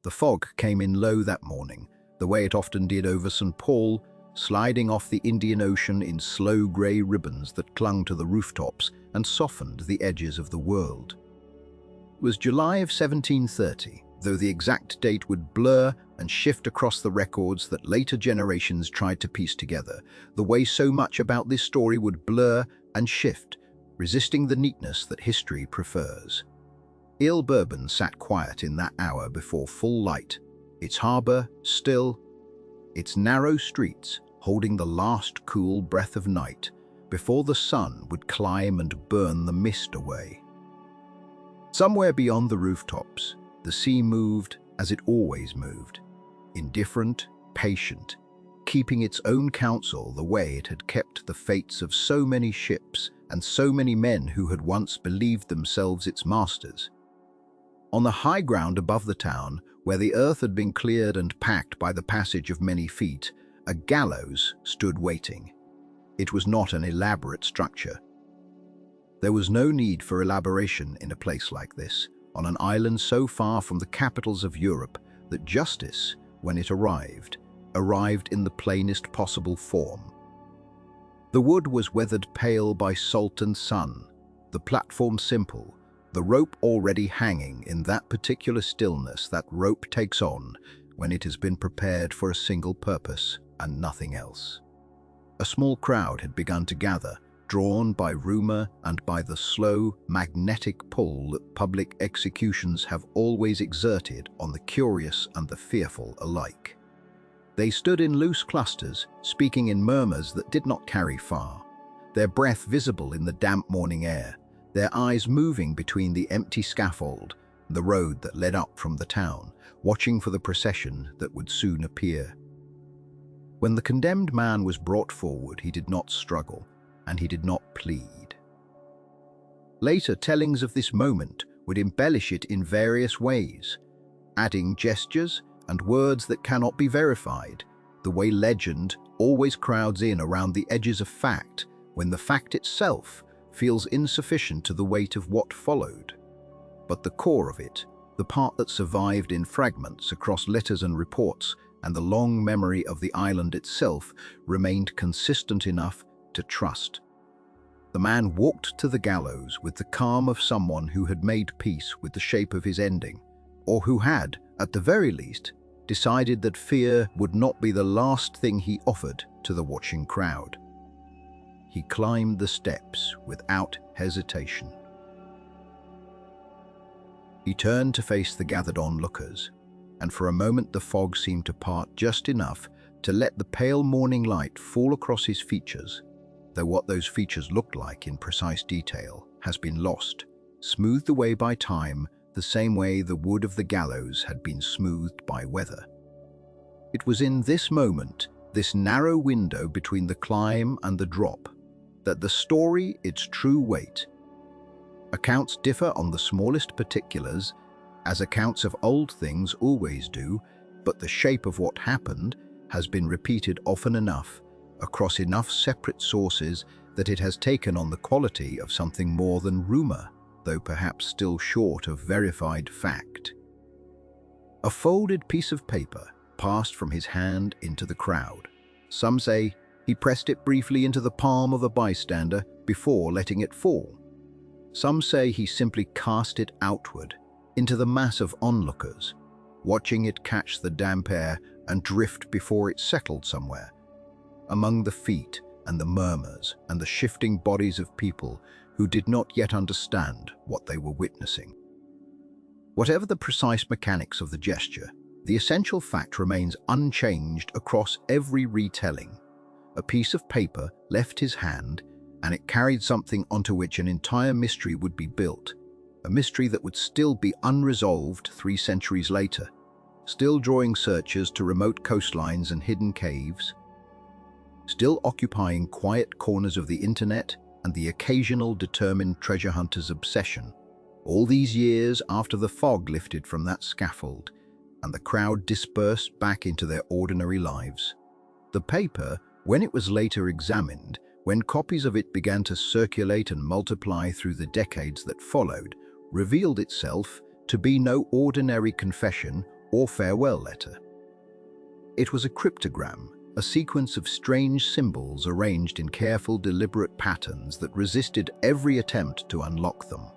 The fog came in low that morning, the way it often did over St. Paul, sliding off the Indian Ocean in slow grey ribbons that clung to the rooftops and softened the edges of the world. It was July of 1730, though the exact date would blur and shift across the records that later generations tried to piece together, the way so much about this story would blur and shift, resisting the neatness that history prefers. Ile Bourbon sat quiet in that hour before full light, its harbour still, its narrow streets holding the last cool breath of night before the sun would climb and burn the mist away. Somewhere beyond the rooftops, the sea moved as it always moved, indifferent, patient, keeping its own counsel the way it had kept the fates of so many ships and so many men who had once believed themselves its masters. On the high ground above the town, where the earth had been cleared and packed by the passage of many feet, a gallows stood waiting. It was not an elaborate structure. There was no need for elaboration in a place like this, on an island so far from the capitals of Europe that justice, when it arrived in the plainest possible form. The wood was weathered pale by salt and sun, the platform simple, the rope already hanging in that particular stillness that rope takes on when it has been prepared for a single purpose and nothing else. A small crowd had begun to gather, drawn by rumor and by the slow, magnetic pull that public executions have always exerted on the curious and the fearful alike. They stood in loose clusters, speaking in murmurs that did not carry far, their breath visible in the damp morning air, their eyes moving between the empty scaffold and the road that led up from the town, watching for the procession that would soon appear. When the condemned man was brought forward, he did not struggle, and he did not plead. Later tellings of this moment would embellish it in various ways, adding gestures and words that cannot be verified, the way legend always crowds in around the edges of fact when the fact itself feels insufficient to the weight of what followed. But the core of it, the part that survived in fragments across letters and reports, and the long memory of the island itself, remained consistent enough to trust. The man walked to the gallows with the calm of someone who had made peace with the shape of his ending, or who had, at the very least, decided that fear would not be the last thing he offered to the watching crowd. He climbed the steps without hesitation. He turned to face the gathered onlookers, and for a moment the fog seemed to part just enough to let the pale morning light fall across his features, though what those features looked like in precise detail has been lost, smoothed away by time the same way the wood of the gallows had been smoothed by weather. It was in this moment, this narrow window between the climb and the drop, that the story its true weight. Accounts differ on the smallest particulars, as accounts of old things always do, but the shape of what happened has been repeated often enough, across enough separate sources, that it has taken on the quality of something more than rumor, though perhaps still short of verified fact. A folded piece of paper passed from his hand into the crowd. Some say he pressed it briefly into the palm of a bystander before letting it fall. Some say he simply cast it outward into the mass of onlookers, watching it catch the damp air and drift before it settled somewhere, among the feet and the murmurs and the shifting bodies of people who did not yet understand what they were witnessing. Whatever the precise mechanics of the gesture, the essential fact remains unchanged across every retelling. A piece of paper left his hand, and it carried something onto which an entire mystery would be built, a mystery that would still be unresolved 3 centuries later, still drawing searchers to remote coastlines and hidden caves, still occupying quiet corners of the internet and the occasional determined treasure hunter's obsession, all these years after the fog lifted from that scaffold and the crowd dispersed back into their ordinary lives. The paper, when it was later examined, when copies of it began to circulate and multiply through the decades that followed, revealed itself to be no ordinary confession or farewell letter. It was a cryptogram, a sequence of strange symbols arranged in careful, deliberate patterns that resisted every attempt to unlock them.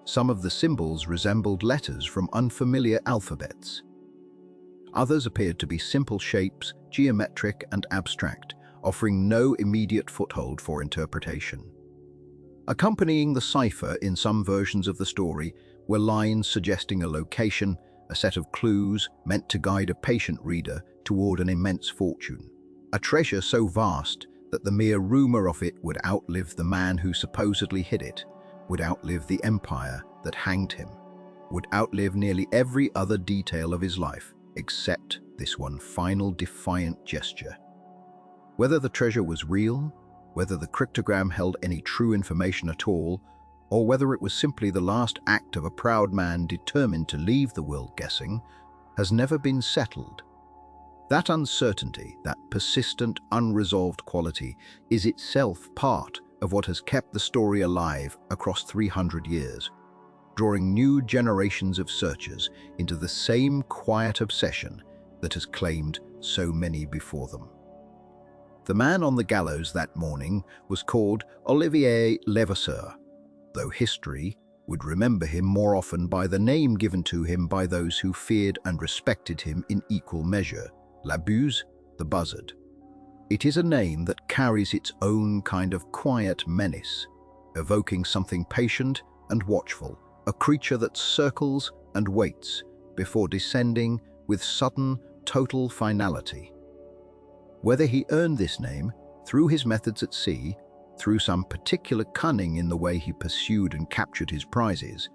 Some of the symbols resembled letters from unfamiliar alphabets. Others appeared to be simple shapes, geometric and abstract, offering no immediate foothold for interpretation. Accompanying the cipher in some versions of the story were lines suggesting a location, a set of clues meant to guide a patient reader toward an immense fortune, a treasure so vast that the mere rumor of it would outlive the man who supposedly hid it, would outlive the empire that hanged him, would outlive nearly every other detail of his life, except this one final defiant gesture. Whether the treasure was real, whether the cryptogram held any true information at all, or whether it was simply the last act of a proud man determined to leave the world guessing, has never been settled. That uncertainty, that persistent, unresolved quality, is itself part of what has kept the story alive across 300 years, drawing new generations of searchers into the same quiet obsession that has claimed so many before them. The man on the gallows that morning was called Olivier Levasseur, though history would remember him more often by the name given to him by those who feared and respected him in equal measure, Buse, the buzzard. It is a name that carries its own kind of quiet menace, evoking something patient and watchful, a creature that circles and waits before descending with sudden, total finality. Whether he earned this name through his methods at sea, through some particular cunning in the way he pursued and captured his prizes,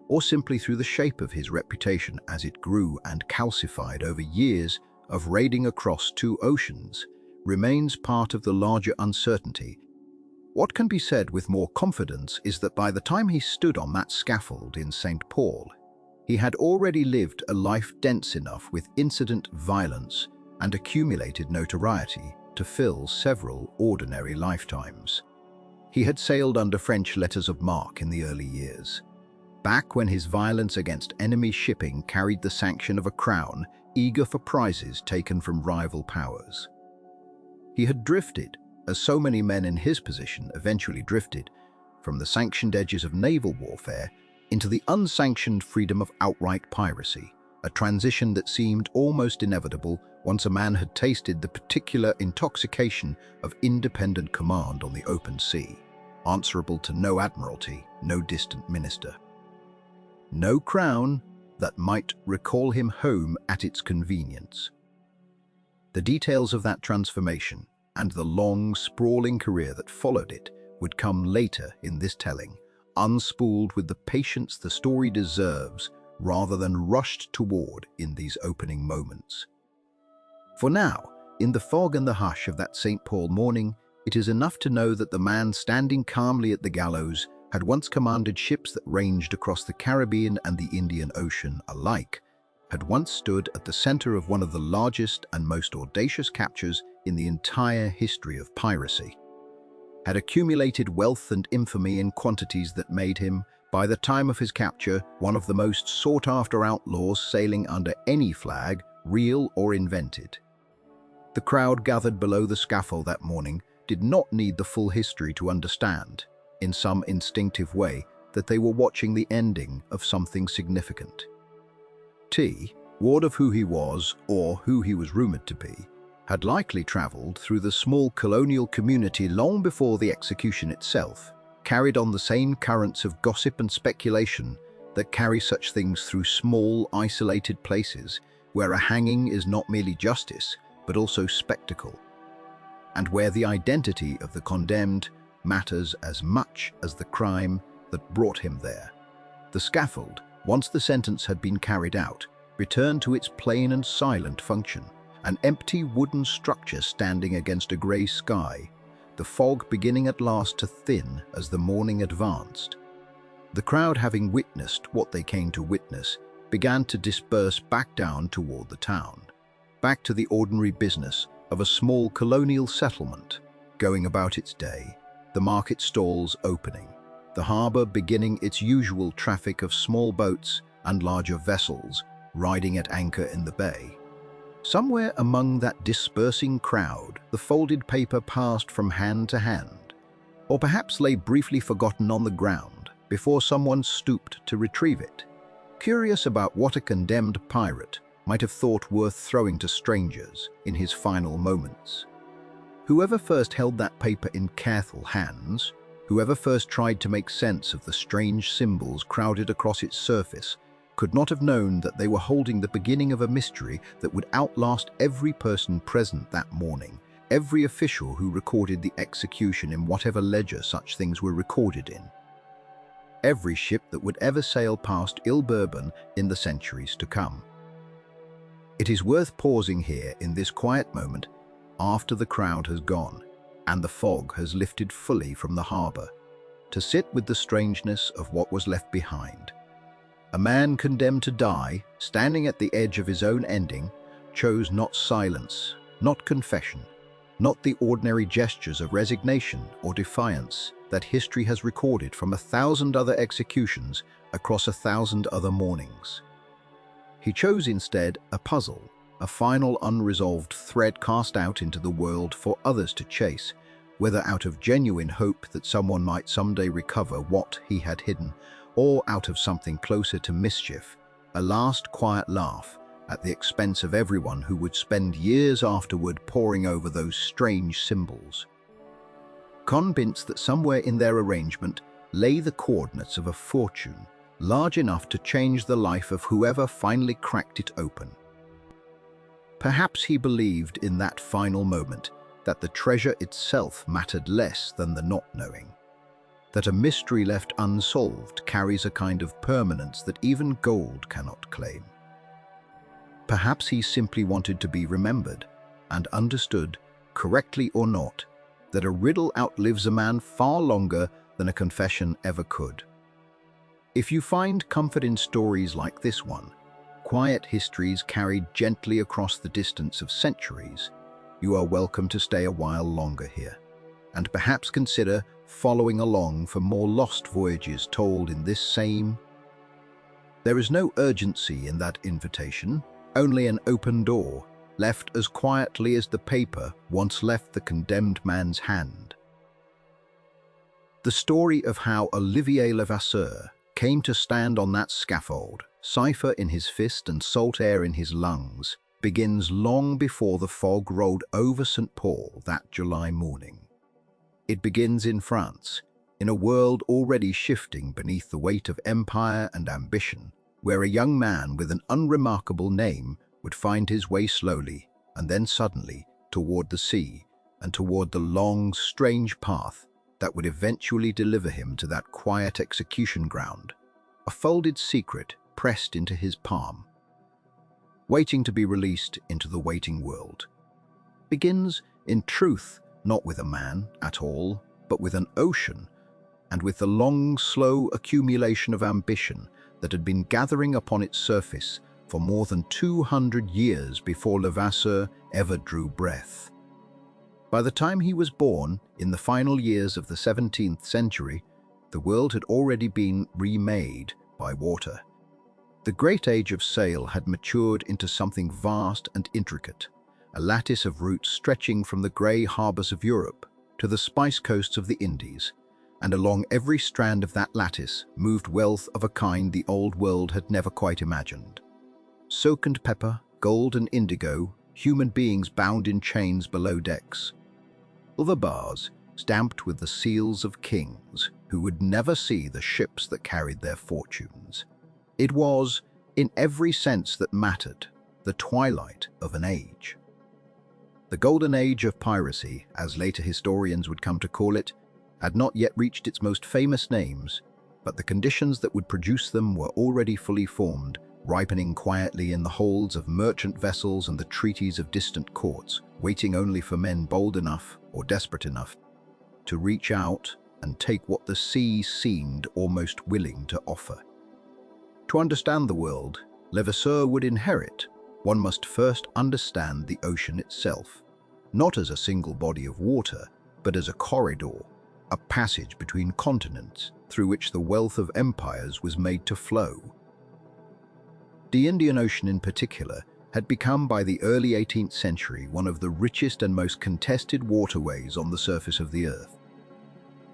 or simply through the shape of his reputation as it grew and calcified over years of raiding across 2 oceans, remains part of the larger uncertainty. What can be said with more confidence is that by the time he stood on that scaffold in St. Paul, he had already lived a life dense enough with incident, violence, and accumulated notoriety to fill several ordinary lifetimes. He had sailed under French letters of marque in the early years, back when his violence against enemy shipping carried the sanction of a crown eager for prizes taken from rival powers. He had drifted, as so many men in his position eventually drifted, from the sanctioned edges of naval warfare into the unsanctioned freedom of outright piracy, a transition that seemed almost inevitable once a man had tasted the particular intoxication of independent command on the open sea, answerable to no admiralty, no distant minister. No crown that might recall him home at its convenience. The details of that transformation and the long, sprawling career that followed it would come later in this telling, unspooled with the patience the story deserves rather than rushed toward in these opening moments. For now, in the fog and the hush of that St. Paul morning, it is enough to know that the man standing calmly at the gallows had once commanded ships that ranged across the Caribbean and the Indian Ocean alike, had once stood at the center of one of the largest and most audacious captures in the entire history of piracy, had accumulated wealth and infamy in quantities that made him, by the time of his capture, one of the most sought-after outlaws sailing under any flag, real or invented. The crowd gathered below the scaffold that morning did not need the full history to understand, in some instinctive way, that they were watching the ending of something significant. T, ward of who he was, or who he was rumored to be, had likely traveled through the small colonial community long before the execution itself, carried on the same currents of gossip and speculation that carry such things through small, isolated places where a hanging is not merely justice, but also spectacle, and where the identity of the condemned matters as much as the crime that brought him there. The scaffold, once the sentence had been carried out, returned to its plain and silent function, an empty wooden structure standing against a grey sky, the fog beginning at last to thin as the morning advanced. The crowd, having witnessed what they came to witness, began to disperse back down toward the town, back to the ordinary business of a small colonial settlement, going about its day, the market stalls opening, the harbour beginning its usual traffic of small boats and larger vessels, riding at anchor in the bay. Somewhere among that dispersing crowd, the folded paper passed from hand to hand, or perhaps lay briefly forgotten on the ground before someone stooped to retrieve it, curious about what a condemned pirate might have thought worth throwing to strangers in his final moments. Whoever first held that paper in careful hands, whoever first tried to make sense of the strange symbols crowded across its surface, could not have known that they were holding the beginning of a mystery that would outlast every person present that morning, every official who recorded the execution in whatever ledger such things were recorded in, every ship that would ever sail past Il Bourbon in the centuries to come. It is worth pausing here in this quiet moment after the crowd has gone and the fog has lifted fully from the harbour, to sit with the strangeness of what was left behind. A man condemned to die, standing at the edge of his own ending, chose not silence, not confession, not the ordinary gestures of resignation or defiance that history has recorded from 1,000 other executions across 1,000 other mornings. He chose instead a puzzle, a final unresolved thread cast out into the world for others to chase, whether out of genuine hope that someone might someday recover what he had hidden, or out of something closer to mischief, a last quiet laugh at the expense of everyone who would spend years afterward poring over those strange symbols. Convinced that somewhere in their arrangement lay the coordinates of a fortune large enough to change the life of whoever finally cracked it open. Perhaps he believed in that final moment that the treasure itself mattered less than the not knowing, that a mystery left unsolved carries a kind of permanence that even gold cannot claim. Perhaps he simply wanted to be remembered and understood, correctly or not, that a riddle outlives a man far longer than a confession ever could. If you find comfort in stories like this one, quiet histories carried gently across the distance of centuries, you are welcome to stay a while longer here, and perhaps consider following along for more lost voyages told in this same. There is no urgency in that invitation, only an open door, left as quietly as the paper once left the condemned man's hand. The story of how Olivier Levasseur came to stand on that scaffold, cipher in his fist and salt air in his lungs, begins long before the fog rolled over St. Paul that July morning. It begins in France, in a world already shifting beneath the weight of empire and ambition, where a young man with an unremarkable name would find his way slowly and then suddenly toward the sea and toward the long, strange path that would eventually deliver him to that quiet execution ground, a folded secret pressed into his palm, waiting to be released into the waiting world. Begins, in truth, not with a man at all, but with an ocean, and with the long, slow accumulation of ambition that had been gathering upon its surface for more than 200 years before Levasseur ever drew breath. By the time he was born, in the final years of the 17th century, the world had already been remade by water. The great age of sail had matured into something vast and intricate, a lattice of routes stretching from the grey harbours of Europe to the spice coasts of the Indies, and along every strand of that lattice moved wealth of a kind the old world had never quite imagined. Silk and pepper, gold and indigo, human beings bound in chains below decks. Other bars, stamped with the seals of kings who would never see the ships that carried their fortunes. It was, in every sense that mattered, the twilight of an age. The golden age of piracy, as later historians would come to call it, had not yet reached its most famous names, but the conditions that would produce them were already fully formed, ripening quietly in the holds of merchant vessels and the treaties of distant courts, waiting only for men bold enough or desperate enough to reach out and take what the sea seemed almost willing to offer. To understand the world Levasseur would inherit, one must first understand the ocean itself, not as a single body of water, but as a corridor, a passage between continents through which the wealth of empires was made to flow. The Indian Ocean in particular had become by the early 18th century one of the richest and most contested waterways on the surface of the earth.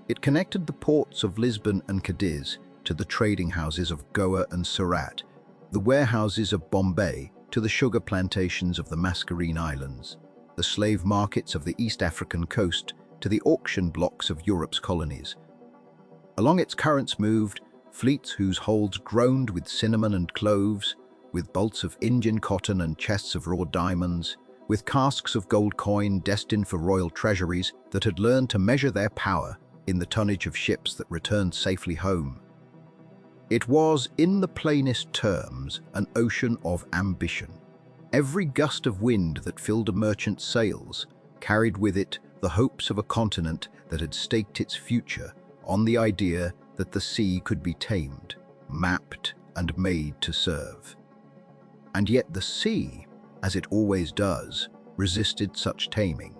It connected the ports of Lisbon and Cadiz to the trading houses of Goa and Surat, the warehouses of Bombay to the sugar plantations of the Mascarene Islands, the slave markets of the East African coast to the auction blocks of Europe's colonies. Along its currents moved fleets whose holds groaned with cinnamon and cloves, with bolts of Indian cotton and chests of raw diamonds, with casks of gold coin destined for royal treasuries that had learned to measure their power in the tonnage of ships that returned safely home. It was, in the plainest terms, an ocean of ambition. Every gust of wind that filled a merchant's sails carried with it the hopes of a continent that had staked its future on the idea that the sea could be tamed, mapped, and made to serve. And yet the sea, as it always does, resisted such taming.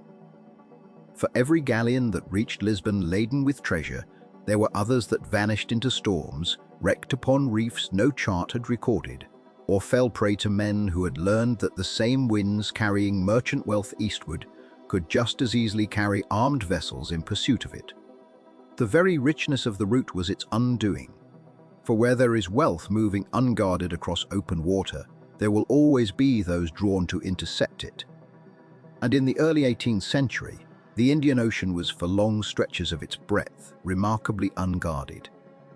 For every galleon that reached Lisbon laden with treasure, there were others that vanished into storms, wrecked upon reefs no chart had recorded, or fell prey to men who had learned that the same winds carrying merchant wealth eastward could just as easily carry armed vessels in pursuit of it. The very richness of the route was its undoing, for where there is wealth moving unguarded across open water, there will always be those drawn to intercept it. And in the early 18th century, the Indian Ocean was for long stretches of its breadth remarkably unguarded,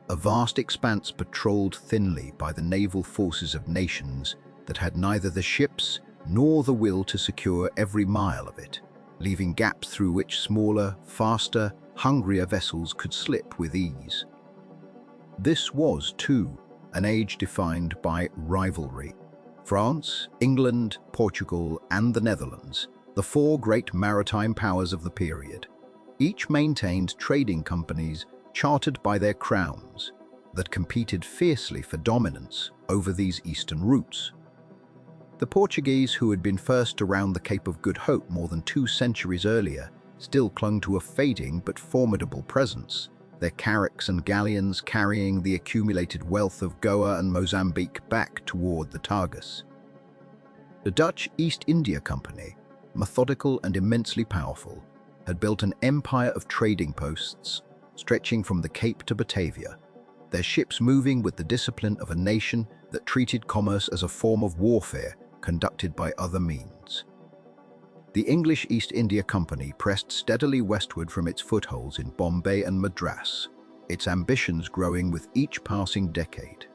a vast expanse patrolled thinly by the naval forces of nations that had neither the ships nor the will to secure every mile of it, leaving gaps through which smaller, faster, hungrier vessels could slip with ease. This was, too, an age defined by rivalry. France, England, Portugal, and the Netherlands, the four great maritime powers of the period, each maintained trading companies chartered by their crowns that competed fiercely for dominance over these eastern routes. The Portuguese, who had been first around the Cape of Good Hope more than 2 centuries earlier, still clung to a fading but formidable presence, their carracks and galleons carrying the accumulated wealth of Goa and Mozambique back toward the Tagus. The Dutch East India Company, methodical and immensely powerful, had built an empire of trading posts stretching from the Cape to Batavia, their ships moving with the discipline of a nation that treated commerce as a form of warfare conducted by other means. The English East India Company pressed steadily westward from its footholds in Bombay and Madras, its ambitions growing with each passing decade.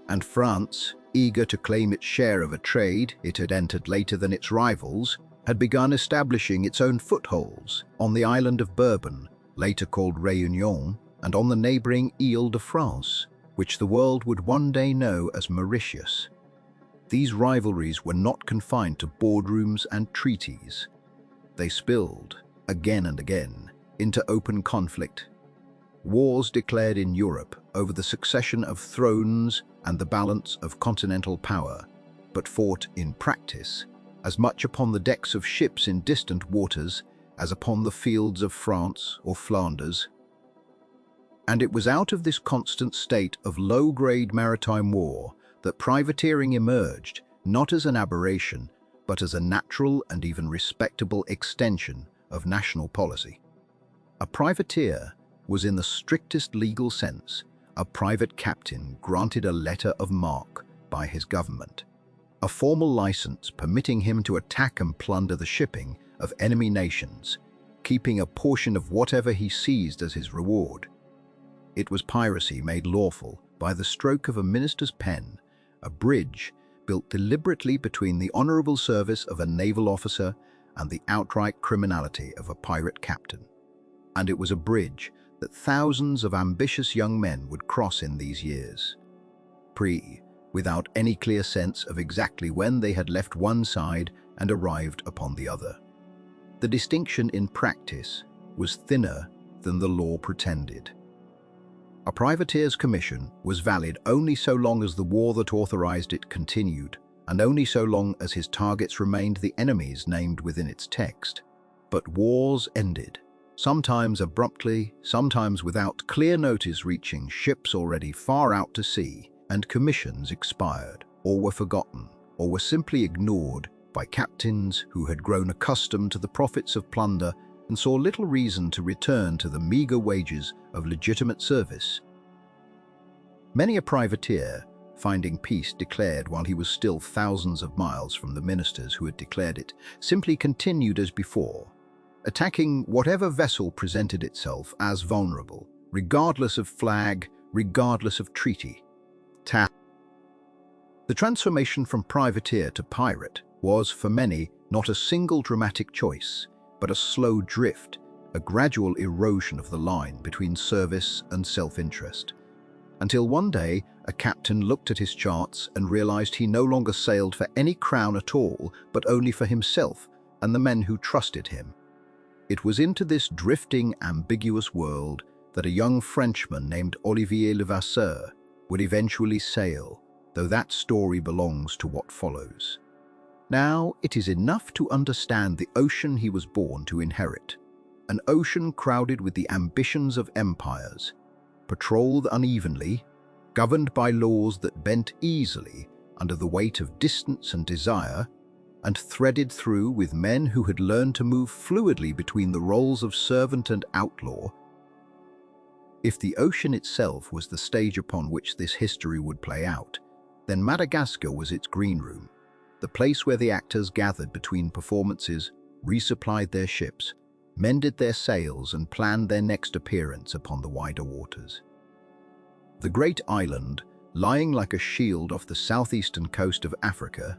And France, eager to claim its share of a trade it had entered later than its rivals, had begun establishing its own footholds on the island of Bourbon, later called Réunion, and on the neighboring Île-de-France, which the world would one day know as Mauritius. These rivalries were not confined to boardrooms and treaties. They spilled, again and again, into open conflict. Wars declared in Europe over the succession of thrones and the balance of continental power, but fought in practice as much upon the decks of ships in distant waters as upon the fields of France or Flanders. And it was out of this constant state of low-grade maritime war that privateering emerged, not as an aberration, but as a natural and even respectable extension of national policy. A privateer was, in the strictest legal sense, a private captain granted a letter of marque by his government, a formal license permitting him to attack and plunder the shipping of enemy nations, keeping a portion of whatever he seized as his reward. It was piracy made lawful by the stroke of a minister's pen, a bridge built deliberately between the honorable service of a naval officer and the outright criminality of a pirate captain. And it was a bridge that thousands of ambitious young men would cross in these years, without any clear sense of exactly when they had left one side and arrived upon the other. The distinction in practice was thinner than the law pretended. A privateer's commission was valid only so long as the war that authorized it continued, and only so long as his targets remained the enemies named within its text. But wars ended, sometimes abruptly, sometimes without clear notice, reaching ships already far out to sea, and commissions expired, or were forgotten, or were simply ignored by captains who had grown accustomed to the profits of plunder and saw little reason to return to the meager wages of legitimate service. Many a privateer, finding peace declared while he was still thousands of miles from the ministers who had declared it, simply continued as before, attacking whatever vessel presented itself as vulnerable, regardless of flag, regardless of treaty. The transformation from privateer to pirate was, for many, not a single dramatic choice, but a slow drift, a gradual erosion of the line between service and self-interest. Until one day, a captain looked at his charts and realized he no longer sailed for any crown at all, but only for himself and the men who trusted him. It was into this drifting, ambiguous world that a young Frenchman named Olivier Levasseur would eventually sail, though that story belongs to what follows. Now, it is enough to understand the ocean he was born to inherit, an ocean crowded with the ambitions of empires, patrolled unevenly, governed by laws that bent easily under the weight of distance and desire, and threaded through with men who had learned to move fluidly between the roles of servant and outlaw. If the ocean itself was the stage upon which this history would play out, then Madagascar was its green room, the place where the actors gathered between performances, resupplied their ships, mended their sails, and planned their next appearance upon the wider waters. The great island, lying like a shield off the southeastern coast of Africa,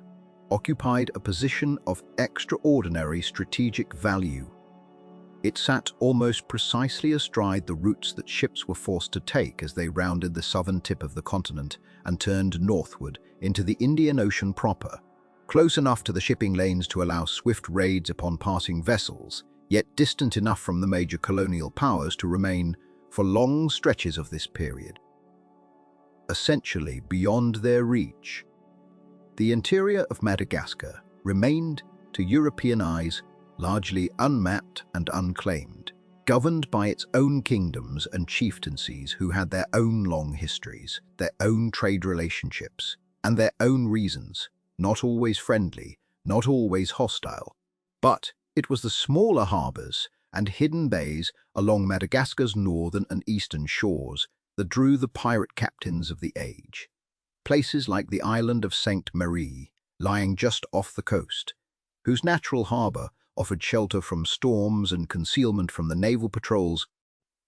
occupied a position of extraordinary strategic value. It sat almost precisely astride the routes that ships were forced to take as they rounded the southern tip of the continent and turned northward into the Indian Ocean proper, close enough to the shipping lanes to allow swift raids upon passing vessels, yet distant enough from the major colonial powers to remain, for long stretches of this period, essentially beyond their reach. The interior of Madagascar remained, to European eyes, largely unmapped and unclaimed, governed by its own kingdoms and chieftaincies who had their own long histories, their own trade relationships, and their own reasons, not always friendly, not always hostile. But it was the smaller harbours and hidden bays along Madagascar's northern and eastern shores that drew the pirate captains of the age. Places like the island of Sainte Marie, lying just off the coast, whose natural harbour offered shelter from storms and concealment from the naval patrols.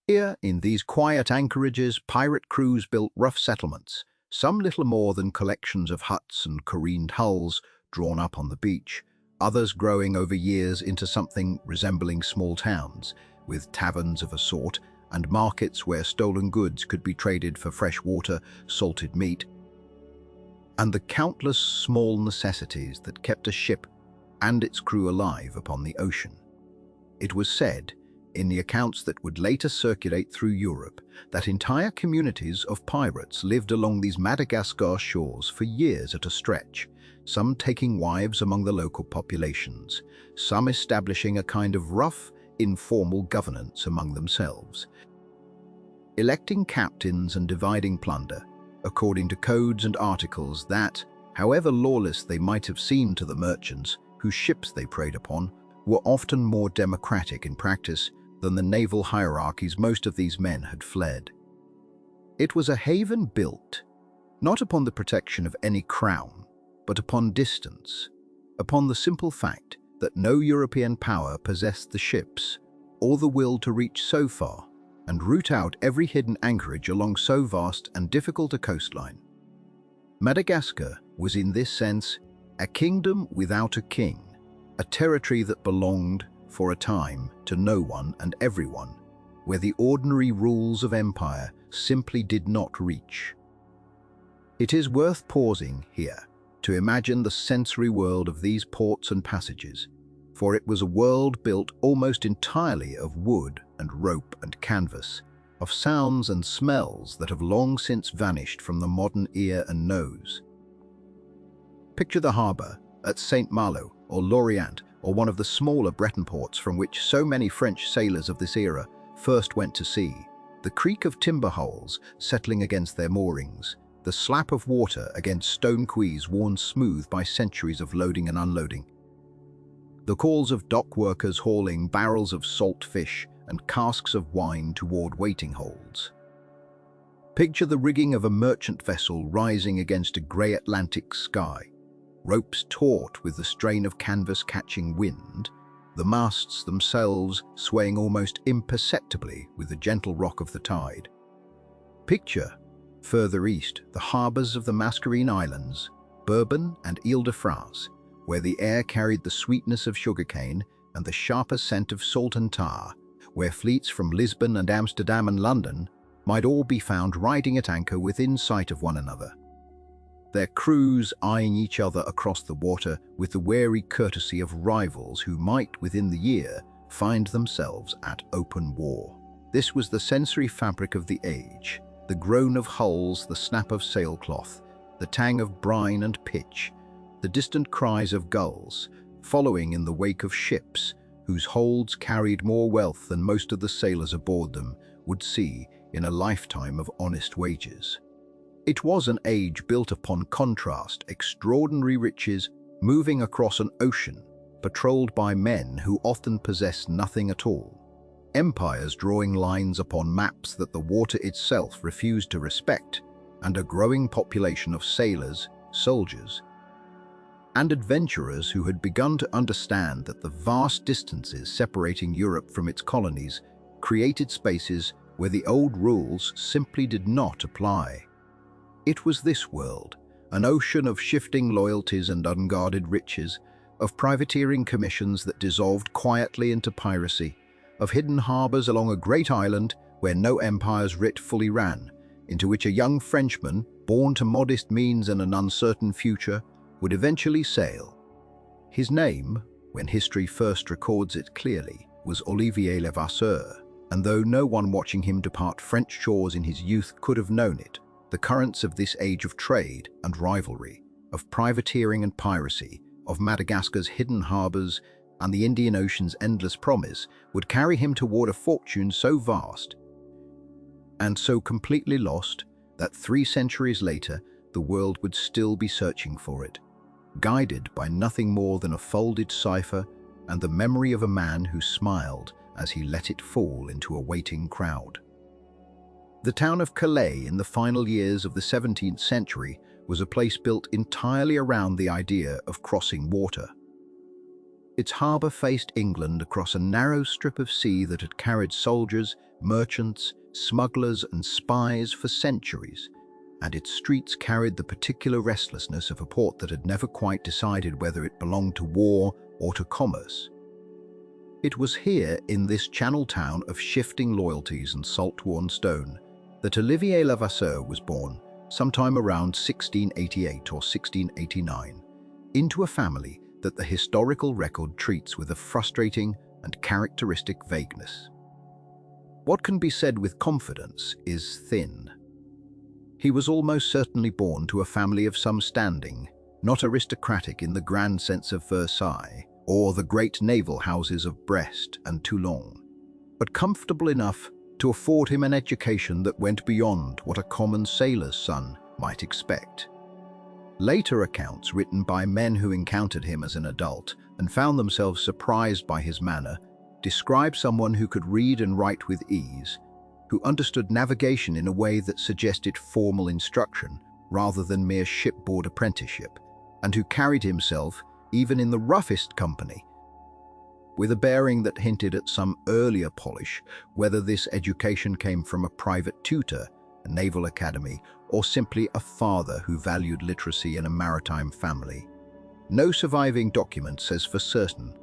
Here, in these quiet anchorages, pirate crews built rough settlements, some little more than collections of huts and careened hulls drawn up on the beach, others growing over years into something resembling small towns, with taverns of a sort and markets where stolen goods could be traded for fresh water, salted meat, and the countless small necessities that kept a ship and its crew alive upon the ocean. It was said, in the accounts that would later circulate through Europe, that entire communities of pirates lived along these Madagascar shores for years at a stretch, some taking wives among the local populations, some establishing a kind of rough, informal governance among themselves, electing captains and dividing plunder, according to codes and articles that, however lawless they might have seemed to the merchants whose ships they preyed upon, were often more democratic in practice than the naval hierarchies most of these men had fled. It was a haven built, not upon the protection of any crown, but upon distance, upon the simple fact that no European power possessed the ships or the will to reach so far and root out every hidden anchorage along so vast and difficult a coastline. Madagascar was in this sense a kingdom without a king, a territory that belonged, for a time, to no one and everyone, where the ordinary rules of empire simply did not reach. It is worth pausing here to imagine the sensory world of these ports and passages, for it was a world built almost entirely of wood and rope and canvas, of sounds and smells that have long since vanished from the modern ear and nose. Picture the harbour at Saint Malo or Lorient, or one of the smaller Breton ports from which so many French sailors of this era first went to sea, the creak of timber hulls settling against their moorings, the slap of water against stone quays worn smooth by centuries of loading and unloading. The calls of dock workers hauling barrels of salt fish and casks of wine toward waiting holds. Picture the rigging of a merchant vessel rising against a grey Atlantic sky, ropes taut with the strain of canvas catching wind, the masts themselves swaying almost imperceptibly with the gentle rock of the tide. Picture, further east, the harbours of the Mascarene Islands, Bourbon and Ile-de-France, where the air carried the sweetness of sugarcane and the sharper scent of salt and tar, where fleets from Lisbon and Amsterdam and London might all be found riding at anchor within sight of one another, their crews eyeing each other across the water with the wary courtesy of rivals who might, within the year, find themselves at open war. This was the sensory fabric of the age, the groan of hulls, the snap of sailcloth, the tang of brine and pitch, the distant cries of gulls, following in the wake of ships whose holds carried more wealth than most of the sailors aboard them would see in a lifetime of honest wages. It was an age built upon contrast, extraordinary riches moving across an ocean, patrolled by men who often possessed nothing at all, empires drawing lines upon maps that the water itself refused to respect, and a growing population of sailors, soldiers, and adventurers who had begun to understand that the vast distances separating Europe from its colonies created spaces where the old rules simply did not apply. It was this world, an ocean of shifting loyalties and unguarded riches, of privateering commissions that dissolved quietly into piracy, of hidden harbours along a great island where no empire's writ fully ran, into which a young Frenchman, born to modest means and an uncertain future, would eventually sail. His name, when history first records it clearly, was Olivier Levasseur, and though no one watching him depart French shores in his youth could have known it, the currents of this age of trade and rivalry, of privateering and piracy, of Madagascar's hidden harbours and the Indian Ocean's endless promise would carry him toward a fortune so vast and so completely lost that 3 centuries later the world would still be searching for it, guided by nothing more than a folded cipher and the memory of a man who smiled as he let it fall into a waiting crowd. The town of Calais in the final years of the 17th century was a place built entirely around the idea of crossing water. Its harbour faced England across a narrow strip of sea that had carried soldiers, merchants, smugglers and spies for centuries, and its streets carried the particular restlessness of a port that had never quite decided whether it belonged to war or to commerce. It was here, in this channel town of shifting loyalties and salt-worn stone, that Olivier Levasseur was born, sometime around 1688 or 1689, into a family that the historical record treats with a frustrating and characteristic vagueness. What can be said with confidence is thin. He was almost certainly born to a family of some standing, not aristocratic in the grand sense of Versailles or the great naval houses of Brest and Toulon, but comfortable enough to afford him an education that went beyond what a common sailor's son might expect. Later accounts written by men who encountered him as an adult and found themselves surprised by his manner describe someone who could read and write with ease, who understood navigation in a way that suggested formal instruction rather than mere shipboard apprenticeship, and who carried himself, even in the roughest company, with a bearing that hinted at some earlier polish, whether this education came from a private tutor, a naval academy, or simply a father who valued literacy in a maritime family. No surviving document says for certain.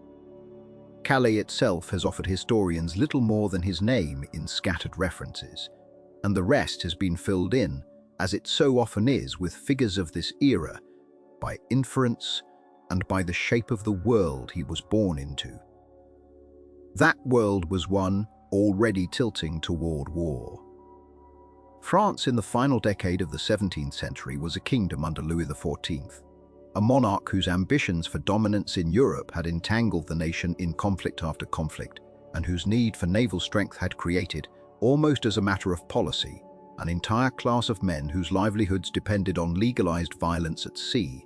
Calais itself has offered historians little more than his name in scattered references, and the rest has been filled in, as it so often is with figures of this era, by inference and by the shape of the world he was born into. That world was one already tilting toward war. France in the final decade of the 17th century was a kingdom under Louis XIV, a monarch whose ambitions for dominance in Europe had entangled the nation in conflict after conflict, and whose need for naval strength had created, almost as a matter of policy, an entire class of men whose livelihoods depended on legalized violence at sea.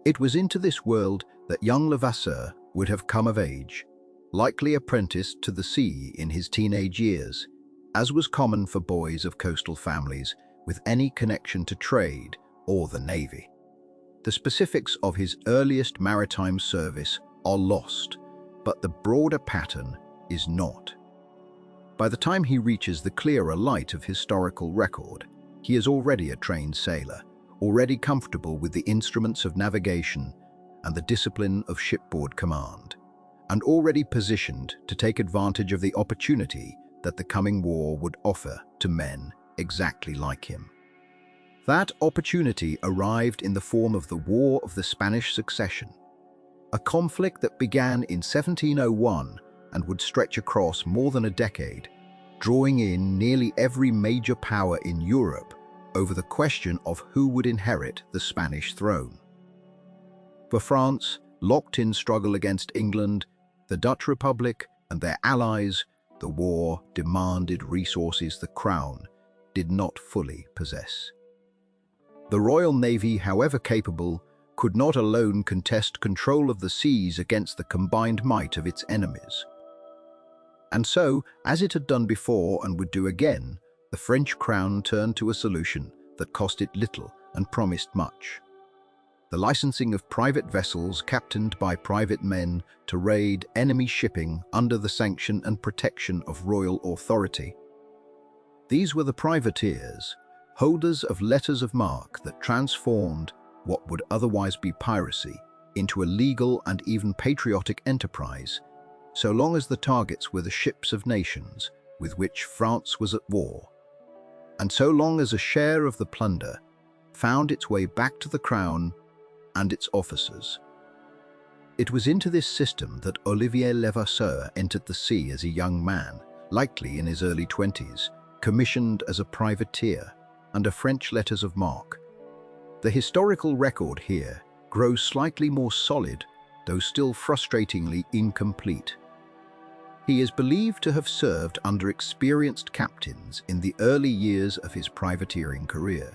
It was into this world that young Levasseur would have come of age, likely apprenticed to the sea in his teenage years, as was common for boys of coastal families with any connection to trade or the navy. The specifics of his earliest maritime service are lost, but the broader pattern is not. By the time he reaches the clearer light of historical record, he is already a trained sailor, already comfortable with the instruments of navigation and the discipline of shipboard command, and already positioned to take advantage of the opportunity that the coming war would offer to men exactly like him. That opportunity arrived in the form of the War of the Spanish Succession, a conflict that began in 1701 and would stretch across more than a decade, drawing in nearly every major power in Europe over the question of who would inherit the Spanish throne. For France, locked in struggle against England, the Dutch Republic, and their allies, the war demanded resources the Crown did not fully possess. The Royal Navy, however capable, could not alone contest control of the seas against the combined might of its enemies. And so, as it had done before and would do again, the French crown turned to a solution that cost it little and promised much: the licensing of private vessels captained by private men to raid enemy shipping under the sanction and protection of royal authority. These were the privateers, holders of letters of marque that transformed what would otherwise be piracy into a legal and even patriotic enterprise, so long as the targets were the ships of nations with which France was at war, and so long as a share of the plunder found its way back to the Crown and its officers. It was into this system that Olivier Levasseur entered the sea as a young man, likely in his early 20s, commissioned as a privateer under French letters of marque. The historical record here grows slightly more solid, though still frustratingly incomplete. He is believed to have served under experienced captains in the early years of his privateering career,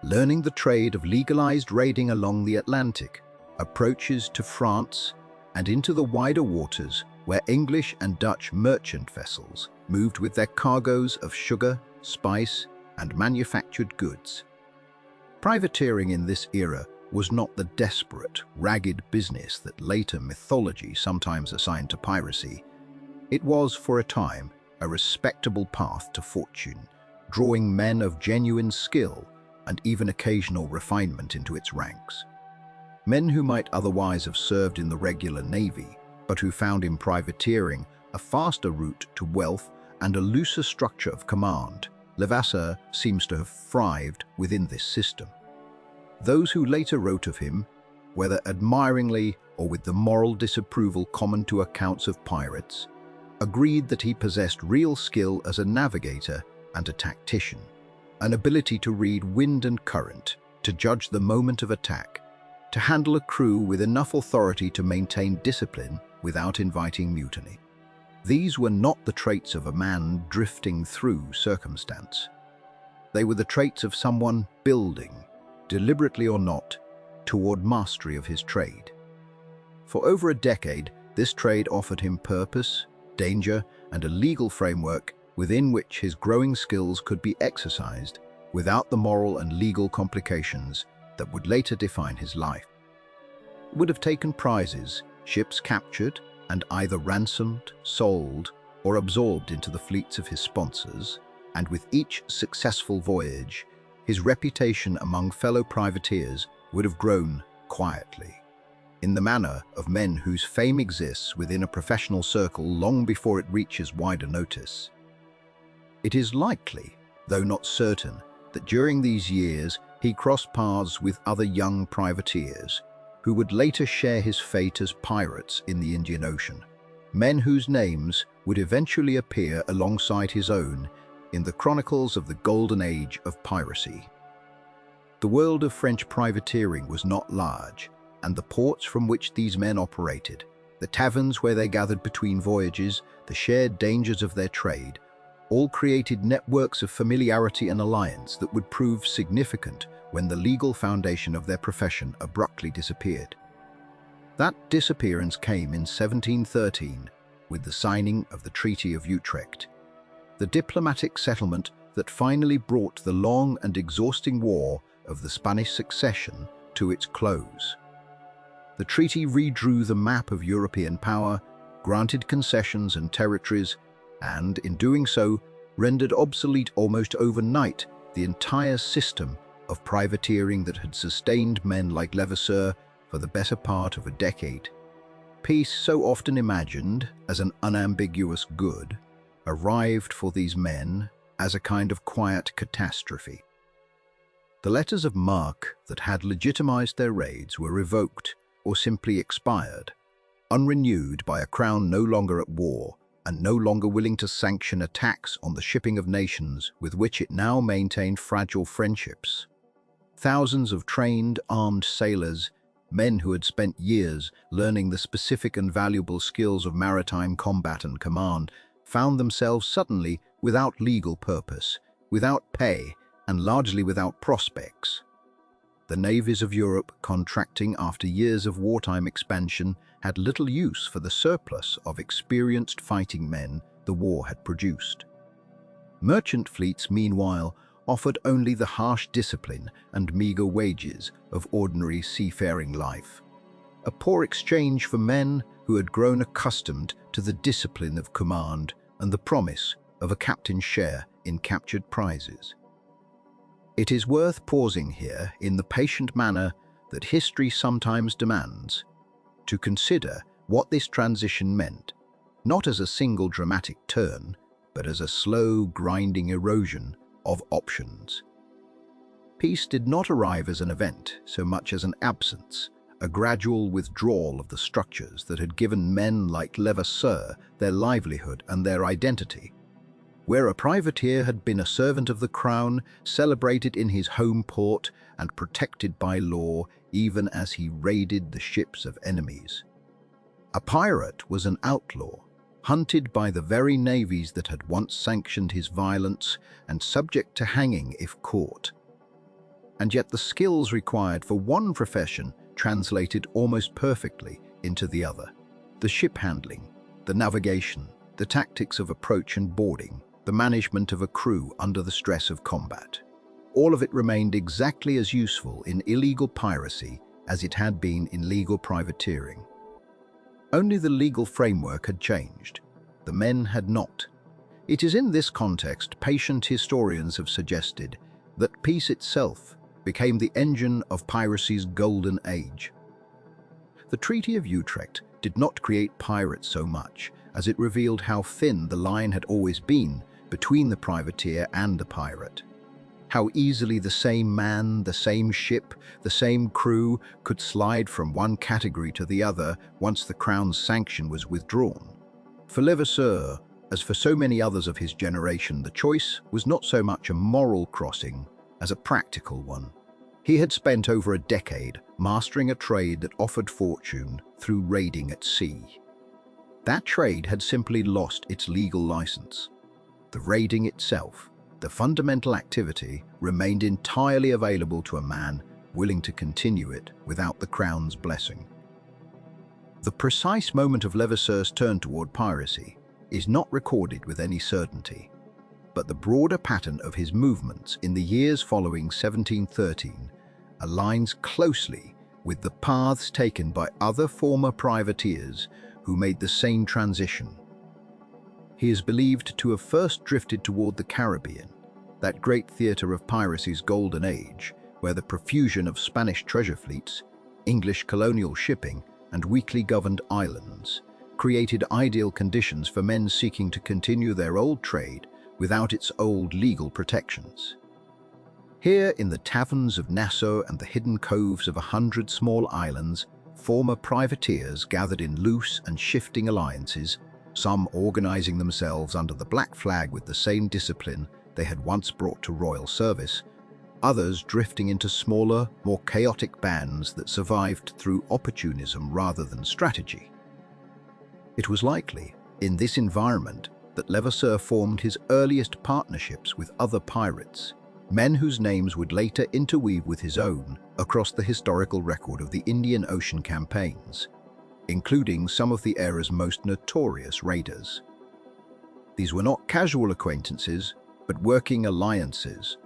learning the trade of legalized raiding along the Atlantic, approaches to France, and into the wider waters where English and Dutch merchant vessels moved with their cargoes of sugar, spice, and manufactured goods. Privateering in this era was not the desperate, ragged business that later mythology sometimes assigned to piracy. It was, for a time, a respectable path to fortune, drawing men of genuine skill and even occasional refinement into its ranks. Men who might otherwise have served in the regular navy, but who found in privateering a faster route to wealth and a looser structure of command. Levasseur seems to have thrived within this system. Those who later wrote of him, whether admiringly or with the moral disapproval common to accounts of pirates, agreed that he possessed real skill as a navigator and a tactician, an ability to read wind and current, to judge the moment of attack, to handle a crew with enough authority to maintain discipline without inviting mutiny. These were not the traits of a man drifting through circumstance. They were the traits of someone building, deliberately or not, toward mastery of his trade. For over a decade, this trade offered him purpose, danger, and a legal framework within which his growing skills could be exercised without the moral and legal complications that would later define his life. He would have taken prizes, ships captured, and either ransomed, sold, or absorbed into the fleets of his sponsors, and with each successful voyage, his reputation among fellow privateers would have grown quietly, in the manner of men whose fame exists within a professional circle long before it reaches wider notice. It is likely, though not certain, that during these years he crossed paths with other young privateers who would later share his fate as pirates in the Indian Ocean, men whose names would eventually appear alongside his own in the chronicles of the golden age of piracy. The world of French privateering was not large, and the ports from which these men operated, the taverns where they gathered between voyages, the shared dangers of their trade, all created networks of familiarity and alliance that would prove significant when the legal foundation of their profession abruptly disappeared. That disappearance came in 1713 with the signing of the Treaty of Utrecht, the diplomatic settlement that finally brought the long and exhausting war of the Spanish succession to its close. The treaty redrew the map of European power, granted concessions and territories, and, in doing so, rendered obsolete almost overnight the entire system of privateering that had sustained men like Levasseur for the better part of a decade. Peace, so often imagined as an unambiguous good, arrived for these men as a kind of quiet catastrophe. The letters of marque that had legitimized their raids were revoked or simply expired, unrenewed by a crown no longer at war and no longer willing to sanction attacks on the shipping of nations with which it now maintained fragile friendships. Thousands of trained, armed sailors, men who had spent years learning the specific and valuable skills of maritime combat and command, found themselves suddenly without legal purpose, without pay, and largely without prospects. The navies of Europe, contracting after years of wartime expansion, had little use for the surplus of experienced fighting men the war had produced. Merchant fleets, meanwhile, offered only the harsh discipline and meager wages of ordinary seafaring life, a poor exchange for men who had grown accustomed to the discipline of command and the promise of a captain's share in captured prizes. It is worth pausing here in the patient manner that history sometimes demands, to consider what this transition meant, not as a single dramatic turn, but as a slow, grinding erosion of options. Peace did not arrive as an event so much as an absence, a gradual withdrawal of the structures that had given men like Levasseur their livelihood and their identity. Where a privateer had been a servant of the crown, celebrated in his home port and protected by law even as he raided the ships of enemies. A pirate was an outlaw, hunted by the very navies that had once sanctioned his violence and subject to hanging if caught. And yet the skills required for one profession translated almost perfectly into the other. The ship handling, the navigation, the tactics of approach and boarding, the management of a crew under the stress of combat. All of it remained exactly as useful in illegal piracy as it had been in legal privateering. Only the legal framework had changed. The men had not. It is in this context patient historians have suggested that peace itself became the engine of piracy's golden age. The Treaty of Utrecht did not create pirates so much as it revealed how thin the line had always been between the privateer and the pirate. How easily the same man, the same ship, the same crew could slide from one category to the other once the crown's sanction was withdrawn. For Levasseur, as for so many others of his generation, the choice was not so much a moral crossing as a practical one. He had spent over a decade mastering a trade that offered fortune through raiding at sea. That trade had simply lost its legal license. The raiding itself, the fundamental activity, remained entirely available to a man willing to continue it without the crown's blessing. The precise moment of Levasseur's turn toward piracy is not recorded with any certainty, but the broader pattern of his movements in the years following 1713 aligns closely with the paths taken by other former privateers who made the same transition. He is believed to have first drifted toward the Caribbean, that great theater of piracy's golden age, where the profusion of Spanish treasure fleets, English colonial shipping, and weakly governed islands created ideal conditions for men seeking to continue their old trade without its old legal protections. Here, in the taverns of Nassau and the hidden coves of 100 small islands, former privateers gathered in loose and shifting alliances, some organizing themselves under the black flag with the same discipline they had once brought to royal service, others drifting into smaller, more chaotic bands that survived through opportunism rather than strategy. It was likely, in this environment, that Levasseur formed his earliest partnerships with other pirates, men whose names would later interweave with his own across the historical record of the Indian Ocean campaigns, including some of the era's most notorious raiders. These were not casual acquaintances, but working alliances,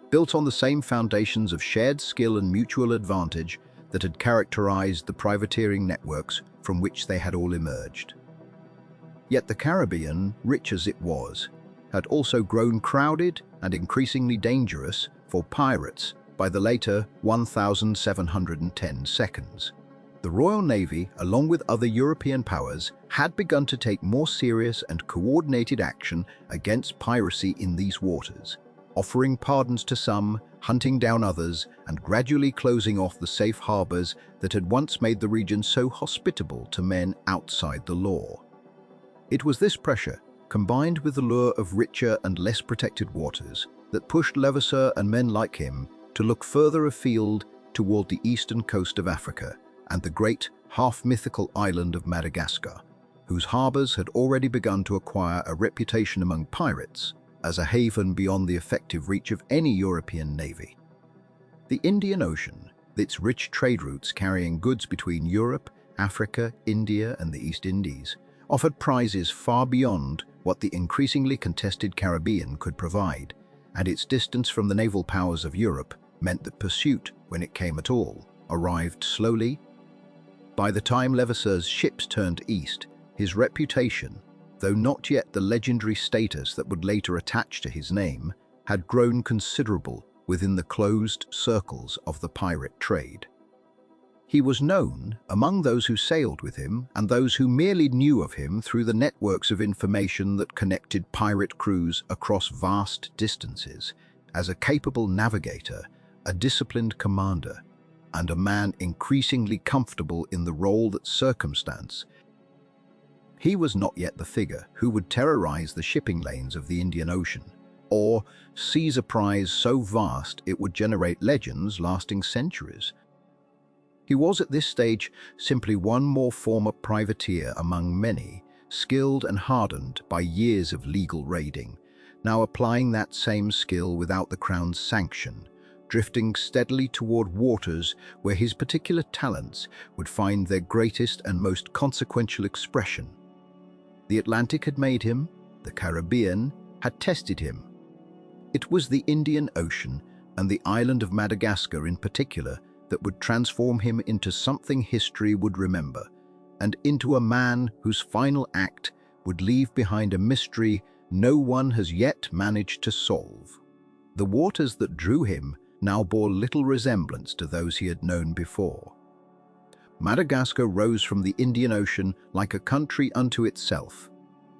built on the same foundations of shared skill and mutual advantage that had characterized the privateering networks from which they had all emerged. Yet the Caribbean, rich as it was, had also grown crowded and increasingly dangerous for pirates by the later 1710 seconds. The Royal Navy, along with other European powers, had begun to take more serious and coordinated action against piracy in these waters, offering pardons to some, hunting down others, and gradually closing off the safe harbors that had once made the region so hospitable to men outside the law. It was this pressure, combined with the lure of richer and less protected waters, that pushed Levasseur and men like him to look further afield toward the eastern coast of Africa and the great, half-mythical island of Madagascar, whose harbors had already begun to acquire a reputation among pirates as a haven beyond the effective reach of any European navy. The Indian Ocean, its rich trade routes carrying goods between Europe, Africa, India, and the East Indies, offered prizes far beyond what the increasingly contested Caribbean could provide, and its distance from the naval powers of Europe meant that pursuit, when it came at all, arrived slowly. By the time Levasseur's ships turned east, his reputation, though not yet the legendary status that would later attach to his name, had grown considerable within the closed circles of the pirate trade. He was known, among those who sailed with him and those who merely knew of him through the networks of information that connected pirate crews across vast distances, as a capable navigator, a disciplined commander, and a man increasingly comfortable in the role that circumstance. He was not yet the figure who would terrorize the shipping lanes of the Indian Ocean, or seize a prize so vast it would generate legends lasting centuries. He was at this stage simply one more former privateer among many, skilled and hardened by years of legal raiding, now applying that same skill without the Crown's sanction, drifting steadily toward waters where his particular talents would find their greatest and most consequential expression. The Atlantic had made him, the Caribbean had tested him. It was the Indian Ocean and the island of Madagascar in particular that would transform him into something history would remember, and into a man whose final act would leave behind a mystery no one has yet managed to solve. The waters that drew him now bore little resemblance to those he had known before. Madagascar rose from the Indian Ocean like a country unto itself,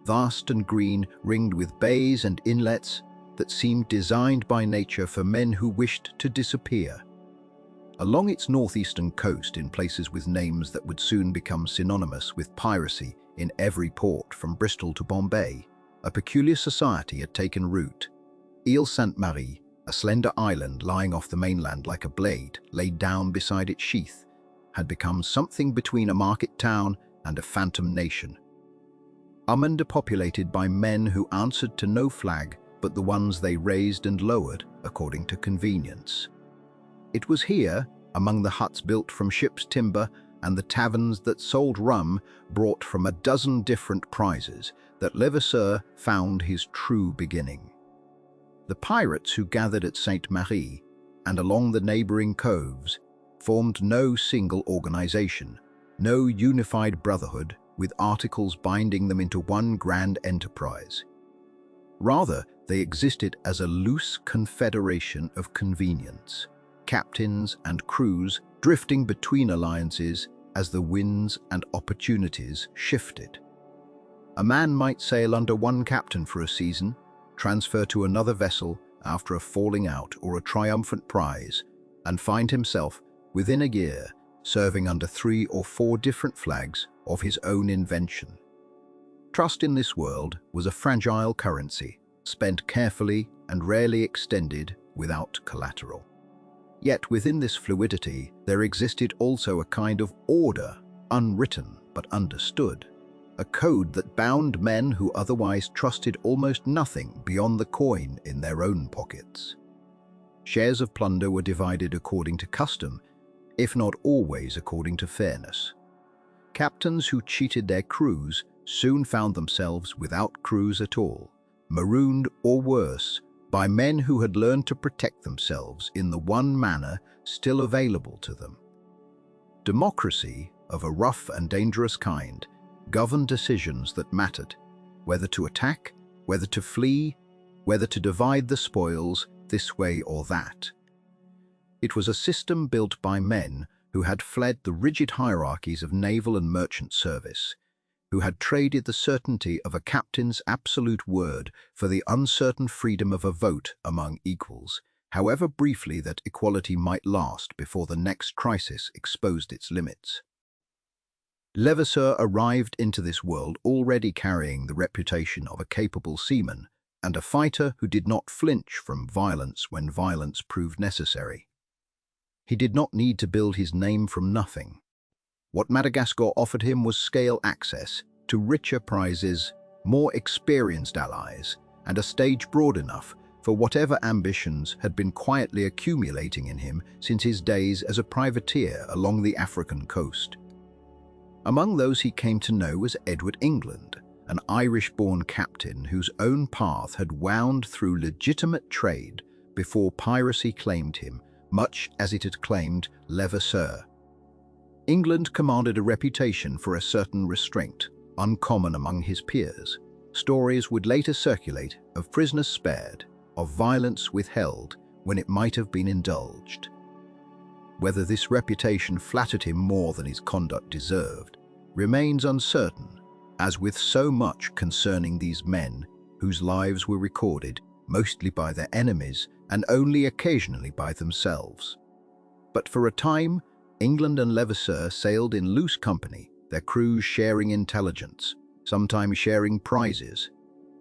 vast and green, ringed with bays and inlets that seemed designed by nature for men who wished to disappear. Along its northeastern coast, in places with names that would soon become synonymous with piracy in every port from Bristol to Bombay, a peculiar society had taken root. Ile Sainte-Marie, a slender island lying off the mainland like a blade laid down beside its sheath, had become something between a market town and a phantom nation. Depopulated by men who answered to no flag but the ones they raised and lowered according to convenience. It was here, among the huts built from ship's timber and the taverns that sold rum brought from a dozen different prizes, that Levasseur found his true beginning. The pirates who gathered at Sainte-Marie and along the neighboring coves formed no single organization, no unified brotherhood with articles binding them into one grand enterprise. Rather, they existed as a loose confederation of convenience, captains and crews drifting between alliances as the winds and opportunities shifted. A man might sail under one captain for a season, transfer to another vessel after a falling out or a triumphant prize, and find himself, within a year, serving under 3 or 4 different flags of his own invention. Trust in this world was a fragile currency, spent carefully and rarely extended without collateral. Yet within this fluidity there existed also a kind of order, unwritten but understood, a code that bound men who otherwise trusted almost nothing beyond the coin in their own pockets. Shares of plunder were divided according to custom, if not always according to fairness. Captains who cheated their crews soon found themselves without crews at all, marooned or worse, by men who had learned to protect themselves in the one manner still available to them. Democracy, of a rough and dangerous kind, governed decisions that mattered, whether to attack, whether to flee, whether to divide the spoils this way or that. It was a system built by men who had fled the rigid hierarchies of naval and merchant service, who had traded the certainty of a captain's absolute word for the uncertain freedom of a vote among equals, however briefly that equality might last before the next crisis exposed its limits. Levasseur arrived into this world already carrying the reputation of a capable seaman and a fighter who did not flinch from violence when violence proved necessary. He did not need to build his name from nothing. What Madagascar offered him was scale access to richer prizes, more experienced allies, and a stage broad enough for whatever ambitions had been quietly accumulating in him since his days as a privateer along the African coast. Among those he came to know was Edward England, an Irish-born captain whose own path had wound through legitimate trade before piracy claimed him, much as it had claimed Levasseur. England commanded a reputation for a certain restraint, uncommon among his peers. Stories would later circulate of prisoners spared, of violence withheld when it might have been indulged. Whether this reputation flattered him more than his conduct deserved remains uncertain, as with so much concerning these men whose lives were recorded mostly by their enemies and only occasionally by themselves. But for a time, England and Levasseur sailed in loose company, their crews sharing intelligence, sometimes sharing prizes,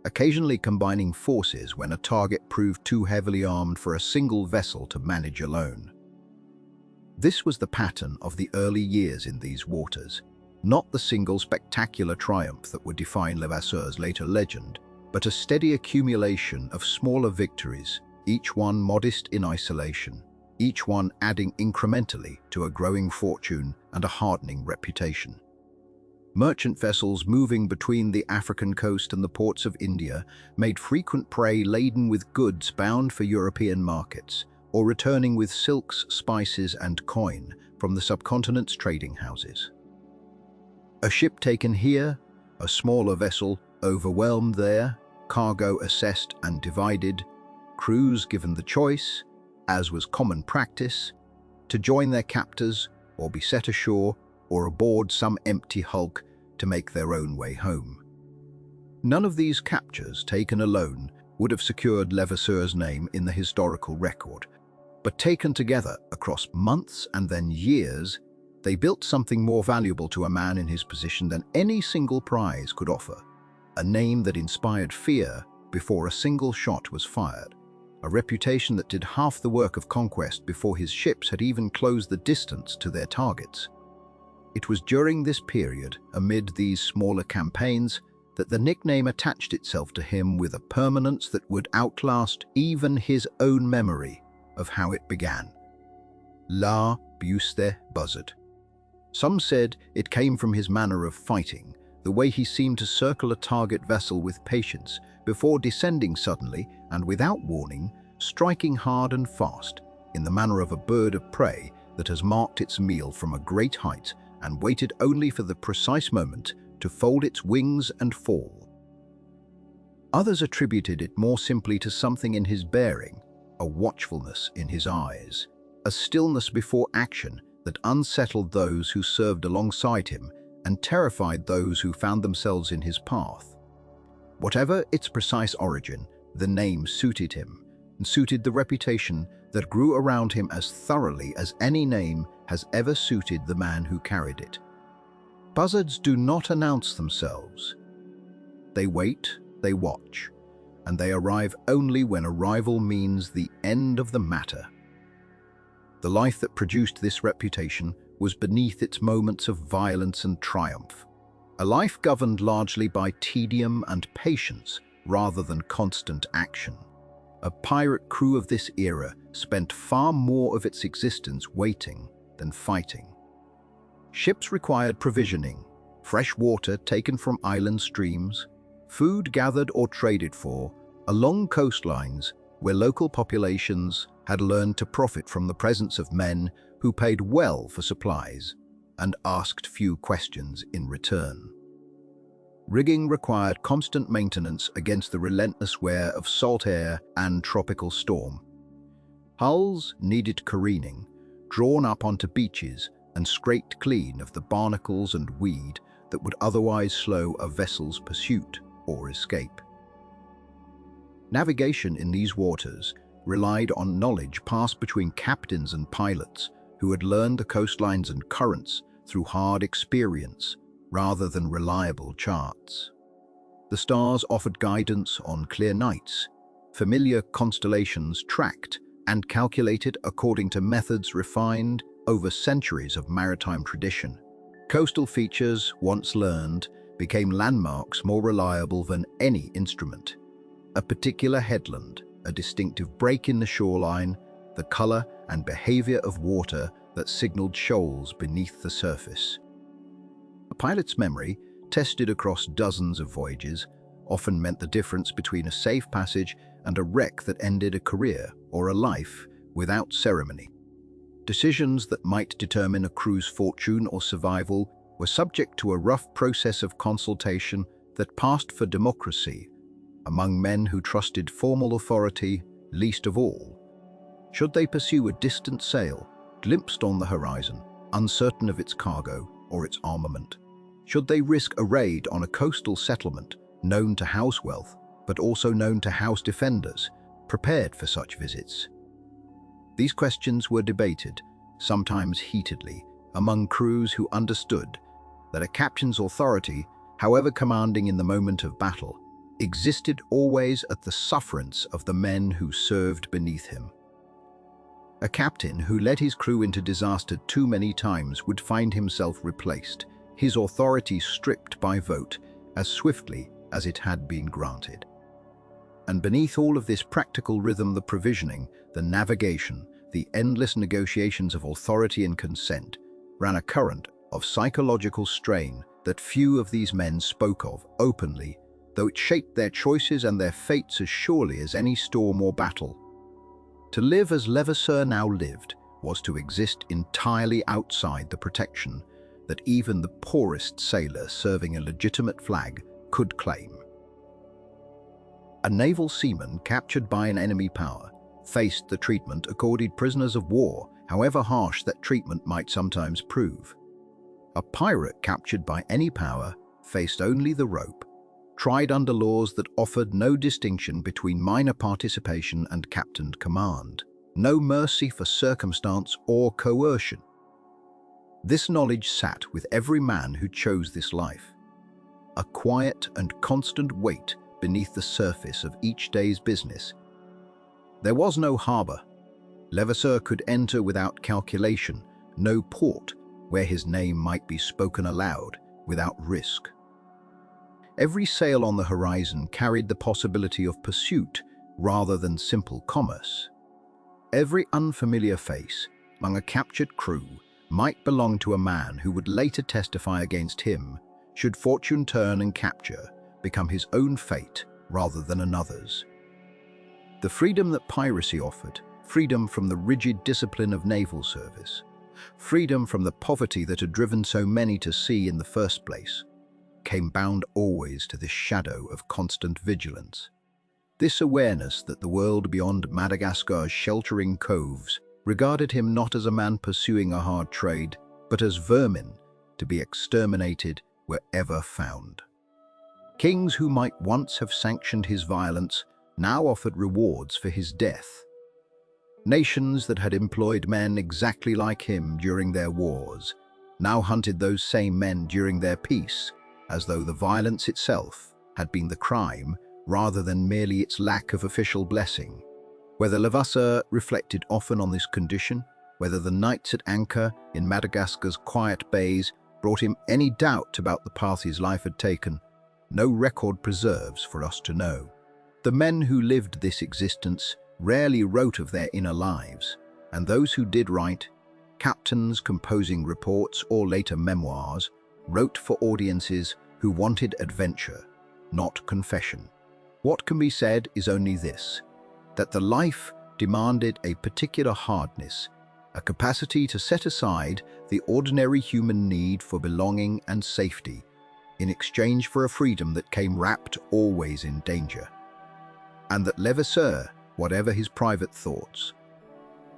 occasionally combining forces when a target proved too heavily armed for a single vessel to manage alone. This was the pattern of the early years in these waters, not the single spectacular triumph that would define Levasseur's later legend, but a steady accumulation of smaller victories, each one modest in isolation, each one adding incrementally to a growing fortune and a hardening reputation. Merchant vessels moving between the African coast and the ports of India made frequent prey laden with goods bound for European markets, or returning with silks, spices, and coin from the subcontinent's trading houses. A ship taken here, a smaller vessel overwhelmed there, cargo assessed and divided, crews given the choice, as was common practice, to join their captors or be set ashore or aboard some empty hulk to make their own way home. None of these captures, taken alone, would have secured Levasseur's name in the historical record, but taken together across months and then years, they built something more valuable to a man in his position than any single prize could offer, a name that inspired fear before a single shot was fired, a reputation that did half the work of conquest before his ships had even closed the distance to their targets. It was during this period, amid these smaller campaigns, that the nickname attached itself to him with a permanence that would outlast even his own memory of how it began. La Buse Buzzard. Some said it came from his manner of fighting, the way he seemed to circle a target vessel with patience before descending suddenly and without warning, striking hard and fast, in the manner of a bird of prey that has marked its meal from a great height and waited only for the precise moment to fold its wings and fall. Others attributed it more simply to something in his bearing, a watchfulness in his eyes, a stillness before action that unsettled those who served alongside him and terrified those who found themselves in his path. Whatever its precise origin, the name suited him, and suited the reputation that grew around him as thoroughly as any name has ever suited the man who carried it. Buzzards do not announce themselves. They wait, they watch, and they arrive only when arrival means the end of the matter. The life that produced this reputation was beneath its moments of violence and triumph, A life governed largely by tedium and patience rather than constant action. A pirate crew of this era spent far more of its existence waiting than fighting. Ships required provisioning, fresh water taken from island streams, food gathered or traded for, along coastlines where local populations had learned to profit from the presence of men who paid well for supplies and asked few questions in return. Rigging required constant maintenance against the relentless wear of salt air and tropical storm. Hulls needed careening, drawn up onto beaches and scraped clean of the barnacles and weed that would otherwise slow a vessel's pursuit or escape. Navigation in these waters relied on knowledge passed between captains and pilots who had learned the coastlines and currents through hard experience rather than reliable charts. The stars offered guidance on clear nights, familiar constellations tracked and calculated according to methods refined over centuries of maritime tradition. Coastal features, once learned, became landmarks more reliable than any instrument. A particular headland, a distinctive break in the shoreline, the color and behavior of water that signaled shoals beneath the surface. A pilot's memory, tested across dozens of voyages, often meant the difference between a safe passage and a wreck that ended a career or a life without ceremony. Decisions that might determine a crew's fortune or survival were subject to a rough process of consultation that passed for democracy among men who trusted formal authority least of all. Should they pursue a distant sail, glimpsed on the horizon, uncertain of its cargo or its armament? Should they risk a raid on a coastal settlement known to house wealth, but also known to house defenders, prepared for such visits? These questions were debated, sometimes heatedly, among crews who understood that a captain's authority, however commanding in the moment of battle, existed always at the sufferance of the men who served beneath him. A captain who led his crew into disaster too many times would find himself replaced, his authority stripped by vote as swiftly as it had been granted. And beneath all of this practical rhythm, the provisioning, the navigation, the endless negotiations of authority and consent, ran a current of psychological strain that few of these men spoke of openly, though it shaped their choices and their fates as surely as any storm or battle. To live as Levasseur now lived was to exist entirely outside the protection that even the poorest sailor serving a legitimate flag could claim. A naval seaman captured by an enemy power faced the treatment accorded prisoners of war, however harsh that treatment might sometimes prove. A pirate captured by any power faced only the rope, tried under laws that offered no distinction between minor participation and captained command, no mercy for circumstance or coercion. This knowledge sat with every man who chose this life, a quiet and constant weight beneath the surface of each day's business. There was no harbor. Levasseur could enter without calculation, no port where his name might be spoken aloud without risk. Every sail on the horizon carried the possibility of pursuit rather than simple commerce. Every unfamiliar face among a captured crew might belong to a man who would later testify against him should fortune turn and capture become his own fate rather than another's. The freedom that piracy offered, freedom from the rigid discipline of naval service, freedom from the poverty that had driven so many to sea in the first place, came bound always to this shadow of constant vigilance. This awareness that the world beyond Madagascar's sheltering coves regarded him not as a man pursuing a hard trade, but as vermin to be exterminated wherever found. Kings who might once have sanctioned his violence now offered rewards for his death. Nations that had employed men exactly like him during their wars now hunted those same men during their peace, as though the violence itself had been the crime rather than merely its lack of official blessing. Whether Levasseur reflected often on this condition, whether the nights at anchor in Madagascar's quiet bays brought him any doubt about the path his life had taken, no record preserves for us to know. The men who lived this existence rarely wrote of their inner lives, and those who did write, captains composing reports or later memoirs, wrote for audiences who wanted adventure, not confession. What can be said is only this, that the life demanded a particular hardness, a capacity to set aside the ordinary human need for belonging and safety in exchange for a freedom that came wrapped always in danger. And that Levasseur, whatever his private thoughts,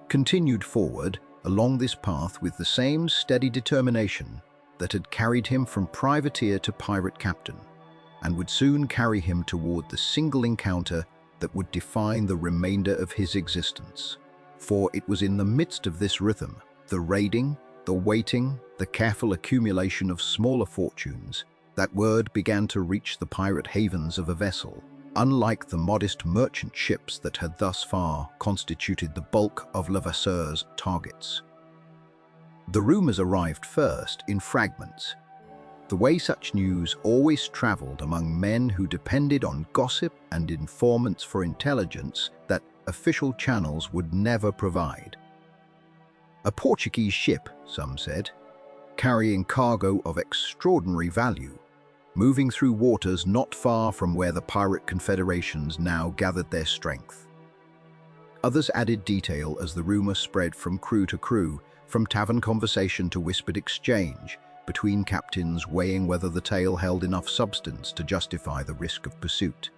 continued forward along this path with the same steady determination that had carried him from privateer to pirate captain, and would soon carry him toward the single encounter that would define the remainder of his existence. For it was in the midst of this rhythm, the raiding, the waiting, the careful accumulation of smaller fortunes, that word began to reach the pirate havens of a vessel, unlike the modest merchant ships that had thus far constituted the bulk of Levasseur's targets. The rumors arrived first in fragments, the way such news always traveled among men who depended on gossip and informants for intelligence that official channels would never provide. A Portuguese ship, some said, carrying cargo of extraordinary value, moving through waters not far from where the pirate confederations now gathered their strength. Others added detail as the rumor spread from crew to crew, from tavern conversation to whispered exchange, between captains weighing whether the tale held enough substance to justify the risk of pursuit.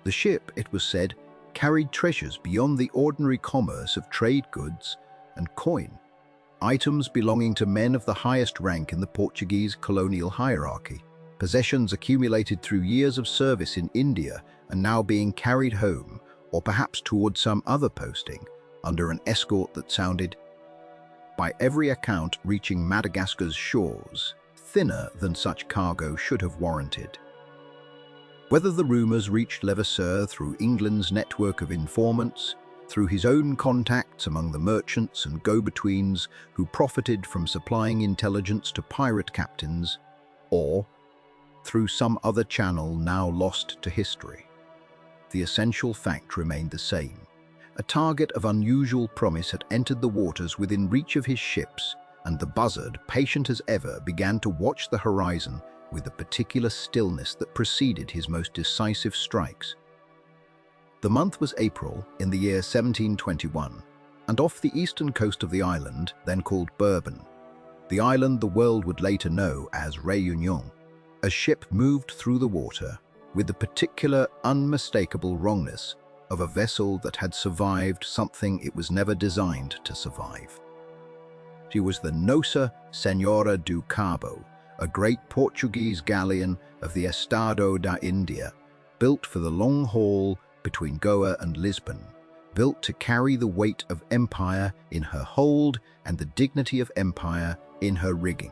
The ship, it was said, carried treasures beyond the ordinary commerce of trade goods and coin, items belonging to men of the highest rank in the Portuguese colonial hierarchy, possessions accumulated through years of service in India and now being carried home, or perhaps toward some other posting, under an escort that sounded, by every account, reaching Madagascar's shores, thinner than such cargo should have warranted. Whether the rumors reached Levasseur through England's network of informants, through his own contacts among the merchants and go-betweens who profited from supplying intelligence to pirate captains, or through some other channel now lost to history, the essential fact remained the same. A target of unusual promise had entered the waters within reach of his ships, and the buzzard, patient as ever, began to watch the horizon with the particular stillness that preceded his most decisive strikes. The month was April in the year 1721, and off the eastern coast of the island, then called Bourbon, the island the world would later know as Réunion, a ship moved through the water with the particular unmistakable wrongness of a vessel that had survived something it was never designed to survive. She was the Nossa Senhora do Cabo, a great Portuguese galleon of the Estado da India, built for the long haul between Goa and Lisbon, built to carry the weight of empire in her hold and the dignity of empire in her rigging.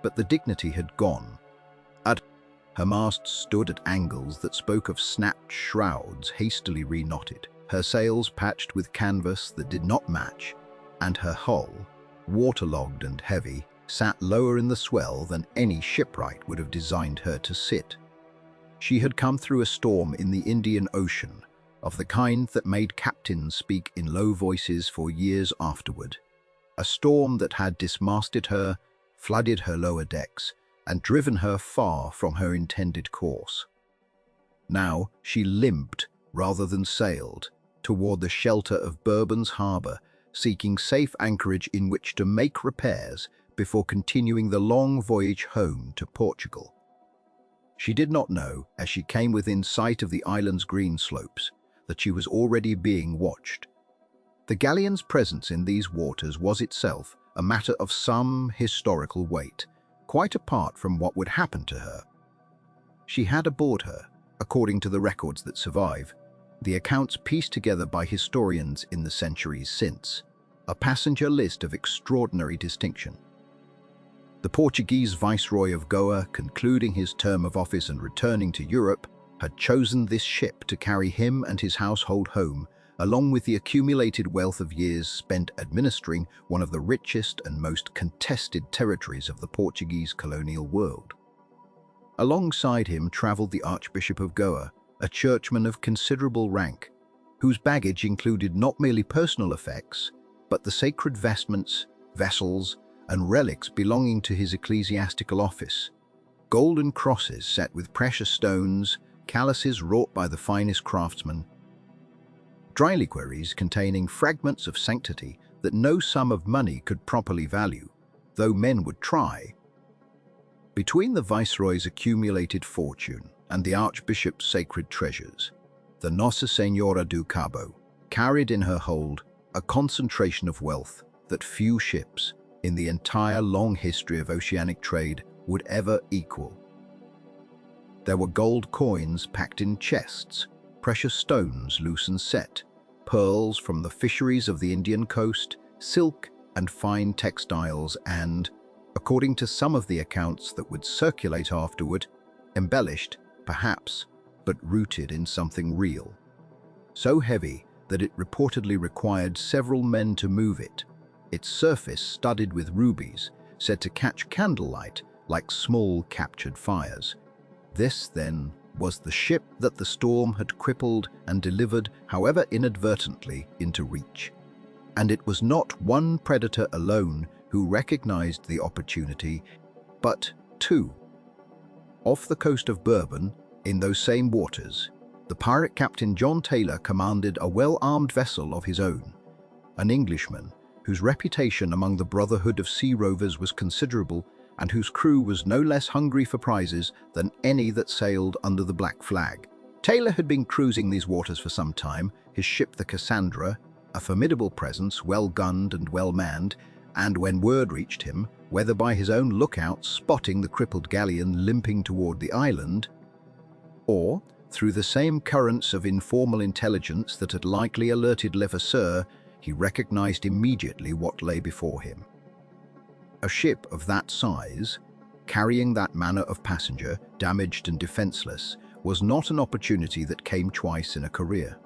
But the dignity had gone. Her masts stood at angles that spoke of snapped shrouds hastily reknotted, her sails patched with canvas that did not match, and her hull, waterlogged and heavy, sat lower in the swell than any shipwright would have designed her to sit. She had come through a storm in the Indian Ocean, of the kind that made captains speak in low voices for years afterward, a storm that had dismasted her, flooded her lower decks, and driven her far from her intended course. Now she limped, rather than sailed, toward the shelter of Bourbon's harbour, seeking safe anchorage in which to make repairs before continuing the long voyage home to Portugal. She did not know, as she came within sight of the island's green slopes, that she was already being watched. The galleon's presence in these waters was itself a matter of some historical weight, quite apart from what would happen to her. She had aboard her, according to the records that survive, the accounts pieced together by historians in the centuries since, a passenger list of extraordinary distinction. The Portuguese Viceroy of Goa, concluding his term of office and returning to Europe, had chosen this ship to carry him and his household home along with the accumulated wealth of years spent administering one of the richest and most contested territories of the Portuguese colonial world. Alongside him traveled the Archbishop of Goa, a churchman of considerable rank, whose baggage included not merely personal effects, but the sacred vestments, vessels, and relics belonging to his ecclesiastical office. Golden crosses set with precious stones, chalices wrought by the finest craftsmen, reliquaries containing fragments of sanctity that no sum of money could properly value, though men would try. Between the Viceroy's accumulated fortune and the Archbishop's sacred treasures, the Nossa Senhora do Cabo carried in her hold a concentration of wealth that few ships in the entire long history of oceanic trade would ever equal. There were gold coins packed in chests, precious stones loose and set, pearls from the fisheries of the Indian coast, silk and fine textiles and, according to some of the accounts that would circulate afterward, embellished, perhaps, but rooted in something real. So heavy that it reportedly required several men to move it, its surface studded with rubies, said to catch candlelight like small captured fires. This, then, was the ship that the storm had crippled and delivered, however inadvertently, into reach. And it was not one predator alone who recognized the opportunity, but two. Off the coast of Bourbon, in those same waters, the pirate captain John Taylor commanded a well-armed vessel of his own, an Englishman whose reputation among the brotherhood of sea rovers was considerable and whose crew was no less hungry for prizes than any that sailed under the black flag. Taylor had been cruising these waters for some time, his ship the Cassandra, a formidable presence, well-gunned and well-manned, and when word reached him, whether by his own lookout spotting the crippled galleon limping toward the island, or through the same currents of informal intelligence that had likely alerted Levasseur, he recognized immediately what lay before him. A ship of that size, carrying that manner of passenger, damaged and defenseless, was not an opportunity that came twice in a career.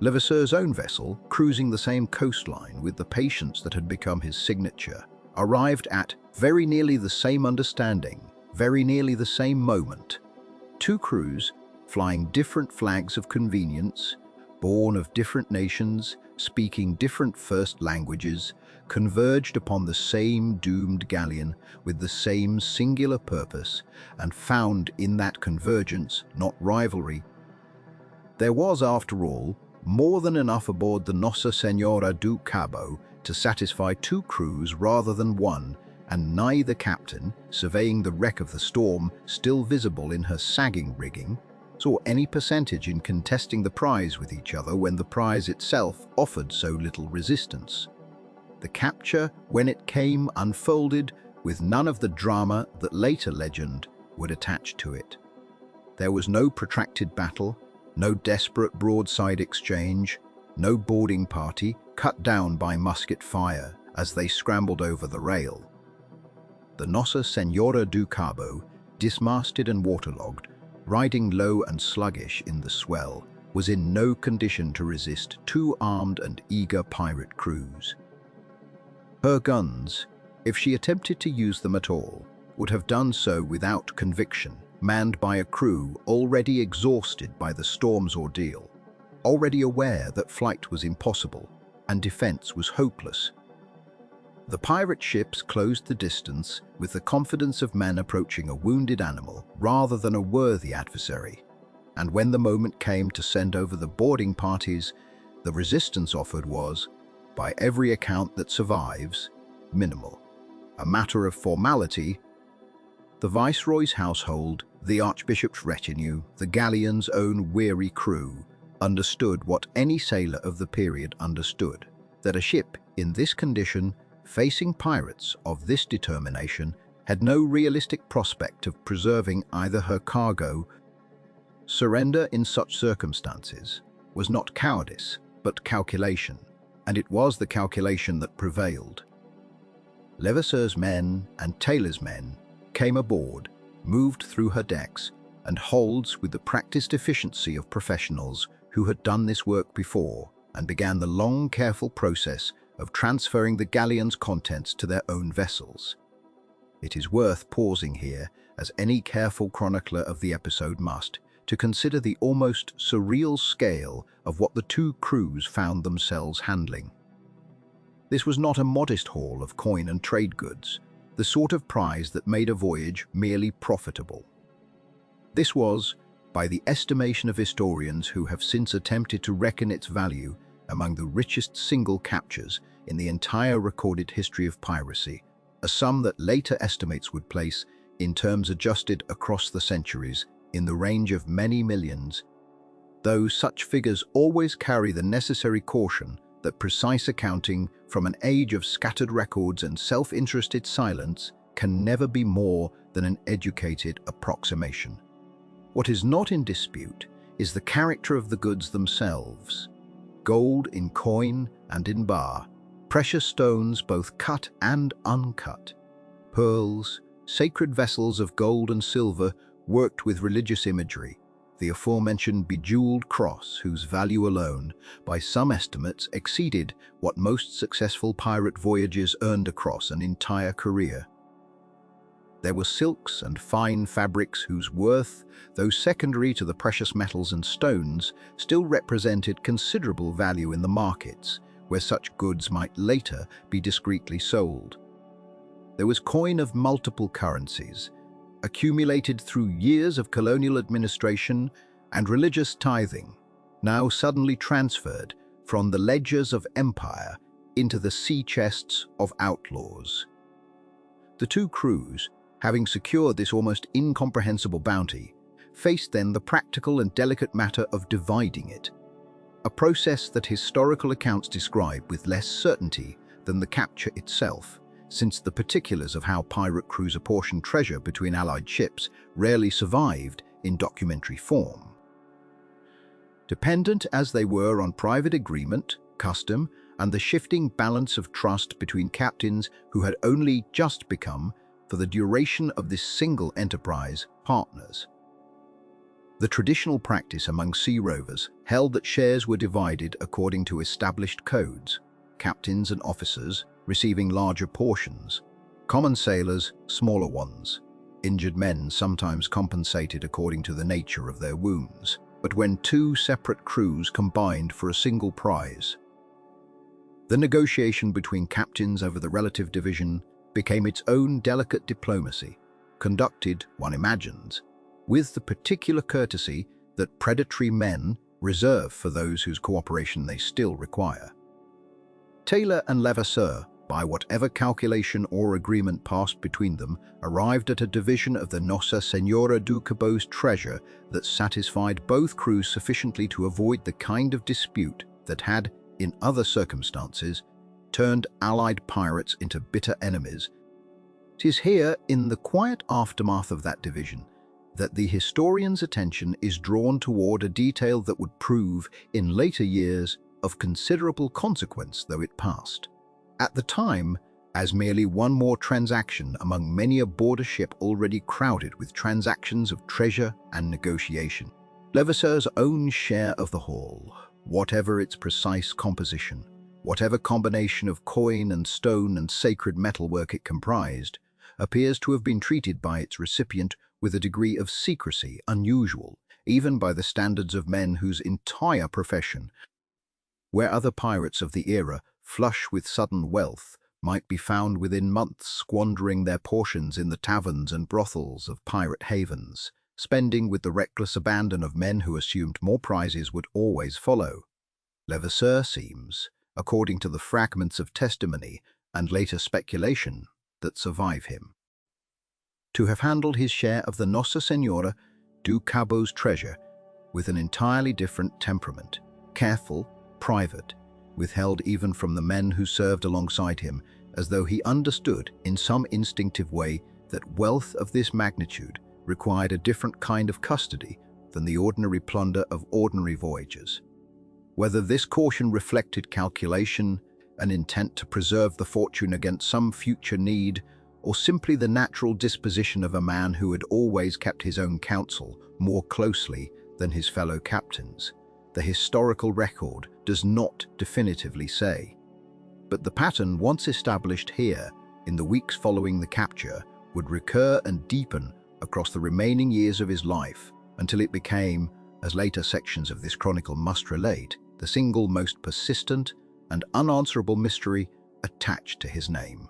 Levasseur's own vessel, cruising the same coastline with the patience that had become his signature, arrived at very nearly the same understanding, very nearly the same moment. Two crews, flying different flags of convenience, born of different nations, speaking different first languages, converged upon the same doomed galleon with the same singular purpose, and found in that convergence not rivalry. There was, after all, more than enough aboard the Nossa Senhora do Cabo to satisfy two crews rather than one, and neither captain, surveying the wreck of the Storm still visible in her sagging rigging, saw any percentage in contesting the prize with each other when the prize itself offered so little resistance. The capture, when it came, unfolded with none of the drama that later legend would attach to it. There was no protracted battle, no desperate broadside exchange, no boarding party cut down by musket fire as they scrambled over the rail. The Nossa Senhora do Cabo, dismasted and waterlogged, riding low and sluggish in the swell, was in no condition to resist two armed and eager pirate crews. Her guns, if she attempted to use them at all, would have done so without conviction, manned by a crew already exhausted by the storm's ordeal, already aware that flight was impossible and defense was hopeless. The pirate ships closed the distance with the confidence of men approaching a wounded animal rather than a worthy adversary, and when the moment came to send over the boarding parties, the resistance offered was, by every account that survives, minimal. A matter of formality, the Viceroy's household, the Archbishop's retinue, the galleon's own weary crew, understood what any sailor of the period understood, that a ship in this condition, facing pirates of this determination, had no realistic prospect of preserving either her cargo. Surrender in such circumstances was not cowardice, but calculation, and it was the calculation that prevailed. Levasseur's men and Taylor's men came aboard, moved through her decks, and holds with the practiced efficiency of professionals who had done this work before and began the long, careful process of transferring the galleon's contents to their own vessels. It is worth pausing here, as any careful chronicler of the episode must, to consider the almost surreal scale of what the two crews found themselves handling. This was not a modest haul of coin and trade goods, the sort of prize that made a voyage merely profitable. This was, by the estimation of historians who have since attempted to reckon its value, among the richest single captures in the entire recorded history of piracy, a sum that later estimates would place, in terms adjusted across the centuries, in the range of many millions, though such figures always carry the necessary caution that precise accounting from an age of scattered records and self-interested silence can never be more than an educated approximation. What is not in dispute is the character of the goods themselves. Gold in coin and in bar, precious stones both cut and uncut, pearls, sacred vessels of gold and silver worked with religious imagery, the aforementioned bejeweled cross whose value alone, by some estimates, exceeded what most successful pirate voyages earned across an entire career. There were silks and fine fabrics whose worth, though secondary to the precious metals and stones, still represented considerable value in the markets, where such goods might later be discreetly sold. There was coin of multiple currencies, accumulated through years of colonial administration and religious tithing, now suddenly transferred from the ledgers of empire into the sea chests of outlaws. The two crews, having secured this almost incomprehensible bounty, faced then the practical and delicate matter of dividing it, a process that historical accounts describe with less certainty than the capture itself, since the particulars of how pirate crews apportioned treasure between allied ships rarely survived in documentary form. Dependent as they were on private agreement, custom, and the shifting balance of trust between captains who had only just become, for the duration of this single enterprise, partners. The traditional practice among sea rovers held that shares were divided according to established codes, captains and officers receiving larger portions, common sailors smaller ones, injured men sometimes compensated according to the nature of their wounds, but when two separate crews combined for a single prize. The negotiation between captains over the relative division became its own delicate diplomacy, conducted, one imagines, with the particular courtesy that predatory men reserve for those whose cooperation they still require. Taylor and Levasseur, by whatever calculation or agreement passed between them, arrived at a division of the Nossa Senhora do Cabo's treasure that satisfied both crews sufficiently to avoid the kind of dispute that had, in other circumstances, turned allied pirates into bitter enemies. 'Tis here, in the quiet aftermath of that division, that the historian's attention is drawn toward a detail that would prove, in later years, of considerable consequence though it passed. At the time, as merely one more transaction among many a border ship already crowded with transactions of treasure and negotiation. Levasseur's own share of the haul, whatever its precise composition, whatever combination of coin and stone and sacred metalwork it comprised, appears to have been treated by its recipient with a degree of secrecy unusual, even by the standards of men whose entire profession, where other pirates of the era, flush with sudden wealth, might be found within months squandering their portions in the taverns and brothels of pirate havens, spending with the reckless abandon of men who assumed more prizes would always follow. Levasseur seems, according to the fragments of testimony and later speculation that survive him, to have handled his share of the Nossa Senhora do Cabo's treasure with an entirely different temperament, careful, private, withheld even from the men who served alongside him, as though he understood in some instinctive way that wealth of this magnitude required a different kind of custody than the ordinary plunder of ordinary voyagers. Whether this caution reflected calculation, an intent to preserve the fortune against some future need, or simply the natural disposition of a man who had always kept his own counsel more closely than his fellow captains, the historical record does not definitively say. But the pattern once established here, in the weeks following the capture, would recur and deepen across the remaining years of his life until it became, as later sections of this chronicle must relate, the single most persistent and unanswerable mystery attached to his name.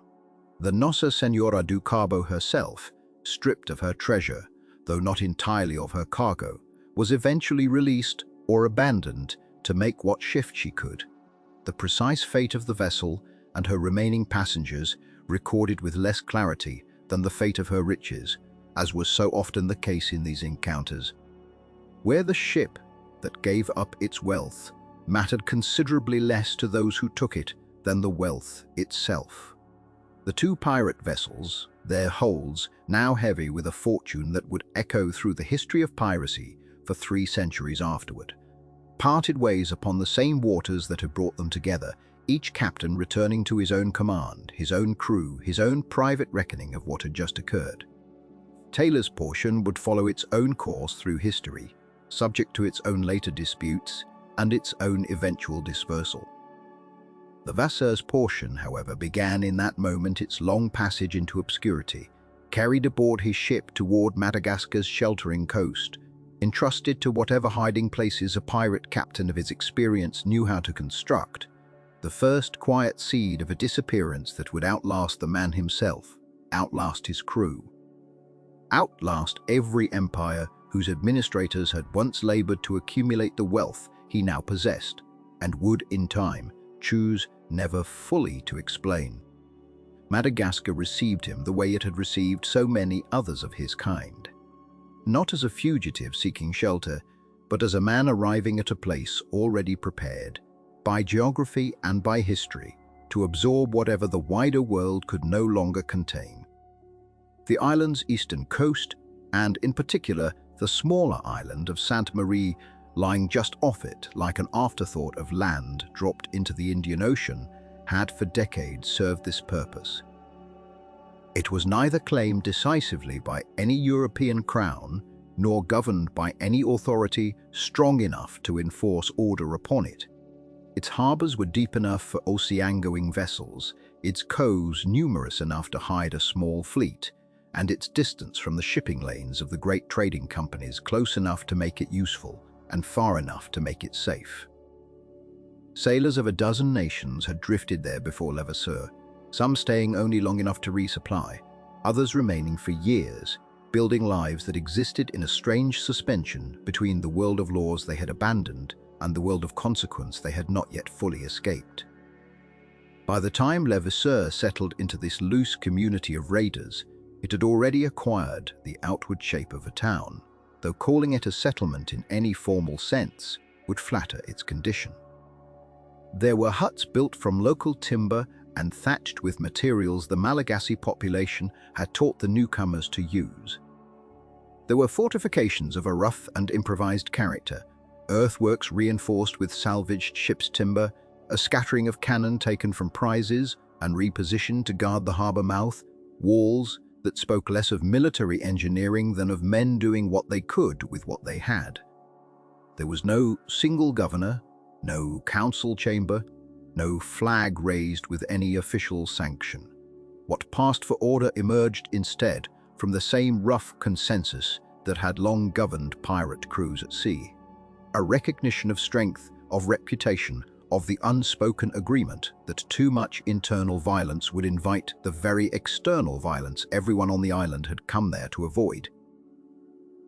The Nossa Senhora do Cabo herself, stripped of her treasure, though not entirely of her cargo, was eventually released or abandoned to make what shift she could. The precise fate of the vessel and her remaining passengers recorded with less clarity than the fate of her riches, as was so often the case in these encounters. Where the ship that gave up its wealth mattered considerably less to those who took it than the wealth itself. The two pirate vessels, their holds now heavy with a fortune that would echo through the history of piracy for 3 centuries afterward, parted ways upon the same waters that had brought them together, each captain returning to his own command, his own crew, his own private reckoning of what had just occurred. Taylor's portion would follow its own course through history, subject to its own later disputes and its own eventual dispersal. Levasseur's portion, however, began in that moment its long passage into obscurity, carried aboard his ship toward Madagascar's sheltering coast, entrusted to whatever hiding places a pirate captain of his experience knew how to construct, the first quiet seed of a disappearance that would outlast the man himself, outlast his crew, outlast every empire whose administrators had once labored to accumulate the wealth he now possessed, and would, in time, choose never fully to explain. Madagascar received him the way it had received so many others of his kind. Not as a fugitive seeking shelter, but as a man arriving at a place already prepared, by geography and by history, to absorb whatever the wider world could no longer contain. The island's eastern coast, and in particular the smaller island of Sainte Marie, lying just off it like an afterthought of land dropped into the Indian Ocean, had for decades served this purpose. It was neither claimed decisively by any European crown, nor governed by any authority strong enough to enforce order upon it. Its harbors were deep enough for ocean-going vessels, its coves numerous enough to hide a small fleet, and its distance from the shipping lanes of the great trading companies close enough to make it useful and far enough to make it safe. Sailors of a dozen nations had drifted there before Levasseur, some staying only long enough to resupply, others remaining for years, building lives that existed in a strange suspension between the world of laws they had abandoned and the world of consequence they had not yet fully escaped. By the time Levasseur settled into this loose community of raiders, it had already acquired the outward shape of a town, though calling it a settlement in any formal sense would flatter its condition. There were huts built from local timber and thatched with materials the Malagasy population had taught the newcomers to use. There were fortifications of a rough and improvised character, earthworks reinforced with salvaged ship's timber, a scattering of cannon taken from prizes and repositioned to guard the harbor mouth, walls that spoke less of military engineering than of men doing what they could with what they had. There was no single governor, no council chamber, no flag raised with any official sanction. What passed for order emerged instead from the same rough consensus that had long governed pirate crews at sea. A recognition of strength, of reputation, of the unspoken agreement that too much internal violence would invite the very external violence everyone on the island had come there to avoid.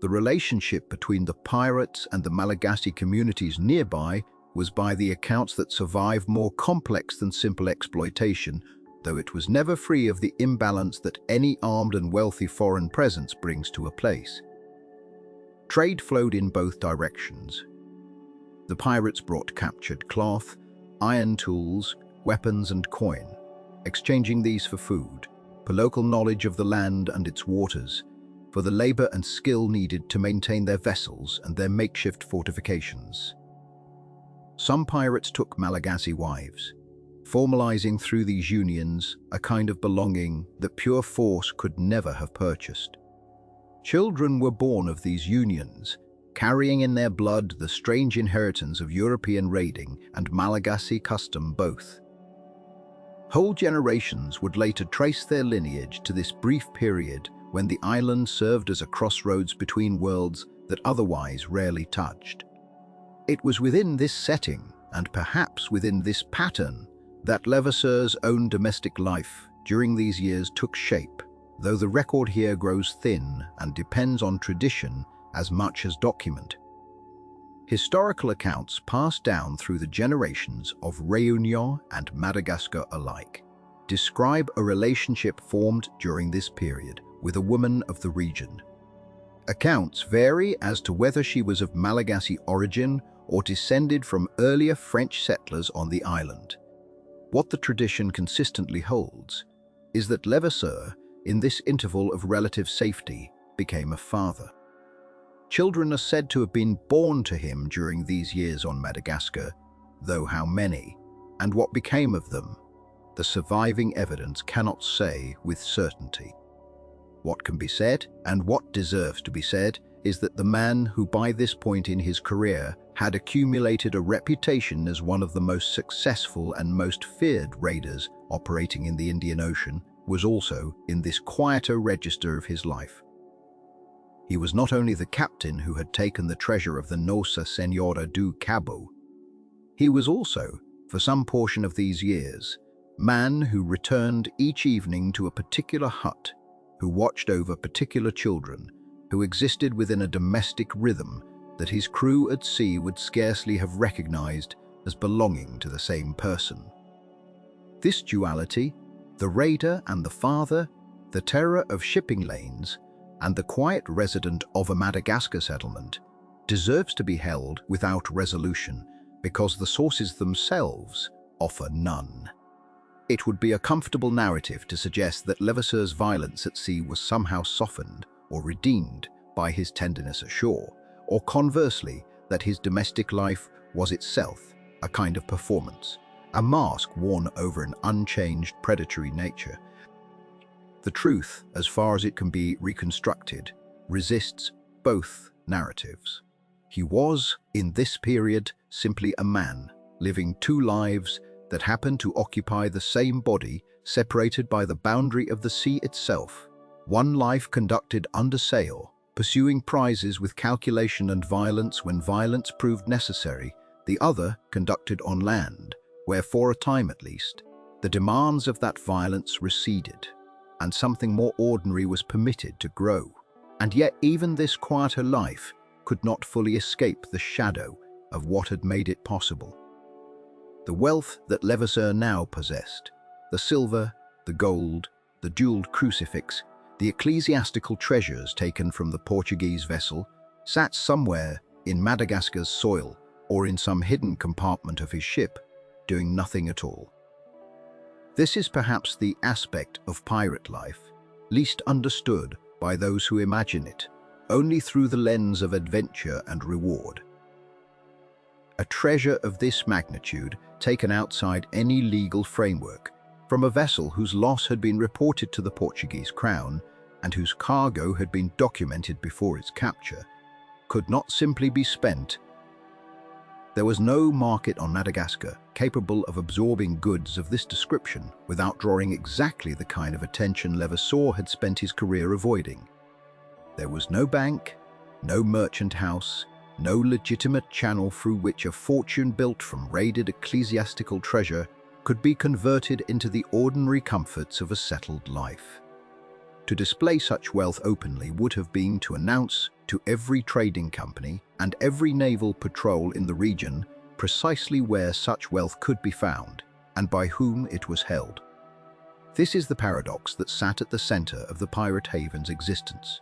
The relationship between the pirates and the Malagasy communities nearby was, by the accounts that survive, more complex than simple exploitation, though it was never free of the imbalance that any armed and wealthy foreign presence brings to a place. Trade flowed in both directions. The pirates brought captured cloth, iron tools, weapons and coin, exchanging these for food, for local knowledge of the land and its waters, for the labor and skill needed to maintain their vessels and their makeshift fortifications. Some pirates took Malagasy wives, formalizing through these unions a kind of belonging that pure force could never have purchased. Children were born of these unions, carrying in their blood the strange inheritance of European raiding and Malagasy custom both. Whole generations would later trace their lineage to this brief period when the island served as a crossroads between worlds that otherwise rarely touched. It was within this setting, and perhaps within this pattern, that Levasseur's own domestic life during these years took shape, though the record here grows thin and depends on tradition as much as document. Historical accounts passed down through the generations of Réunion and Madagascar alike describe a relationship formed during this period with a woman of the region. Accounts vary as to whether she was of Malagasy origin or descended from earlier French settlers on the island. What the tradition consistently holds is that Levasseur, in this interval of relative safety, became a father. Children are said to have been born to him during these years on Madagascar, though how many, and what became of them, the surviving evidence cannot say with certainty. What can be said, and what deserves to be said, is that the man who by this point in his career had accumulated a reputation as one of the most successful and most feared raiders operating in the Indian Ocean was also in this quieter register of his life. He was not only the captain who had taken the treasure of the Nossa Senhora do Cabo, he was also, for some portion of these years, man who returned each evening to a particular hut, who watched over particular children, who existed within a domestic rhythm that his crew at sea would scarcely have recognized as belonging to the same person. This duality, the raider and the father, the terror of shipping lanes, and the quiet resident of a Madagascar settlement, deserves to be held without resolution because the sources themselves offer none. It would be a comfortable narrative to suggest that Levasseur's violence at sea was somehow softened or redeemed by his tenderness ashore, or conversely, that his domestic life was itself a kind of performance, a mask worn over an unchanged predatory nature. The truth, as far as it can be reconstructed, resists both narratives. He was, in this period, simply a man, living two lives that happened to occupy the same body, separated by the boundary of the sea itself. One life conducted under sail, pursuing prizes with calculation and violence when violence proved necessary, the other conducted on land, where for a time at least, the demands of that violence receded, and something more ordinary was permitted to grow. And yet even this quieter life could not fully escape the shadow of what had made it possible. The wealth that Levasseur now possessed, the silver, the gold, the jeweled crucifix, the ecclesiastical treasures taken from the Portuguese vessel, sat somewhere in Madagascar's soil or in some hidden compartment of his ship, doing nothing at all. This is perhaps the aspect of pirate life least understood by those who imagine it only through the lens of adventure and reward. A treasure of this magnitude taken outside any legal framework, from a vessel whose loss had been reported to the Portuguese crown and whose cargo had been documented before its capture, could not simply be spent. There was no market on Madagascar capable of absorbing goods of this description without drawing exactly the kind of attention Levasseur had spent his career avoiding. There was no bank, no merchant house, no legitimate channel through which a fortune built from raided ecclesiastical treasure could be converted into the ordinary comforts of a settled life. To display such wealth openly would have been to announce to every trading company and every naval patrol in the region precisely where such wealth could be found and by whom it was held. This is the paradox that sat at the center of the pirate haven's existence,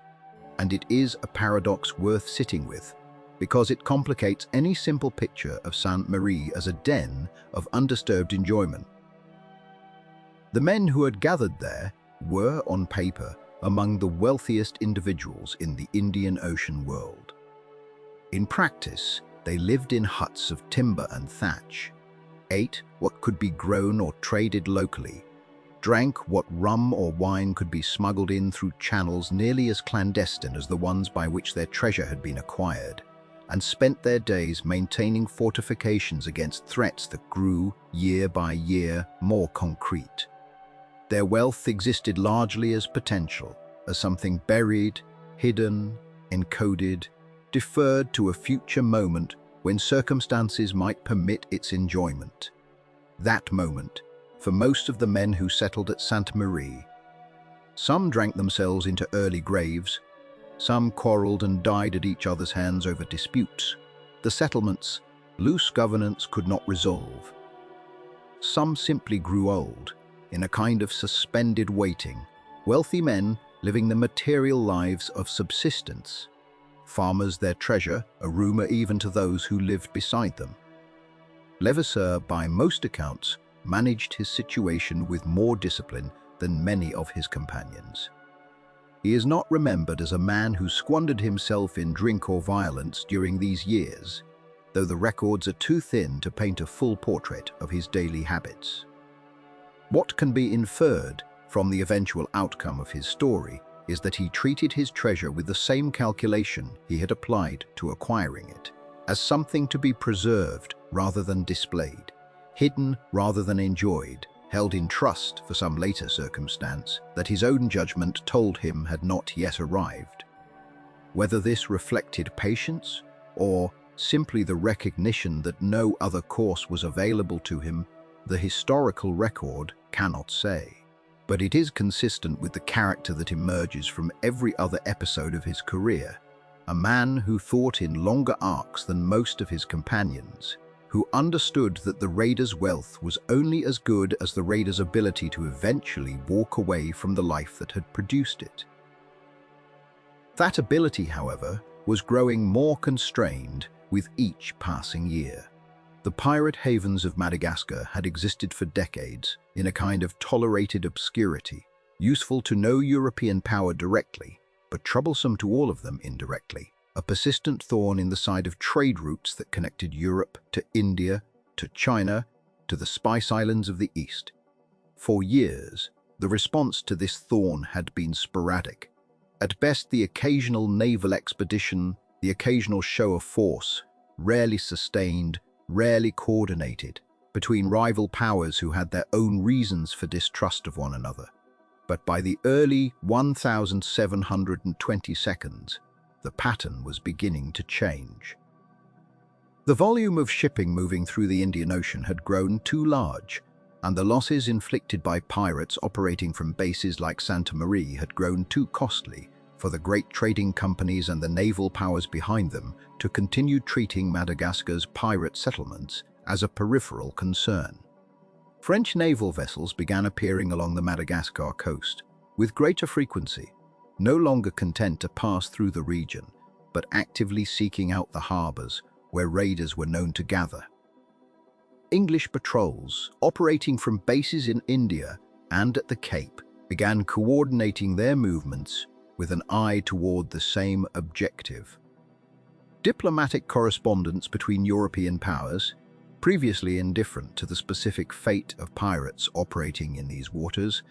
and it is a paradox worth sitting with, because it complicates any simple picture of Sainte-Marie as a den of undisturbed enjoyment. The men who had gathered there were, on paper, among the wealthiest individuals in the Indian Ocean world. In practice, they lived in huts of timber and thatch, ate what could be grown or traded locally, drank what rum or wine could be smuggled in through channels nearly as clandestine as the ones by which their treasure had been acquired, and spent their days maintaining fortifications against threats that grew, year by year, more concrete. Their wealth existed largely as potential, as something buried, hidden, encoded, deferred to a future moment when circumstances might permit its enjoyment. That moment, for most of the men who settled at Sainte Marie. Some drank themselves into early graves, some quarreled and died at each other's hands over disputes the settlement's loose governance could not resolve. Some simply grew old, in a kind of suspended waiting, wealthy men living the material lives of subsistence, farmers their treasure, a rumor even to those who lived beside them. Levasseur, by most accounts, managed his situation with more discipline than many of his companions. He is not remembered as a man who squandered himself in drink or violence during these years, though the records are too thin to paint a full portrait of his daily habits. What can be inferred from the eventual outcome of his story is that he treated his treasure with the same calculation he had applied to acquiring it, as something to be preserved rather than displayed, hidden rather than enjoyed, held in trust for some later circumstance that his own judgment told him had not yet arrived. Whether this reflected patience or simply the recognition that no other course was available to him, the historical record cannot say. But it is consistent with the character that emerges from every other episode of his career, a man who thought in longer arcs than most of his companions, who understood that the raider's wealth was only as good as the raider's ability to eventually walk away from the life that had produced it. That ability, however, was growing more constrained with each passing year. The pirate havens of Madagascar had existed for decades in a kind of tolerated obscurity, useful to no European power directly, but troublesome to all of them indirectly. A persistent thorn in the side of trade routes that connected Europe to India, to China, to the Spice Islands of the East. For years, the response to this thorn had been sporadic. At best, the occasional naval expedition, the occasional show of force, rarely sustained, rarely coordinated, between rival powers who had their own reasons for distrust of one another. But by the early 1722, the pattern was beginning to change. The volume of shipping moving through the Indian Ocean had grown too large, and the losses inflicted by pirates operating from bases like Santa Maria had grown too costly for the great trading companies and the naval powers behind them to continue treating Madagascar's pirate settlements as a peripheral concern. French naval vessels began appearing along the Madagascar coast with greater frequency, no longer content to pass through the region, but actively seeking out the harbors where raiders were known to gather. English patrols, operating from bases in India and at the Cape, began coordinating their movements with an eye toward the same objective. Diplomatic correspondence between European powers, previously indifferent to the specific fate of pirates operating in these waters,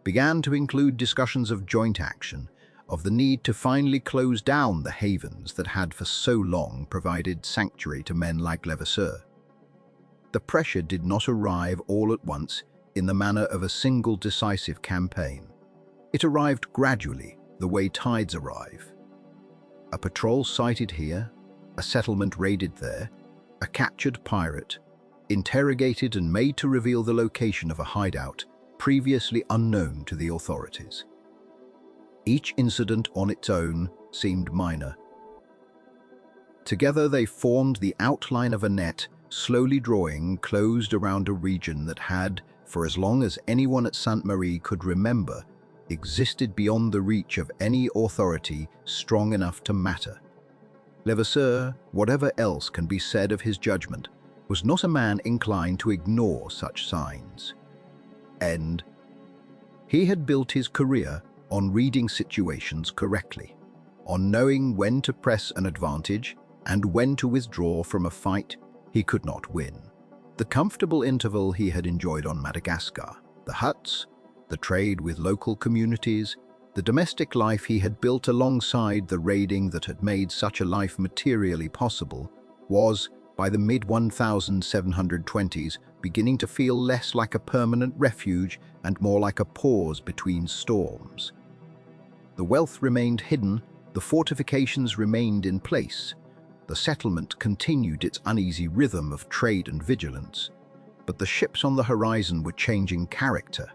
began to include discussions of joint action, of the need to finally close down the havens that had for so long provided sanctuary to men like Levasseur. The pressure did not arrive all at once in the manner of a single decisive campaign. It arrived gradually, the way tides arrive. A patrol sighted here, a settlement raided there, a captured pirate, interrogated and made to reveal the location of a hideout previously unknown to the authorities. Each incident on its own seemed minor. Together they formed the outline of a net, slowly drawing closed around a region that had, for as long as anyone at Sainte Marie could remember, existed beyond the reach of any authority strong enough to matter. Levasseur, whatever else can be said of his judgment, was not a man inclined to ignore such signs. And he had built his career on reading situations correctly, on knowing when to press an advantage and when to withdraw from a fight he could not win. The comfortable interval he had enjoyed on Madagascar, the huts, the trade with local communities, The domestic life he had built alongside the raiding that had made such a life materially possible was, by the mid-1720s, beginning to feel less like a permanent refuge and more like a pause between storms. The wealth remained hidden, the fortifications remained in place, the settlement continued its uneasy rhythm of trade and vigilance, but the ships on the horizon were changing character.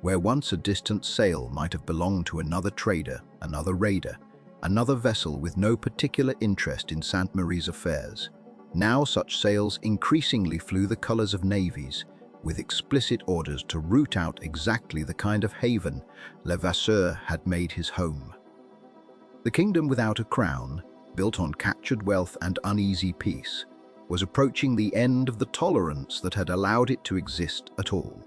Where once a distant sail might have belonged to another trader, another raider, another vessel with no particular interest in Sainte Marie's affairs, now such sails increasingly flew the colors of navies, with explicit orders to root out exactly the kind of haven Levasseur had made his home. The kingdom without a crown, built on captured wealth and uneasy peace, was approaching the end of the tolerance that had allowed it to exist at all.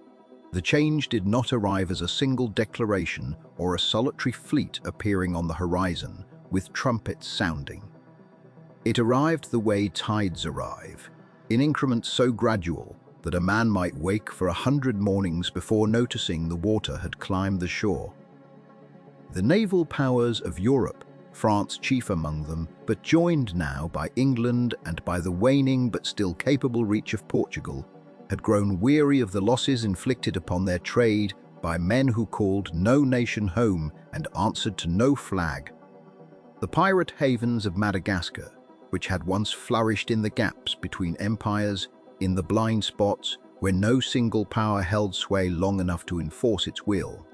The change did not arrive as a single declaration or a solitary fleet appearing on the horizon, with trumpets sounding. It arrived the way tides arrive, in increments so gradual that a man might wake for 100 mornings before noticing the water had climbed the shore. The naval powers of Europe, France chief among them, but joined now by England and by the waning but still capable reach of Portugal, had grown weary of the losses inflicted upon their trade by men who called no nation home and answered to no flag. The pirate havens of Madagascar, which had once flourished in the gaps between empires, in the blind spots where no single power held sway long enough to enforce its will,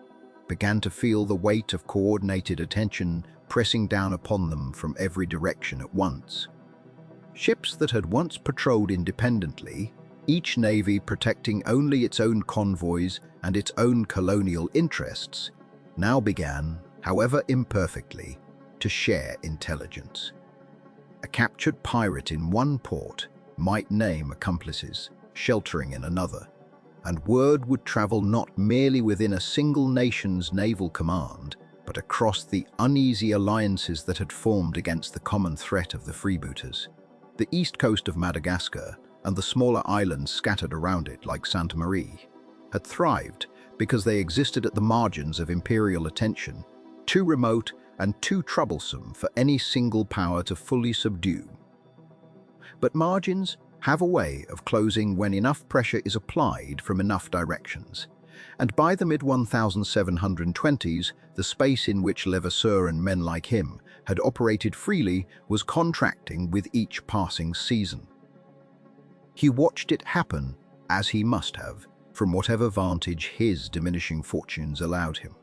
began to feel the weight of coordinated attention pressing down upon them from every direction at once. Ships that had once patrolled independently, each navy protecting only its own convoys and its own colonial interests, now began, however imperfectly, to share intelligence. A captured pirate in one port might name accomplices, sheltering in another, and word would travel not merely within a single nation's naval command, but across the uneasy alliances that had formed against the common threat of the freebooters. The east coast of Madagascar and the smaller islands scattered around it, like Sainte Marie, had thrived because they existed at the margins of imperial attention, too remote and too troublesome for any single power to fully subdue. But margins have a way of closing when enough pressure is applied from enough directions, and by the mid-1720s, the space in which Levasseur and men like him had operated freely was contracting with each passing season. He watched it happen, as he must have, from whatever vantage his diminishing fortunes allowed him.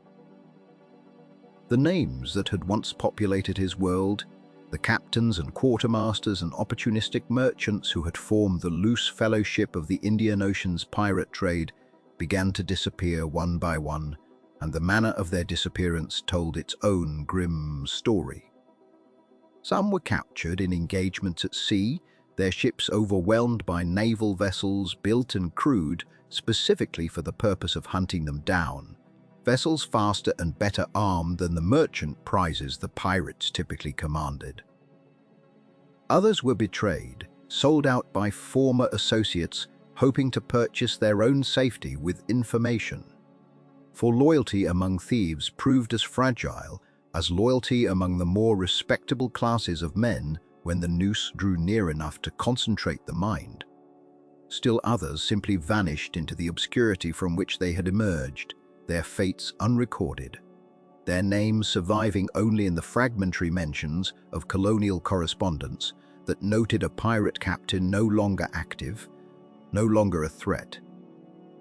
The names that had once populated his world, the captains and quartermasters and opportunistic merchants who had formed the loose fellowship of the Indian Ocean's pirate trade, began to disappear one by one, and the manner of their disappearance told its own grim story. Some were captured in engagements at sea, their ships overwhelmed by naval vessels built and crewed specifically for the purpose of hunting them down, vessels faster and better armed than the merchant prizes the pirates typically commanded. Others were betrayed, sold out by former associates hoping to purchase their own safety with information. For loyalty among thieves proved as fragile as loyalty among the more respectable classes of men when the noose drew near enough to concentrate the mind. Still others simply vanished into the obscurity from which they had emerged, their fates unrecorded, their names surviving only in the fragmentary mentions of colonial correspondence that noted a pirate captain no longer active, no longer a threat,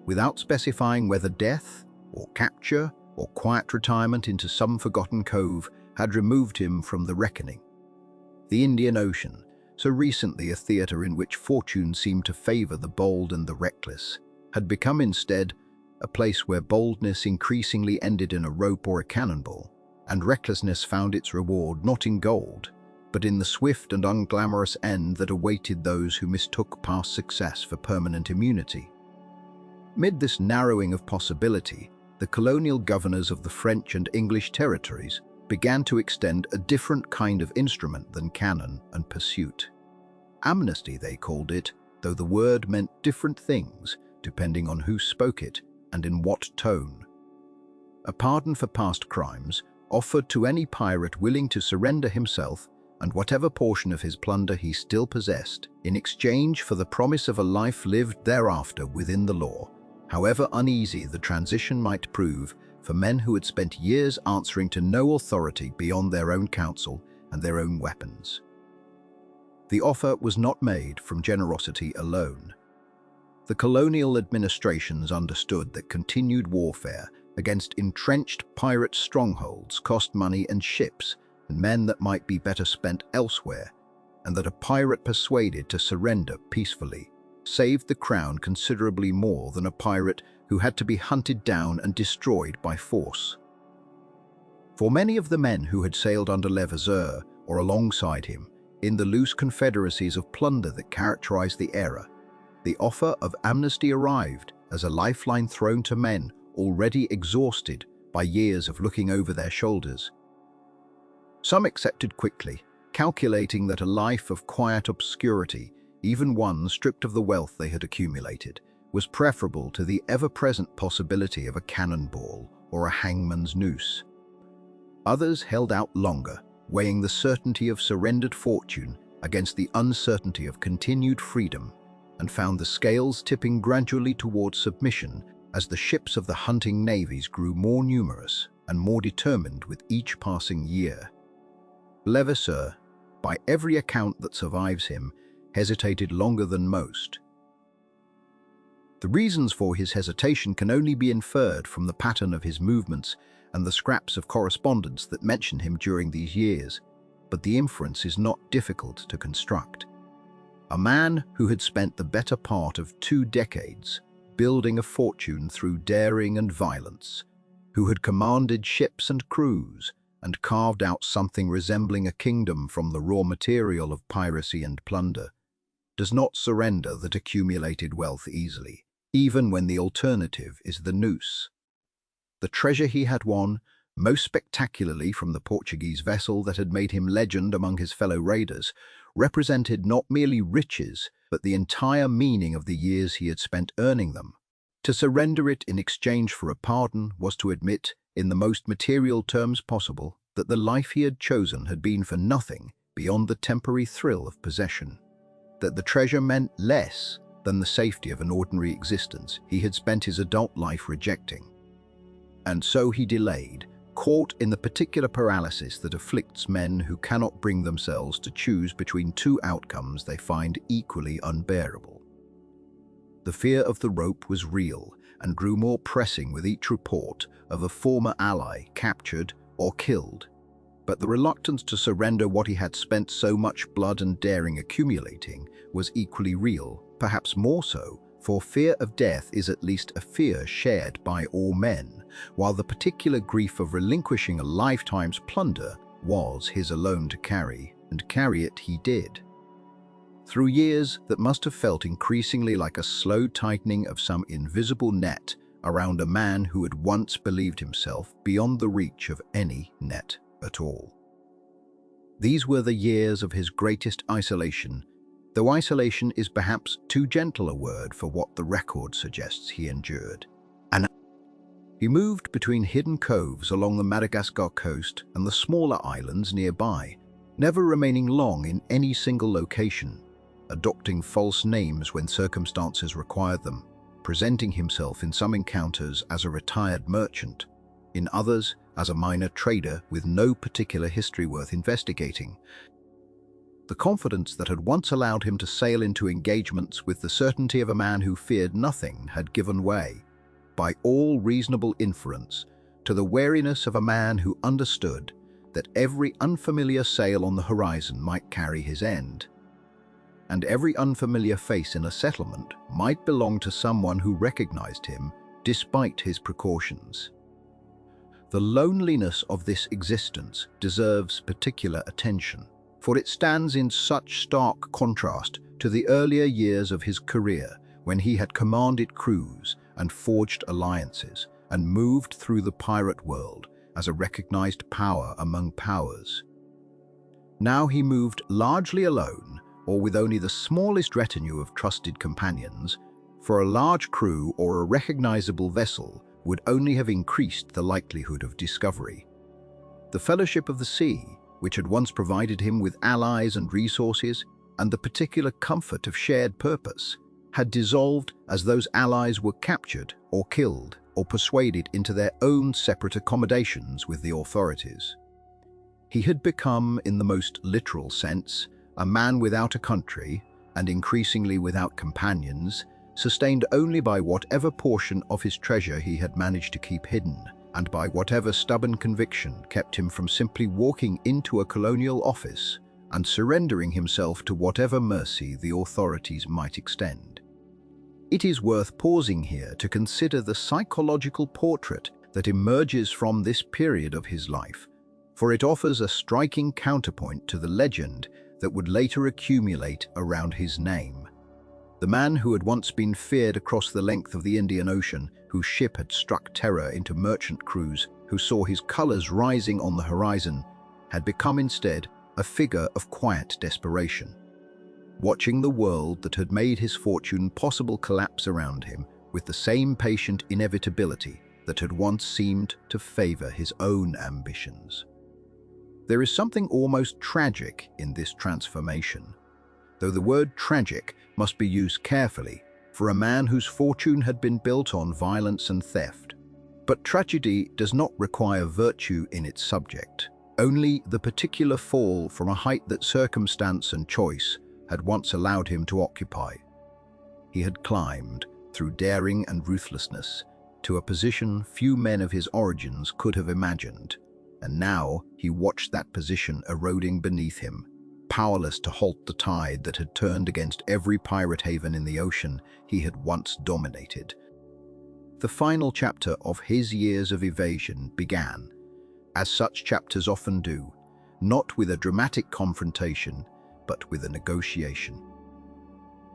without specifying whether death, or capture, or quiet retirement into some forgotten cove had removed him from the reckoning. The Indian Ocean, so recently a theatre in which fortune seemed to favor the bold and the reckless, had become instead a place where boldness increasingly ended in a rope or a cannonball, and recklessness found its reward not in gold, but in the swift and unglamorous end that awaited those who mistook past success for permanent immunity. Mid this narrowing of possibility, the colonial governors of the French and English territories began to extend a different kind of instrument than cannon and pursuit. Amnesty, they called it, though the word meant different things depending on who spoke it and in what tone. a pardon for past crimes, offered to any pirate willing to surrender himself and whatever portion of his plunder he still possessed, in exchange for the promise of a life lived thereafter within the law, however uneasy the transition might prove for men who had spent years answering to no authority beyond their own counsel and their own weapons. The offer was not made from generosity alone. The colonial administrations understood that continued warfare against entrenched pirate strongholds cost money and ships and men that might be better spent elsewhere, and that a pirate persuaded to surrender peacefully saved the crown considerably more than a pirate who had to be hunted down and destroyed by force. For many of the men who had sailed under Levasseur or alongside him in the loose confederacies of plunder that characterized the era, the offer of amnesty arrived as a lifeline thrown to men already exhausted by years of looking over their shoulders. Some accepted quickly, calculating that a life of quiet obscurity, even one stripped of the wealth they had accumulated, was preferable to the ever-present possibility of a cannonball or a hangman's noose. Others held out longer, weighing the certainty of surrendered fortune against the uncertainty of continued freedom, and found the scales tipping gradually towards submission as the ships of the hunting navies grew more numerous and more determined with each passing year. Levasseur, by every account that survives him, hesitated longer than most. The reasons for his hesitation can only be inferred from the pattern of his movements and the scraps of correspondence that mention him during these years, but the inference is not difficult to construct. A man who had spent the better part of 2 decades building a fortune through daring and violence, who had commanded ships and crews and carved out something resembling a kingdom from the raw material of piracy and plunder, does not surrender that accumulated wealth easily, even when the alternative is the noose. The treasure he had won, most spectacularly from the Portuguese vessel that had made him legend among his fellow raiders, represented not merely riches, but the entire meaning of the years he had spent earning them. To surrender it in exchange for a pardon was to admit, in the most material terms possible, that the life he had chosen had been for nothing beyond the temporary thrill of possession, that the treasure meant less than the safety of an ordinary existence he had spent his adult life rejecting. And so he delayed, caught in the particular paralysis that afflicts men who cannot bring themselves to choose between 2 outcomes they find equally unbearable. The fear of the rope was real and grew more pressing with each report of a former ally captured or killed, but the reluctance to surrender what he had spent so much blood and daring accumulating was equally real, perhaps more so, for fear of death is at least a fear shared by all men, while the particular grief of relinquishing a lifetime's plunder was his alone to carry, and carry it he did. Through years that must have felt increasingly like a slow tightening of some invisible net around a man who had once believed himself beyond the reach of any net at all. These were the years of his greatest isolation, though isolation is perhaps too gentle a word for what the record suggests he endured. He moved between hidden coves along the Madagascar coast and the smaller islands nearby, never remaining long in any single location, adopting false names when circumstances required them, presenting himself in some encounters as a retired merchant, in others as a minor trader with no particular history worth investigating. The confidence that had once allowed him to sail into engagements with the certainty of a man who feared nothing had given way, by all reasonable inference, to the wariness of a man who understood that every unfamiliar sail on the horizon might carry his end, and every unfamiliar face in a settlement might belong to someone who recognized him despite his precautions. The loneliness of this existence deserves particular attention, for it stands in such stark contrast to the earlier years of his career when he had commanded crews and forged alliances and moved through the pirate world as a recognized power among powers. Now he moved largely alone or with only the smallest retinue of trusted companions, for a large crew or a recognizable vessel would only have increased the likelihood of discovery. The Fellowship of the Sea, which had once provided him with allies and resources, and the particular comfort of shared purpose, had dissolved as those allies were captured or killed or persuaded into their own separate accommodations with the authorities. He had become, in the most literal sense, a man without a country and increasingly without companions, sustained only by whatever portion of his treasure he had managed to keep hidden, and by whatever stubborn conviction kept him from simply walking into a colonial office and surrendering himself to whatever mercy the authorities might extend. It is worth pausing here to consider the psychological portrait that emerges from this period of his life, for it offers a striking counterpoint to the legend that would later accumulate around his name. The man who had once been feared across the length of the Indian Ocean, whose ship had struck terror into merchant crews, who saw his colors rising on the horizon, had become instead a figure of quiet desperation. Watching the world that had made his fortune possible collapse around him with the same patient inevitability that had once seemed to favor his own ambitions. There is something almost tragic in this transformation, though the word tragic must be used carefully for a man whose fortune had been built on violence and theft. But tragedy does not require virtue in its subject, only the particular fall from a height that circumstance and choice had once allowed him to occupy. He had climbed, through daring and ruthlessness, to a position few men of his origins could have imagined, and now he watched that position eroding beneath him, powerless to halt the tide that had turned against every pirate haven in the ocean he had once dominated. The final chapter of his years of evasion began, as such chapters often do, not with a dramatic confrontation, but with a negotiation.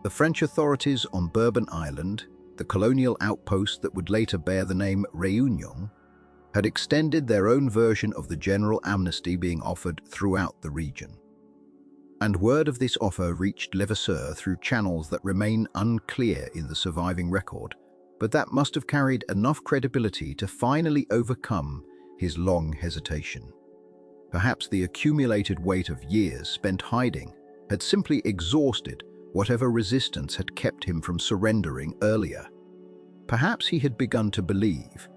The French authorities on Bourbon Island, the colonial outpost that would later bear the name Réunion, had extended their own version of the general amnesty being offered throughout the region. And word of this offer reached Levasseur through channels that remain unclear in the surviving record, but that must have carried enough credibility to finally overcome his long hesitation. Perhaps the accumulated weight of years spent hiding had simply exhausted whatever resistance had kept him from surrendering earlier. Perhaps he had begun to believe,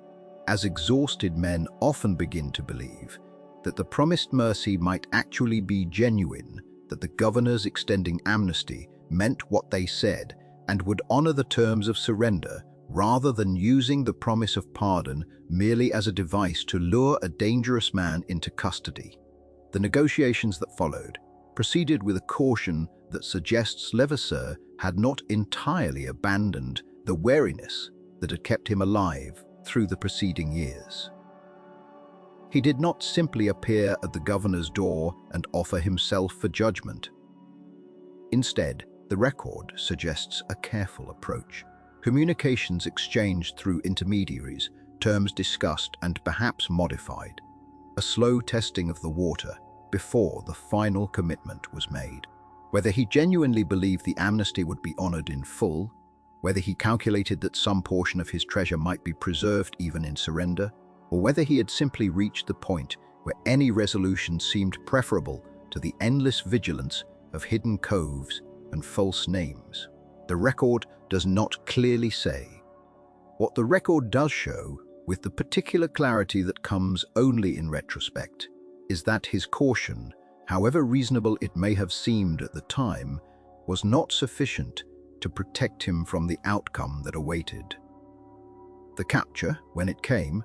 as exhausted men often begin to believe, that the promised mercy might actually be genuine, that the governors extending amnesty meant what they said and would honor the terms of surrender rather than using the promise of pardon merely as a device to lure a dangerous man into custody. The negotiations that followed proceeded with a caution that suggests Levasseur had not entirely abandoned the wariness that had kept him alive through the preceding years. He did not simply appear at the governor's door and offer himself for judgment. Instead, the record suggests a careful approach. Communications exchanged through intermediaries, terms discussed and perhaps modified. A slow testing of the water before the final commitment was made. Whether he genuinely believed the amnesty would be honored in full, whether he calculated that some portion of his treasure might be preserved even in surrender, or whether he had simply reached the point where any resolution seemed preferable to the endless vigilance of hidden coves and false names. The record does not clearly say. What the record does show, with the particular clarity that comes only in retrospect, is that his caution, however reasonable it may have seemed at the time, was not sufficient to protect him from the outcome that awaited. The capture, when it came,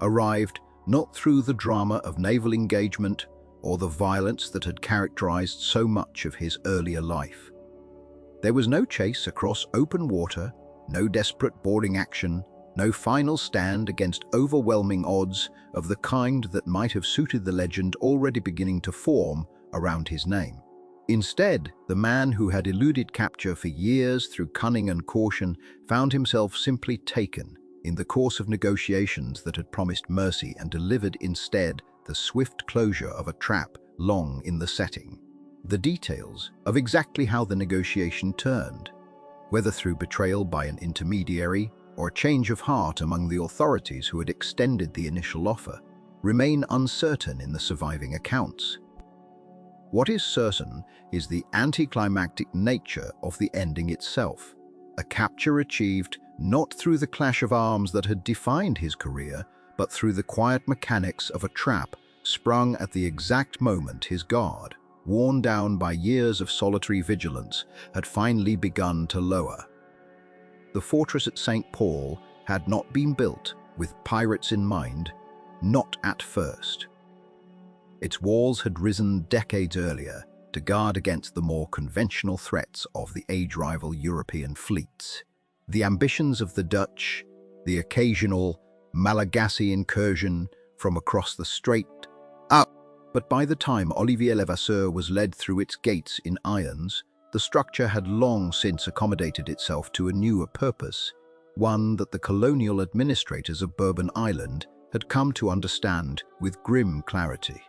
arrived not through the drama of naval engagement or the violence that had characterized so much of his earlier life. There was no chase across open water, no desperate boarding action, no final stand against overwhelming odds of the kind that might have suited the legend already beginning to form around his name. Instead, the man who had eluded capture for years through cunning and caution found himself simply taken in the course of negotiations that had promised mercy and delivered instead the swift closure of a trap long in the setting. The details of exactly how the negotiation turned, whether through betrayal by an intermediary, or a change of heart among the authorities who had extended the initial offer remain uncertain in the surviving accounts. What is certain is the anticlimactic nature of the ending itself, a capture achieved not through the clash of arms that had defined his career, but through the quiet mechanics of a trap sprung at the exact moment his guard, worn down by years of solitary vigilance, had finally begun to lower. The fortress at St. Paul had not been built with pirates in mind, not at first. Its walls had risen decades earlier to guard against the more conventional threats of the age-rival European fleets. The ambitions of the Dutch, the occasional Malagasy incursion from across the strait, but by the time Olivier Levasseur was led through its gates in irons, the structure had long since accommodated itself to a newer purpose, one that the colonial administrators of Bourbon Island had come to understand with grim clarity.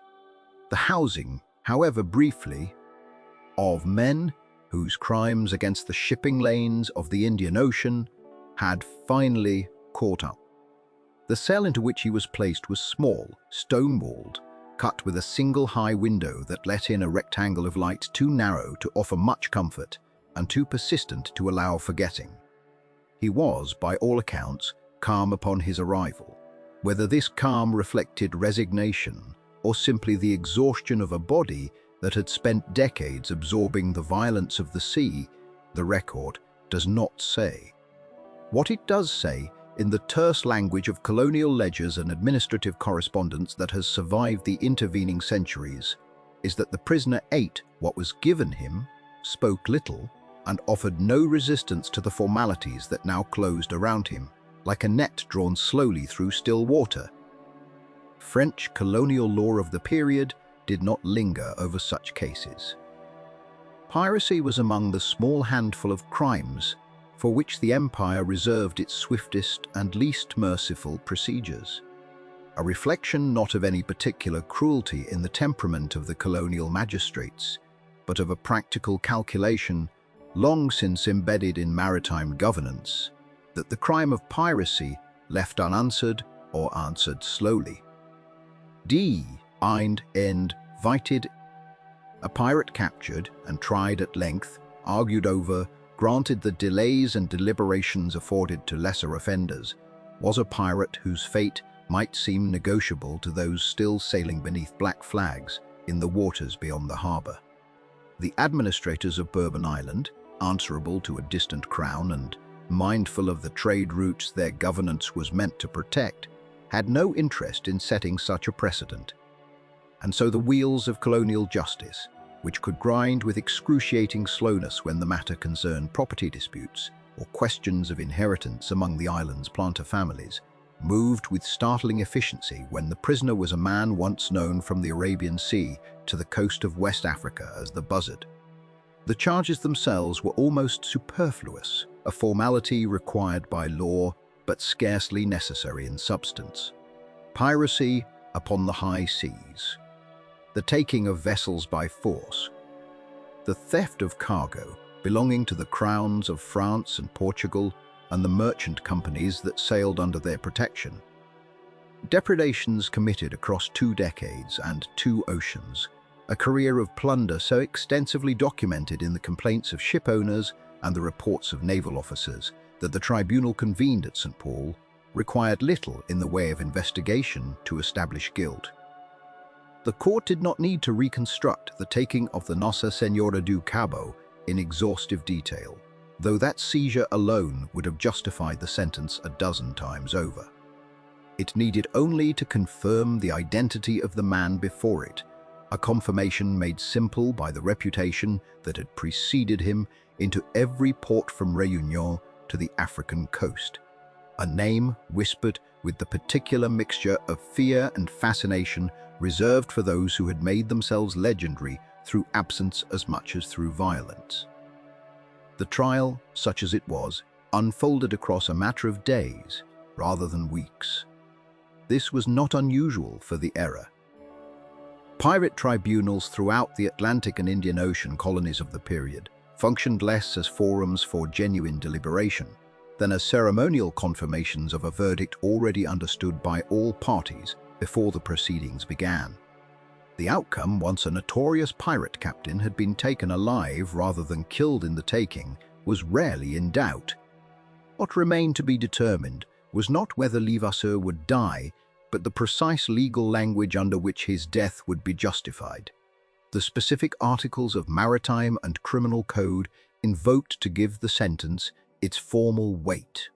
The housing, however briefly, of men whose crimes against the shipping lanes of the Indian Ocean had finally caught up. The cell into which he was placed was small, stone-walled, cut with a single high window that let in a rectangle of light too narrow to offer much comfort and too persistent to allow forgetting. He was, by all accounts, calm upon his arrival. Whether this calm reflected resignation or simply the exhaustion of a body that had spent decades absorbing the violence of the sea, the record does not say. What it does say, in the terse language of colonial ledgers and administrative correspondence that has survived the intervening centuries, is that the prisoner ate what was given him, spoke little, and offered no resistance to the formalities that now closed around him, like a net drawn slowly through still water. French colonial law of the period did not linger over such cases. Piracy was among the small handful of crimes for which the empire reserved its swiftest and least merciful procedures. A reflection not of any particular cruelty in the temperament of the colonial magistrates, but of a practical calculation long since embedded in maritime governance, that the crime of piracy left unanswered or answered slowly. End vited. A pirate captured and tried at length, argued over, granted the delays and deliberations afforded to lesser offenders, was a pirate whose fate might seem negotiable to those still sailing beneath black flags in the waters beyond the harbour. The administrators of Bourbon Island, answerable to a distant crown and mindful of the trade routes their governance was meant to protect, had no interest in setting such a precedent. And so the wheels of colonial justice, which could grind with excruciating slowness when the matter concerned property disputes or questions of inheritance among the island's planter families, moved with startling efficiency when the prisoner was a man once known from the Arabian Sea to the coast of West Africa as the Buzzard. The charges themselves were almost superfluous, a formality required by law but scarcely necessary in substance. Piracy upon the high seas, the taking of vessels by force, the theft of cargo belonging to the crowns of France and Portugal and the merchant companies that sailed under their protection. Depredations committed across 2 decades and 2 oceans, a career of plunder so extensively documented in the complaints of ship owners and the reports of naval officers that the tribunal convened at St. Paul required little in the way of investigation to establish guilt. The court did not need to reconstruct the taking of the Nossa Senhora do Cabo in exhaustive detail, though that seizure alone would have justified the sentence a dozen times over. It needed only to confirm the identity of the man before it, a confirmation made simple by the reputation that had preceded him into every port from Réunion to the African coast, a name whispered with the particular mixture of fear and fascination reserved for those who had made themselves legendary through absence as much as through violence. The trial, such as it was, unfolded across a matter of days rather than weeks. This was not unusual for the era. Pirate tribunals throughout the Atlantic and Indian Ocean colonies of the period functioned less as forums for genuine deliberation than as ceremonial confirmations of a verdict already understood by all parties before the proceedings began. The outcome, once a notorious pirate captain had been taken alive rather than killed in the taking, was rarely in doubt. What remained to be determined was not whether Levasseur would die, but the precise legal language under which his death would be justified. The specific articles of maritime and criminal code invoked to give the sentence its formal weight.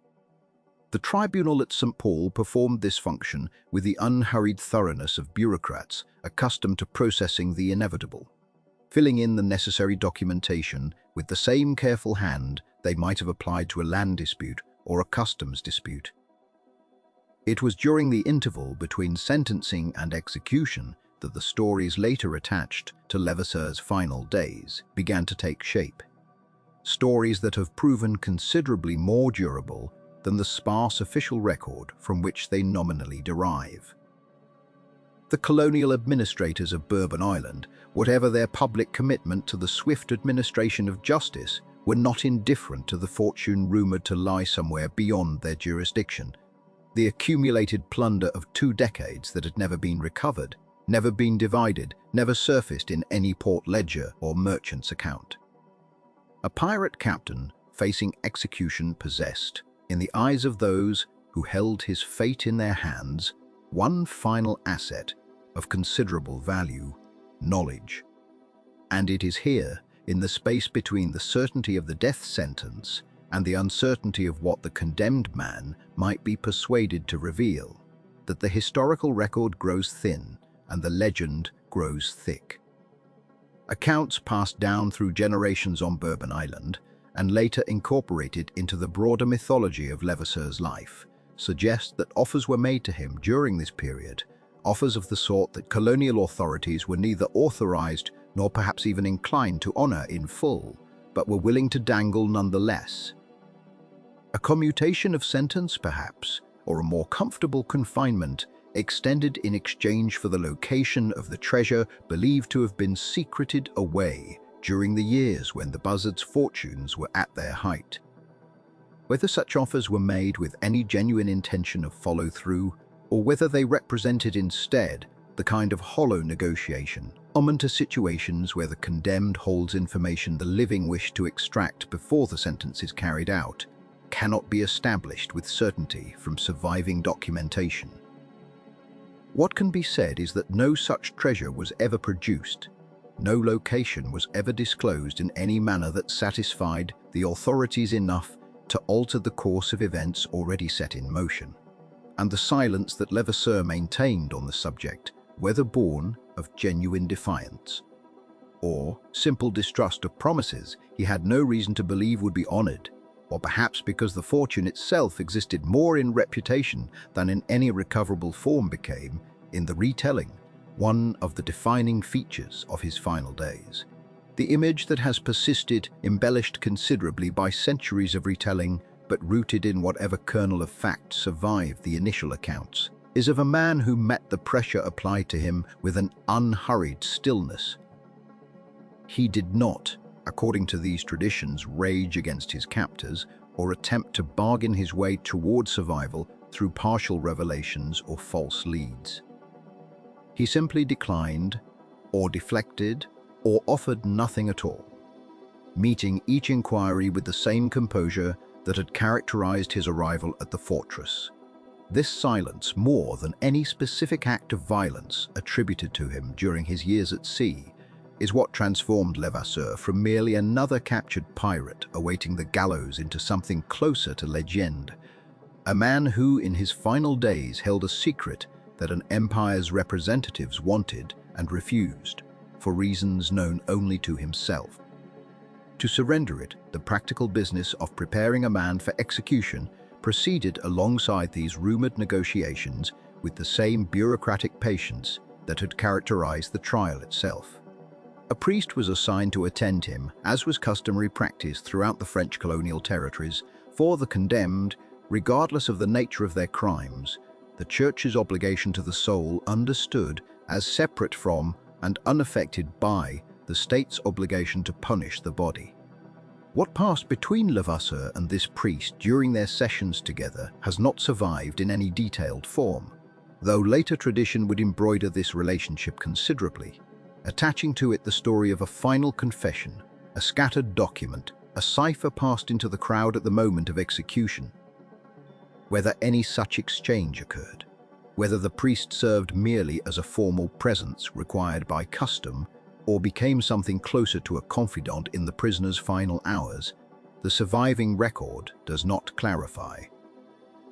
The tribunal at St. Paul performed this function with the unhurried thoroughness of bureaucrats accustomed to processing the inevitable, filling in the necessary documentation with the same careful hand they might have applied to a land dispute or a customs dispute. It was during the interval between sentencing and execution that the stories later attached to Levasseur's final days began to take shape. Stories that have proven considerably more durable than the sparse official record from which they nominally derive. The colonial administrators of Bourbon Island, whatever their public commitment to the swift administration of justice, were not indifferent to the fortune rumored to lie somewhere beyond their jurisdiction. The accumulated plunder of 2 decades that had never been recovered, never been divided, never surfaced in any port ledger or merchant's account. A pirate captain facing execution possessed, in the eyes of those who held his fate in their hands, one final asset of considerable value: knowledge. And it is here, in the space between the certainty of the death sentence and the uncertainty of what the condemned man might be persuaded to reveal, that the historical record grows thin and the legend grows thick. Accounts passed down through generations on Bourbon Island and later incorporated into the broader mythology of Levasseur's life suggest that offers were made to him during this period, offers of the sort that colonial authorities were neither authorized nor perhaps even inclined to honor in full, but were willing to dangle nonetheless. A commutation of sentence, perhaps, or a more comfortable confinement, extended in exchange for the location of the treasure believed to have been secreted away during the years when the buzzard's fortunes were at their height. Whether such offers were made with any genuine intention of follow-through, or whether they represented instead the kind of hollow negotiation common to situations where the condemned holds information the living wish to extract before the sentence is carried out, cannot be established with certainty from surviving documentation. What can be said is that no such treasure was ever produced. No location was ever disclosed in any manner that satisfied the authorities enough to alter the course of events already set in motion. And the silence that Levasseur maintained on the subject, whether born of genuine defiance or simple distrust of promises he had no reason to believe would be honored, or perhaps because the fortune itself existed more in reputation than in any recoverable form, became, in the retelling, one of the defining features of his final days. The image that has persisted, embellished considerably by centuries of retelling, but rooted in whatever kernel of fact survived the initial accounts, is of a man who met the pressure applied to him with an unhurried stillness. He did not, according to these traditions, rage against his captors or attempt to bargain his way toward survival through partial revelations or false leads. He simply declined, or deflected, or offered nothing at all, meeting each inquiry with the same composure that had characterized his arrival at the fortress. This silence, more than any specific act of violence attributed to him during his years at sea, is what transformed Levasseur from merely another captured pirate awaiting the gallows into something closer to legend, a man who in his final days held a secret that an empire's representatives wanted and refused, for reasons known only to himself. To surrender it, the practical business of preparing a man for execution proceeded alongside these rumored negotiations with the same bureaucratic patience that had characterized the trial itself. A priest was assigned to attend him, as was customary practice throughout the French colonial territories, for the condemned, regardless of the nature of their crimes, the Church's obligation to the soul understood as separate from and unaffected by the state's obligation to punish the body. What passed between Levasseur and this priest during their sessions together has not survived in any detailed form, though later tradition would embroider this relationship considerably, attaching to it the story of a final confession, a scattered document, a cipher passed into the crowd at the moment of execution. Whether any such exchange occurred, whether the priest served merely as a formal presence required by custom, or became something closer to a confidant in the prisoner's final hours, the surviving record does not clarify.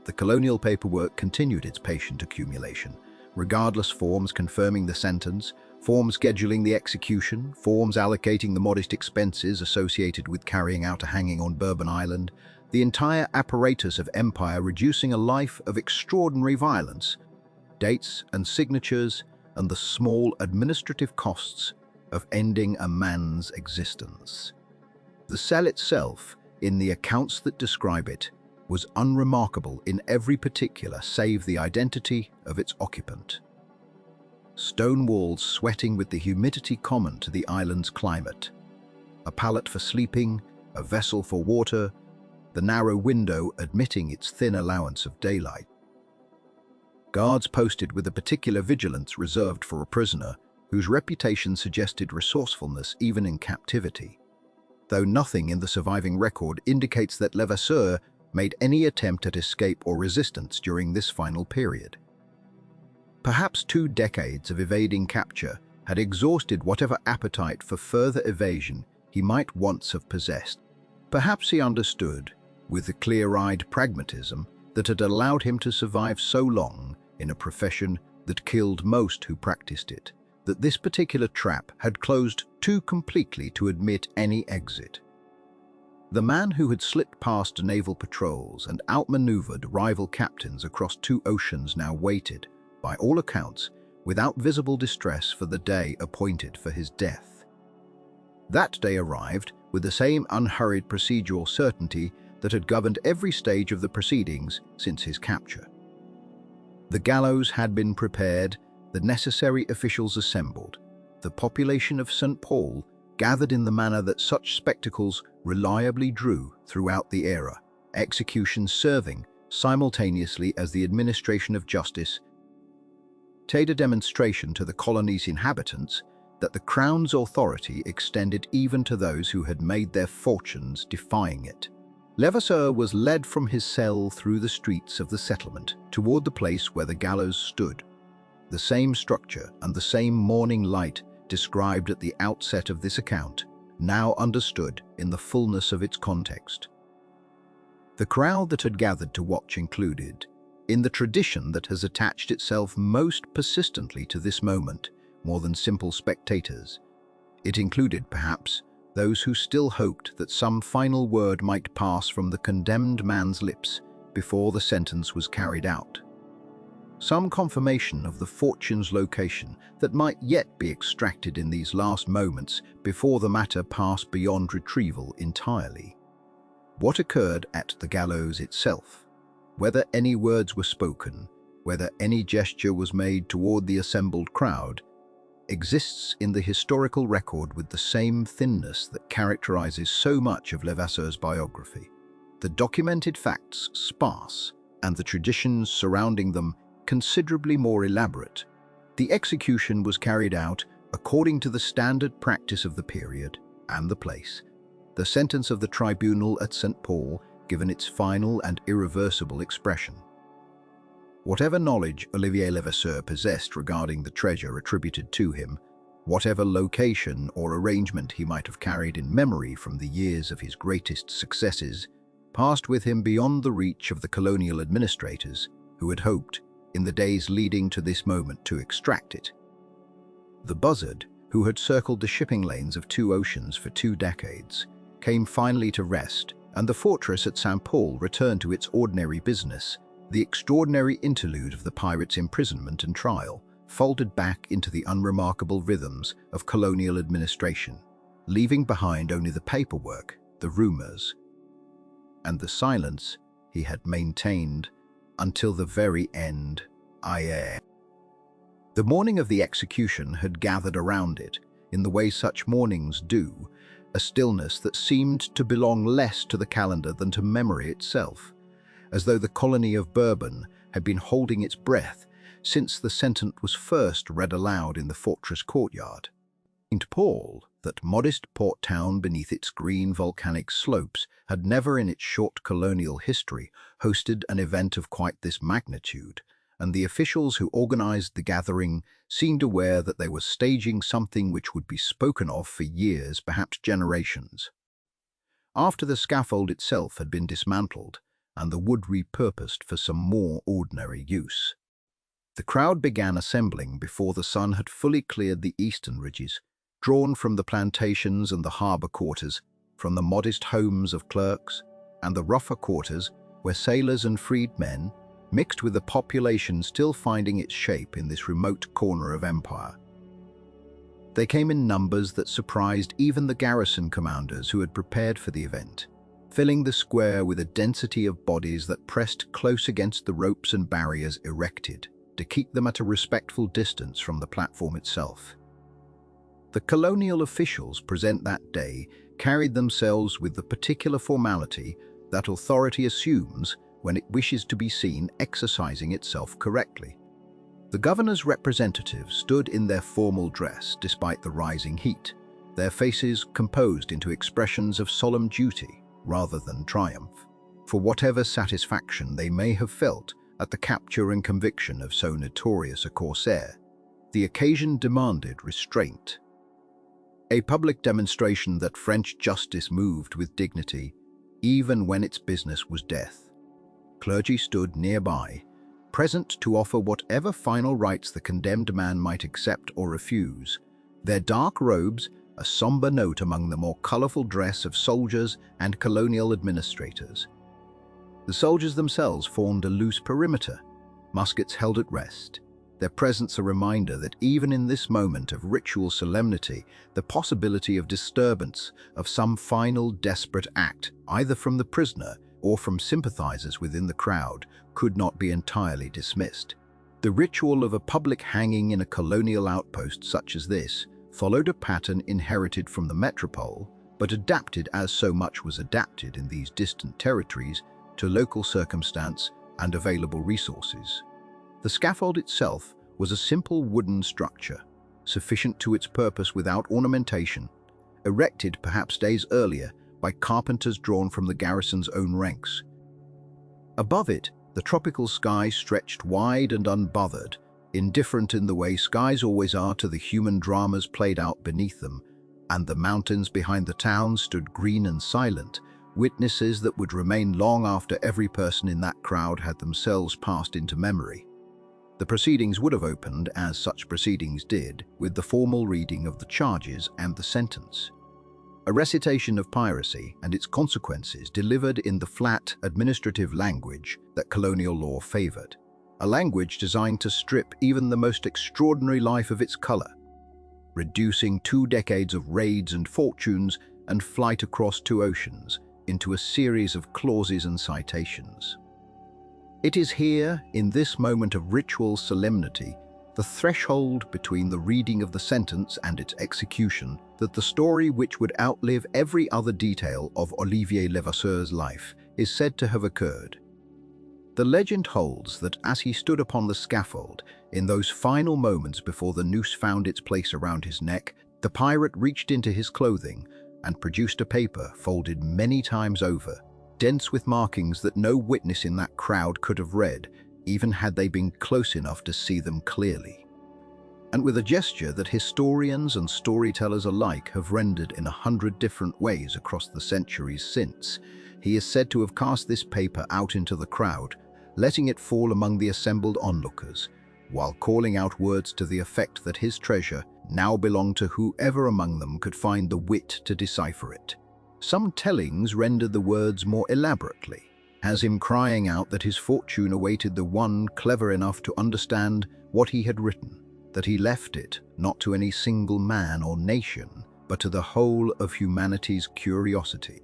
The colonial paperwork continued its patient accumulation, regardless forms confirming the sentence, forms scheduling the execution, forms allocating the modest expenses associated with carrying out a hanging on Bourbon Island, the entire apparatus of empire reducing a life of extraordinary violence, dates and signatures, and the small administrative costs of ending a man's existence. The cell itself, in the accounts that describe it, was unremarkable in every particular save the identity of its occupant. Stone walls sweating with the humidity common to the island's climate, a pallet for sleeping, a vessel for water, the narrow window admitting its thin allowance of daylight. Guards posted with a particular vigilance reserved for a prisoner whose reputation suggested resourcefulness even in captivity, though nothing in the surviving record indicates that Levasseur made any attempt at escape or resistance during this final period. Perhaps 2 decades of evading capture had exhausted whatever appetite for further evasion he might once have possessed. Perhaps he understood, with the clear-eyed pragmatism that had allowed him to survive so long in a profession that killed most who practiced it, that this particular trap had closed too completely to admit any exit. The man who had slipped past naval patrols and outmaneuvered rival captains across 2 oceans now waited, by all accounts, without visible distress for the day appointed for his death. That day arrived with the same unhurried procedural certainty that had governed every stage of the proceedings since his capture. The gallows had been prepared, the necessary officials assembled, the population of St. Paul gathered in the manner that such spectacles reliably drew throughout the era, executions serving simultaneously as the administration of justice, a demonstration to the colony's inhabitants that the Crown's authority extended even to those who had made their fortunes defying it. Levasseur was led from his cell through the streets of the settlement toward the place where the gallows stood. The same structure and the same morning light described at the outset of this account, now understood in the fullness of its context. The crowd that had gathered to watch included, in the tradition that has attached itself most persistently to this moment, more than simple spectators. It included, perhaps, those who still hoped that some final word might pass from the condemned man's lips before the sentence was carried out. Some confirmation of the fortune's location that might yet be extracted in these last moments before the matter passed beyond retrieval entirely. What occurred at the gallows itself, whether any words were spoken, whether any gesture was made toward the assembled crowd, exists in the historical record with the same thinness that characterizes so much of Levasseur's biography. The documented facts sparse, and the traditions surrounding them considerably more elaborate. The execution was carried out according to the standard practice of the period and the place. The sentence of the tribunal at St. Paul given its final and irreversible expression. Whatever knowledge Olivier Levasseur possessed regarding the treasure attributed to him, whatever location or arrangement he might have carried in memory from the years of his greatest successes, passed with him beyond the reach of the colonial administrators who had hoped, in the days leading to this moment, to extract it. The buzzard, who had circled the shipping lanes of 2 oceans for 2 decades, came finally to rest, and the fortress at St. Paul returned to its ordinary business. The extraordinary interlude of the pirate's imprisonment and trial folded back into the unremarkable rhythms of colonial administration, leaving behind only the paperwork, the rumors, and the silence he had maintained until the very end. The morning of the execution had gathered around it, in the way such mornings do, a stillness that seemed to belong less to the calendar than to memory itself, as though the colony of Bourbon had been holding its breath since the sentence was first read aloud in the fortress courtyard. St. Paul, that modest port town beneath its green volcanic slopes, had never in its short colonial history hosted an event of quite this magnitude, and the officials who organized the gathering seemed aware that they were staging something which would be spoken of for years, perhaps generations. After the scaffold itself had been dismantled and the wood repurposed for some more ordinary use, the crowd began assembling before the sun had fully cleared the eastern ridges, drawn from the plantations and the harbour quarters, from the modest homes of clerks and the rougher quarters where sailors and freedmen mixed with the population still finding its shape in this remote corner of empire. They came in numbers that surprised even the garrison commanders who had prepared for the event, filling the square with a density of bodies that pressed close against the ropes and barriers erected to keep them at a respectful distance from the platform itself. The colonial officials present that day carried themselves with the particular formality that authority assumes when it wishes to be seen exercising itself correctly. The governor's representatives stood in their formal dress despite the rising heat, their faces composed into expressions of solemn duty rather than triumph, for whatever satisfaction they may have felt at the capture and conviction of so notorious a corsair. The occasion demanded restraint. A public demonstration that French justice moved with dignity, even when its business was death. Clergy stood nearby, present to offer whatever final rites the condemned man might accept or refuse, their dark robes a somber note among the more colorful dress of soldiers and colonial administrators. The soldiers themselves formed a loose perimeter, muskets held at rest, their presence a reminder that even in this moment of ritual solemnity, the possibility of disturbance, of some final desperate act, either from the prisoner or from sympathizers within the crowd, could not be entirely dismissed. The ritual of a public hanging in a colonial outpost such as this followed a pattern inherited from the metropole, but adapted as so much was adapted in these distant territories to local circumstance and available resources. The scaffold itself was a simple wooden structure, sufficient to its purpose without ornamentation, erected perhaps days earlier by carpenters drawn from the garrison's own ranks. Above it, the tropical sky stretched wide and unbothered, indifferent in the way skies always are to the human dramas played out beneath them, and the mountains behind the town stood green and silent, witnesses that would remain long after every person in that crowd had themselves passed into memory. The proceedings would have opened, as such proceedings did, with the formal reading of the charges and the sentence. A recitation of piracy and its consequences delivered in the flat, administrative language that colonial law favored, a language designed to strip even the most extraordinary life of its color, reducing 2 decades of raids and fortunes and flight across 2 oceans into a series of clauses and citations. It is here, in this moment of ritual solemnity, the threshold between the reading of the sentence and its execution, that the story which would outlive every other detail of Olivier Levasseur's life is said to have occurred. The legend holds that as he stood upon the scaffold, in those final moments before the noose found its place around his neck, the pirate reached into his clothing and produced a paper folded many times over, dense with markings that no witness in that crowd could have read, even had they been close enough to see them clearly. And with a gesture that historians and storytellers alike have rendered in 100 different ways across the centuries since, he is said to have cast this paper out into the crowd, letting it fall among the assembled onlookers, while calling out words to the effect that his treasure now belonged to whoever among them could find the wit to decipher it. Some tellings rendered the words more elaborately, as him crying out that his fortune awaited the one clever enough to understand what he had written, that he left it not to any single man or nation, but to the whole of humanity's curiosity.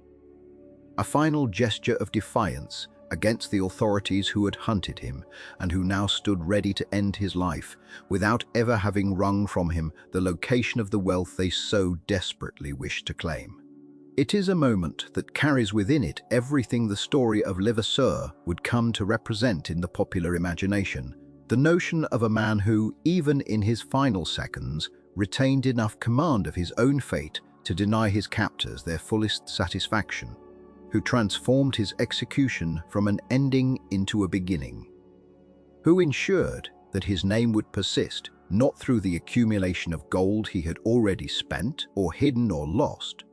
A final gesture of defiance against the authorities who had hunted him and who now stood ready to end his life without ever having wrung from him the location of the wealth they so desperately wished to claim. It is a moment that carries within it everything the story of Levasseur would come to represent in the popular imagination, the notion of a man who, even in his final seconds, retained enough command of his own fate to deny his captors their fullest satisfaction, who transformed his execution from an ending into a beginning, who ensured that his name would persist, not through the accumulation of gold he had already spent or hidden or lost,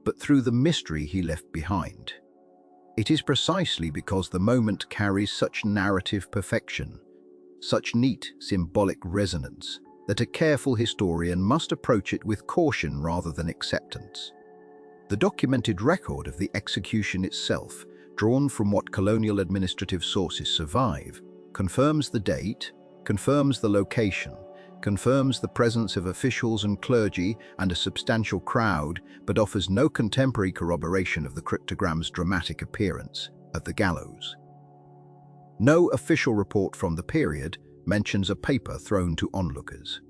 but through the mystery he left behind. It is precisely because the moment carries such narrative perfection, such neat symbolic resonance, that a careful historian must approach it with caution rather than acceptance. The documented record of the execution itself, drawn from what colonial administrative sources survive, confirms the date, confirms the location, confirms the presence of officials and clergy and a substantial crowd, but offers no contemporary corroboration of the cryptogram's dramatic appearance at the gallows. No official report from the period mentions a paper thrown to onlookers.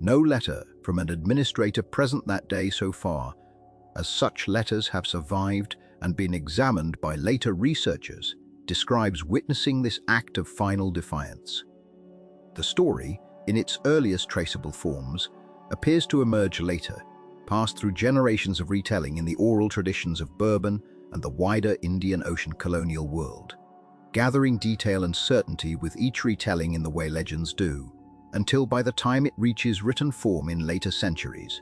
No letter from an administrator present that day so far, as such letters have survived and been examined by later researchers, describes witnessing this act of final defiance. The story, in its earliest traceable forms, appears to emerge later, passed through generations of retelling in the oral traditions of Bourbon and the wider Indian Ocean colonial world, gathering detail and certainty with each retelling in the way legends do, until by the time it reaches written form in later centuries,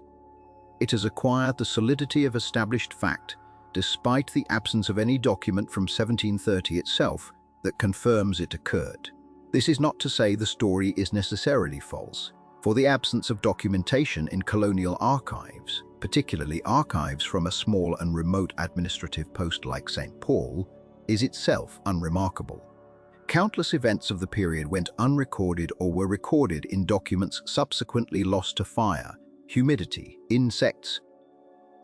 it has acquired the solidity of established fact, despite the absence of any document from 1730 itself that confirms it occurred. This is not to say the story is necessarily false, for the absence of documentation in colonial archives, particularly archives from a small and remote administrative post like St. Paul, is itself unremarkable. Countless events of the period went unrecorded or were recorded in documents subsequently lost to fire, humidity, insects,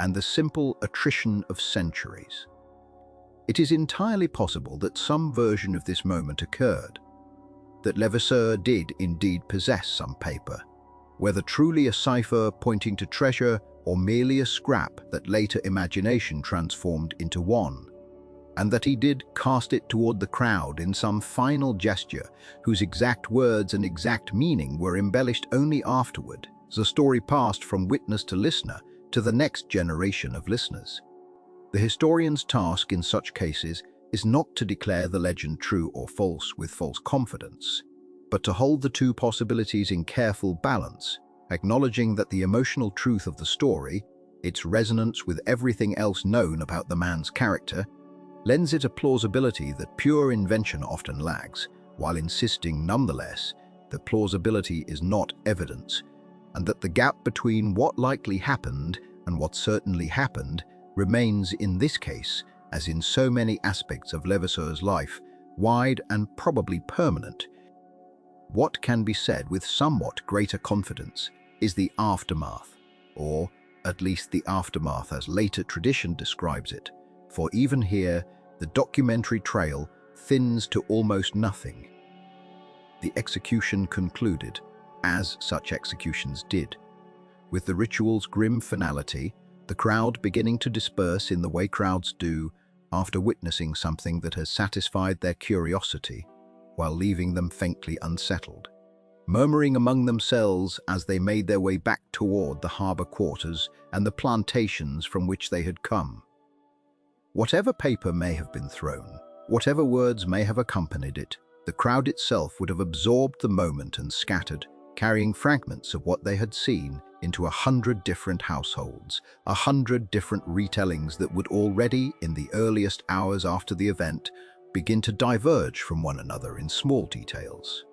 and the simple attrition of centuries. It is entirely possible that some version of this moment occurred, that Levasseur did indeed possess some paper, whether truly a cipher pointing to treasure or merely a scrap that later imagination transformed into one, and that he did cast it toward the crowd in some final gesture whose exact words and exact meaning were embellished only afterward, as the story passed from witness to listener to the next generation of listeners. The historian's task in such cases is not to declare the legend true or false with false confidence, but to hold the two possibilities in careful balance, acknowledging that the emotional truth of the story, its resonance with everything else known about the man's character, lends it a plausibility that pure invention often lacks, while insisting nonetheless that plausibility is not evidence, and that the gap between what likely happened and what certainly happened remains in this case, as in so many aspects of Levasseur's life, wide and probably permanent. What can be said with somewhat greater confidence is the aftermath, or at least the aftermath as later tradition describes it, for even here the documentary trail thins to almost nothing. The execution concluded, as such executions did, with the ritual's grim finality, the crowd beginning to disperse in the way crowds do after witnessing something that has satisfied their curiosity, while leaving them faintly unsettled, murmuring among themselves as they made their way back toward the harbour quarters and the plantations from which they had come. Whatever paper may have been thrown, whatever words may have accompanied it, the crowd itself would have absorbed the moment and scattered, carrying fragments of what they had seen into 100 different households, 100 different retellings that would already, in the earliest hours after the event, begin to diverge from one another in small details.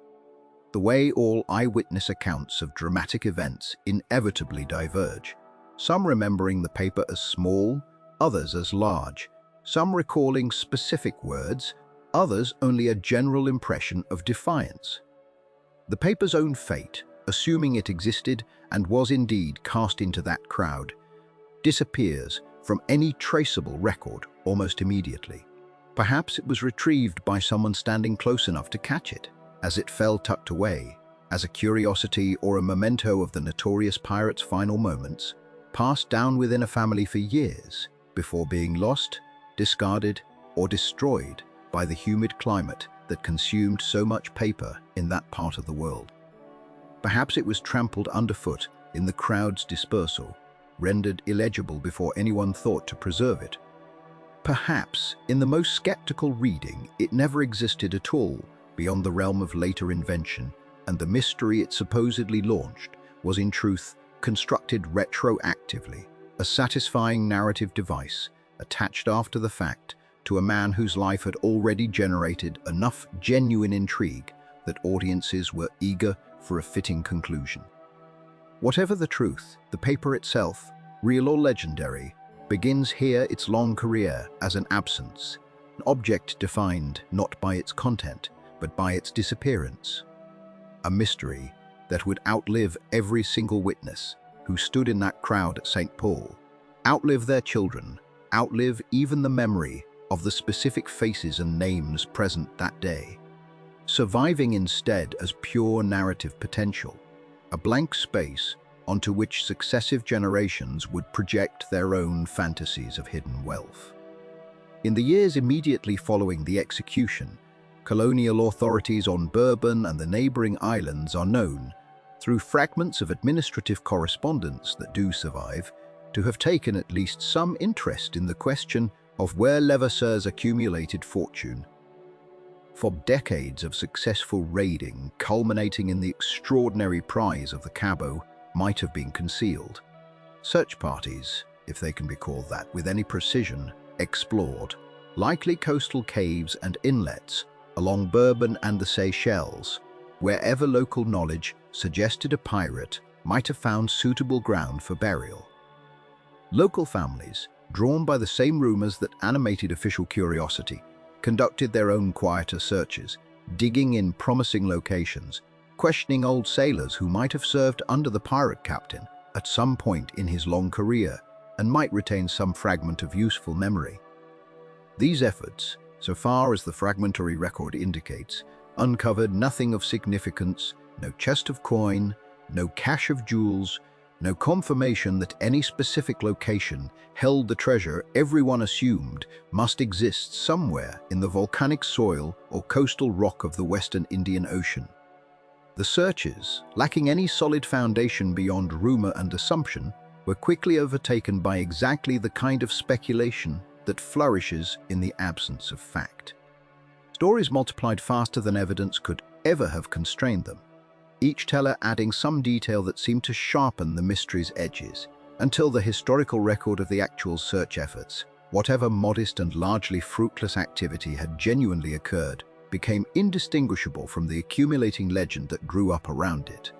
The way all eyewitness accounts of dramatic events inevitably diverge, some remembering the paper as small, others as large, some recalling specific words, others only a general impression of defiance. The paper's own fate, assuming it existed and was indeed cast into that crowd, disappears from any traceable record almost immediately. Perhaps it was retrieved by someone standing close enough to catch it, as it fell tucked away, as a curiosity or a memento of the notorious pirate's final moments, passed down within a family for years, before being lost, discarded, or destroyed by the humid climate that consumed so much paper in that part of the world. Perhaps it was trampled underfoot in the crowd's dispersal, rendered illegible before anyone thought to preserve it. Perhaps, in the most skeptical reading, it never existed at all beyond the realm of later invention, and the mystery it supposedly launched was in truth constructed retroactively, a satisfying narrative device attached after the fact to a man whose life had already generated enough genuine intrigue that audiences were eager for a fitting conclusion. Whatever the truth, the paper itself, real or legendary, begins here its long career as an absence, an object defined not by its content, but by its disappearance. A mystery that would outlive every single witness who stood in that crowd at St. Paul, outlive their children, outlive even the memory of the specific faces and names present that day, surviving instead as pure narrative potential, a blank space onto which successive generations would project their own fantasies of hidden wealth. In the years immediately following the execution, colonial authorities on Bourbon and the neighboring islands are known, through fragments of administrative correspondence that do survive, to have taken at least some interest in the question of where Levasseur's accumulated fortune. For decades of successful raiding, culminating in the extraordinary prize of the Cabo, might have been concealed. Search parties, if they can be called that with any precision, explored likely coastal caves and inlets along Bourbon and the Seychelles, wherever local knowledge suggested a pirate might have found suitable ground for burial. Local families, drawn by the same rumors that animated official curiosity, conducted their own quieter searches, digging in promising locations, questioning old sailors who might have served under the pirate captain at some point in his long career and might retain some fragment of useful memory. These efforts, so far as the fragmentary record indicates, uncovered nothing of significance, no chest of coin, no cache of jewels, no confirmation that any specific location held the treasure everyone assumed must exist somewhere in the volcanic soil or coastal rock of the Western Indian Ocean. The searches, lacking any solid foundation beyond rumor and assumption, were quickly overtaken by exactly the kind of speculation that flourishes in the absence of fact. Stories multiplied faster than evidence could ever have constrained them, each teller adding some detail that seemed to sharpen the mystery's edges, until the historical record of the actual search efforts, whatever modest and largely fruitless activity had genuinely occurred, became indistinguishable from the accumulating legend that grew up around it.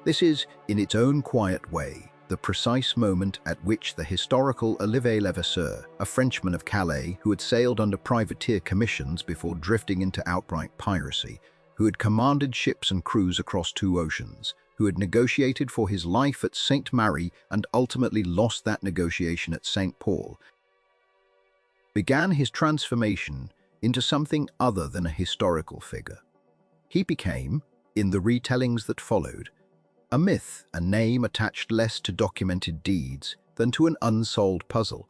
This is, in its own quiet way, the precise moment at which the historical Olivier Levasseur, a Frenchman of Calais who had sailed under privateer commissions before drifting into outright piracy, who had commanded ships and crews across 2 oceans, who had negotiated for his life at St. Mary and ultimately lost that negotiation at St. Paul, began his transformation into something other than a historical figure. He became, in the retellings that followed, a myth, a name attached less to documented deeds than to an unsolved puzzle,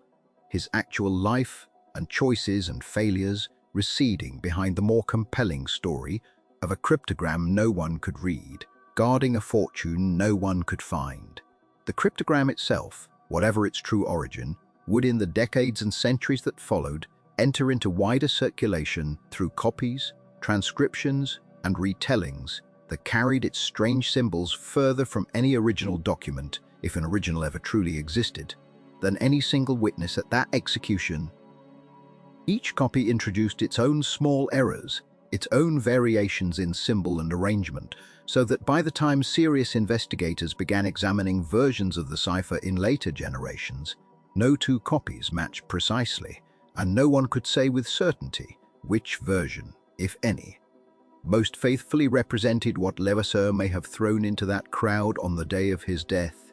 his actual life and choices and failures receding behind the more compelling story of a cryptogram no one could read, guarding a fortune no one could find. The cryptogram itself, whatever its true origin, would in the decades and centuries that followed enter into wider circulation through copies, transcriptions, and retellings that carried its strange symbols further from any original document, if an original ever truly existed, than any single witness at that execution. Each copy introduced its own small errors, its own variations in symbol and arrangement, so that by the time serious investigators began examining versions of the cipher in later generations, no 2 copies matched precisely, and no one could say with certainty which version, if any, most faithfully represented what Levasseur may have thrown into that crowd on the day of his death.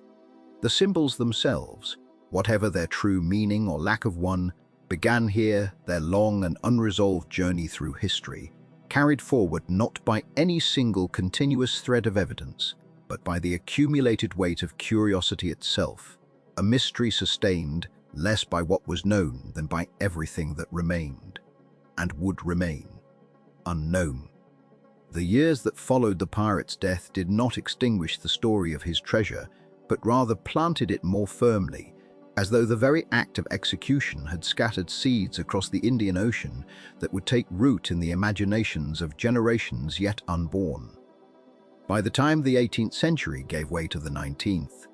The symbols themselves, whatever their true meaning or lack of one, began here their long and unresolved journey through history, carried forward not by any single continuous thread of evidence, but by the accumulated weight of curiosity itself, a mystery sustained less by what was known than by everything that remained, and would remain, unknown. The years that followed the pirate's death did not extinguish the story of his treasure, but rather planted it more firmly, as though the very act of execution had scattered seeds across the Indian Ocean that would take root in the imaginations of generations yet unborn. By the time the 18th century gave way to the 19th,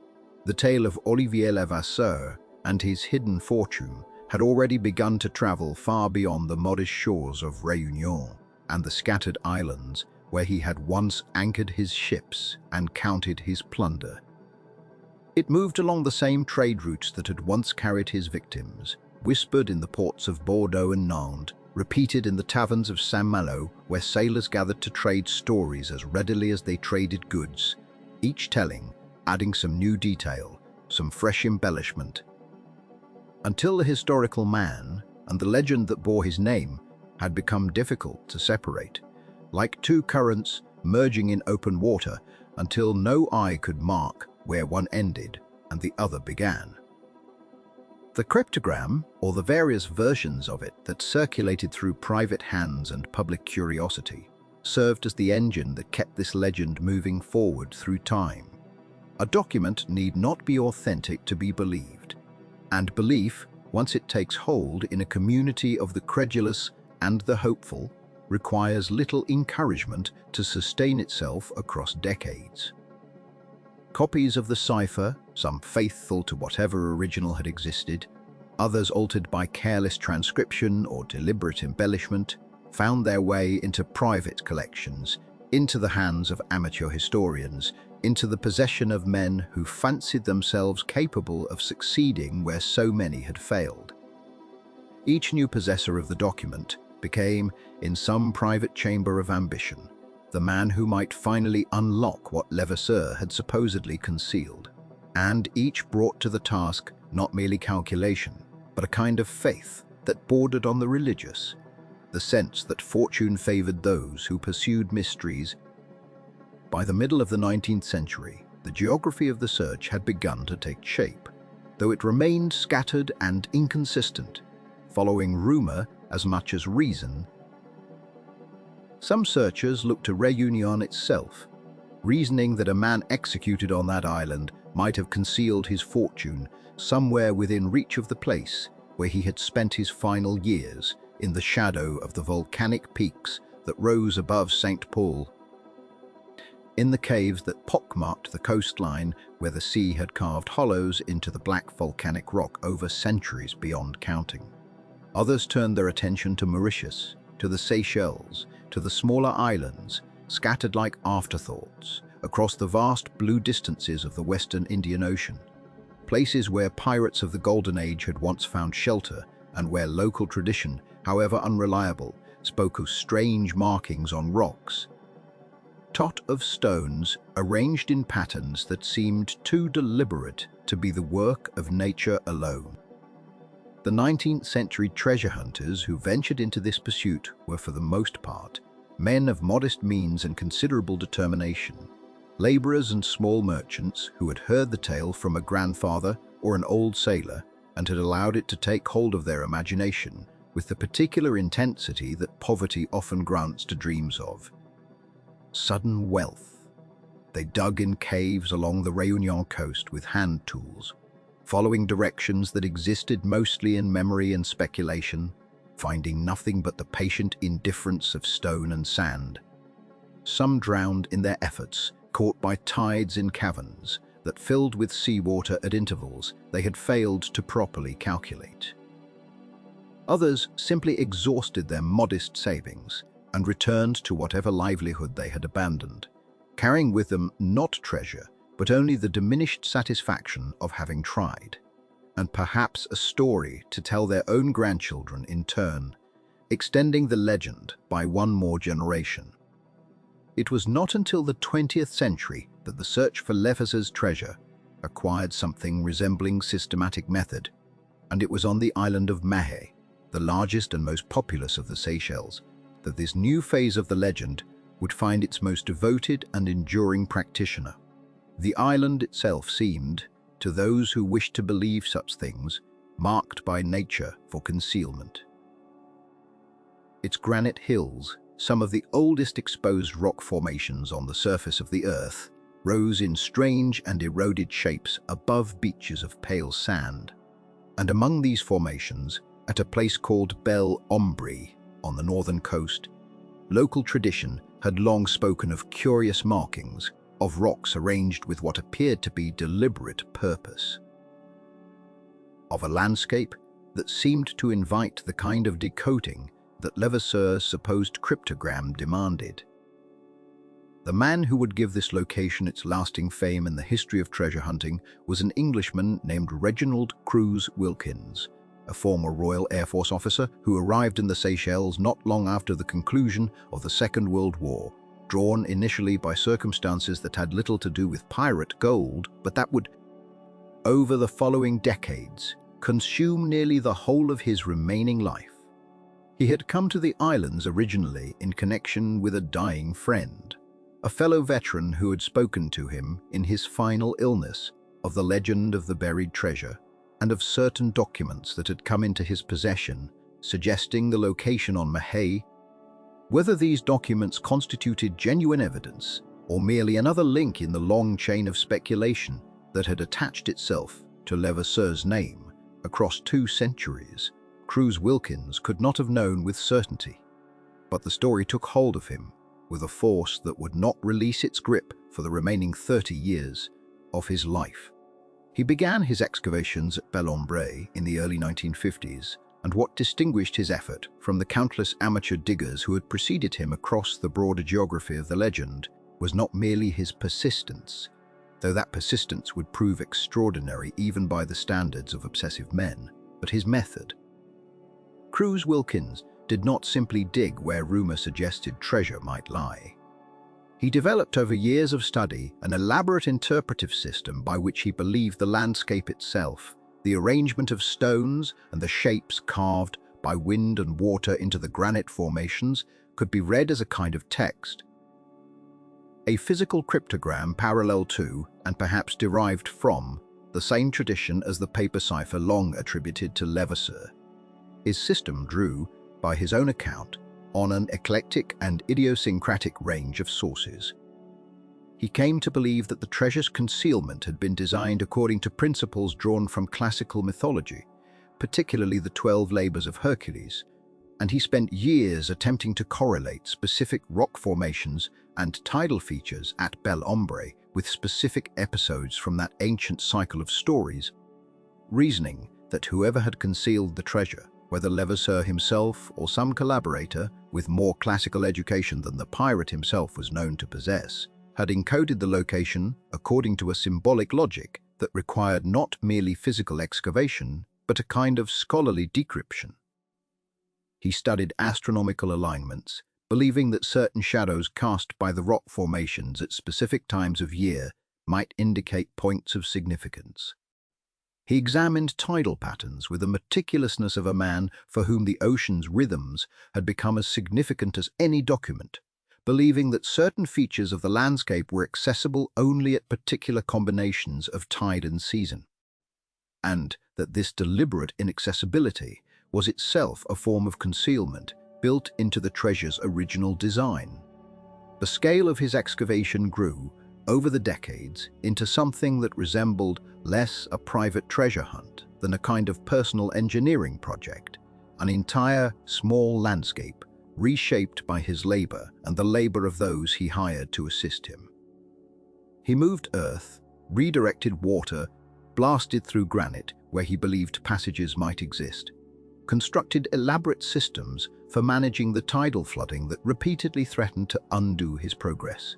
the tale of Olivier Levasseur and his hidden fortune had already begun to travel far beyond the modest shores of Réunion and the scattered islands where he had once anchored his ships and counted his plunder. It moved along the same trade routes that had once carried his victims, whispered in the ports of Bordeaux and Nantes, repeated in the taverns of Saint-Malo, where sailors gathered to trade stories as readily as they traded goods, each telling, adding some new detail, some fresh embellishment, until the historical man and the legend that bore his name had become difficult to separate, like two currents merging in open water until no eye could mark where one ended and the other began. The cryptogram, or the various versions of it that circulated through private hands and public curiosity, served as the engine that kept this legend moving forward through time. A document need not be authentic to be believed, and belief, once it takes hold in a community of the credulous and the hopeful, requires little encouragement to sustain itself across decades. Copies of the cipher, some faithful to whatever original had existed, others altered by careless transcription or deliberate embellishment, found their way into private collections, into the hands of amateur historians, into the possession of men who fancied themselves capable of succeeding where so many had failed. Each new possessor of the document became, in some private chamber of ambition, the man who might finally unlock what Levasseur had supposedly concealed. And each brought to the task not merely calculation, but a kind of faith that bordered on the religious, the sense that fortune favored those who pursued mysteries. By the middle of the 19th century, the geography of the search had begun to take shape, though it remained scattered and inconsistent, following rumor as much as reason. Some searchers looked to Réunion itself, reasoning that a man executed on that island might have concealed his fortune somewhere within reach of the place where he had spent his final years, in the shadow of the volcanic peaks that rose above St. Paul, in the caves that pockmarked the coastline where the sea had carved hollows into the black volcanic rock over centuries beyond counting. Others turned their attention to Mauritius, to the Seychelles, to the smaller islands, scattered like afterthoughts across the vast blue distances of the Western Indian Ocean, places where pirates of the Golden Age had once found shelter and where local tradition, however unreliable, spoke of strange markings on rocks, tot of stones arranged in patterns that seemed too deliberate to be the work of nature alone. The 19th century treasure hunters who ventured into this pursuit were for the most part men of modest means and considerable determination, laborers and small merchants who had heard the tale from a grandfather or an old sailor and had allowed it to take hold of their imagination with the particular intensity that poverty often grants to dreams of. Sudden wealth. They dug in caves along the Réunion coast with hand tools, following directions that existed mostly in memory and speculation, finding nothing but the patient indifference of stone and sand. Some drowned in their efforts, caught by tides in caverns that filled with seawater at intervals they had failed to properly calculate. Others simply exhausted their modest savings and returned to whatever livelihood they had abandoned, carrying with them not treasure, but only the diminished satisfaction of having tried, and perhaps a story to tell their own grandchildren in turn, extending the legend by one more generation. It was not until the 20th century that the search for Levasseur's treasure acquired something resembling systematic method, and it was on the island of Mahé, the largest and most populous of the Seychelles, that this new phase of the legend would find its most devoted and enduring practitioner. The island itself seemed, to those who wished to believe such things, marked by nature for concealment. Its granite hills, some of the oldest exposed rock formations on the surface of the earth, rose in strange and eroded shapes above beaches of pale sand. And among these formations, at a place called Bel Ombre on the northern coast, local tradition had long spoken of curious markings of rocks arranged with what appeared to be deliberate purpose. Of a landscape that seemed to invite the kind of decoding that Levasseur's supposed cryptogram demanded. The man who would give this location its lasting fame in the history of treasure hunting was an Englishman named Reginald Cruise Wilkins, a former Royal Air Force officer who arrived in the Seychelles not long after the conclusion of the Second World War, drawn initially by circumstances that had little to do with pirate gold, but that would, over the following decades, consume nearly the whole of his remaining life. He had come to the islands originally in connection with a dying friend, a fellow veteran who had spoken to him in his final illness of the legend of the buried treasure and of certain documents that had come into his possession, suggesting the location on Mahé. Whether these documents constituted genuine evidence or merely another link in the long chain of speculation that had attached itself to Levasseur's name across 2 centuries, Cruise Wilkins could not have known with certainty. But the story took hold of him with a force that would not release its grip for the remaining 30 years of his life. He began his excavations at Bel Ombre in the early 1950s, and what distinguished his effort from the countless amateur diggers who had preceded him across the broader geography of the legend was not merely his persistence, though that persistence would prove extraordinary even by the standards of obsessive men, but his method. Cruise Wilkins did not simply dig where rumor suggested treasure might lie. He developed over years of study an elaborate interpretive system by which he believed the landscape itself, the arrangement of stones and the shapes carved by wind and water into the granite formations could be read as a kind of text. A physical cryptogram parallel to, and perhaps derived from, the same tradition as the paper cipher long attributed to Levasseur. His system drew, by his own account, on an eclectic and idiosyncratic range of sources. He came to believe that the treasure's concealment had been designed according to principles drawn from classical mythology, particularly the 12 labors of Hercules, and he spent years attempting to correlate specific rock formations and tidal features at Bel Ombre with specific episodes from that ancient cycle of stories, reasoning that whoever had concealed the treasure, whether Levasseur himself or some collaborator with more classical education than the pirate himself was known to possess, had encoded the location according to a symbolic logic that required not merely physical excavation, but a kind of scholarly decryption. He studied astronomical alignments, believing that certain shadows cast by the rock formations at specific times of year might indicate points of significance. He examined tidal patterns with the meticulousness of a man for whom the ocean's rhythms had become as significant as any document, believing that certain features of the landscape were accessible only at particular combinations of tide and season, and that this deliberate inaccessibility was itself a form of concealment built into the treasure's original design. The scale of his excavation grew, over the decades, into something that resembled less a private treasure hunt than a kind of personal engineering project, an entire small landscape reshaped by his labor and the labor of those he hired to assist him. He moved earth, redirected water, blasted through granite where he believed passages might exist, constructed elaborate systems for managing the tidal flooding that repeatedly threatened to undo his progress.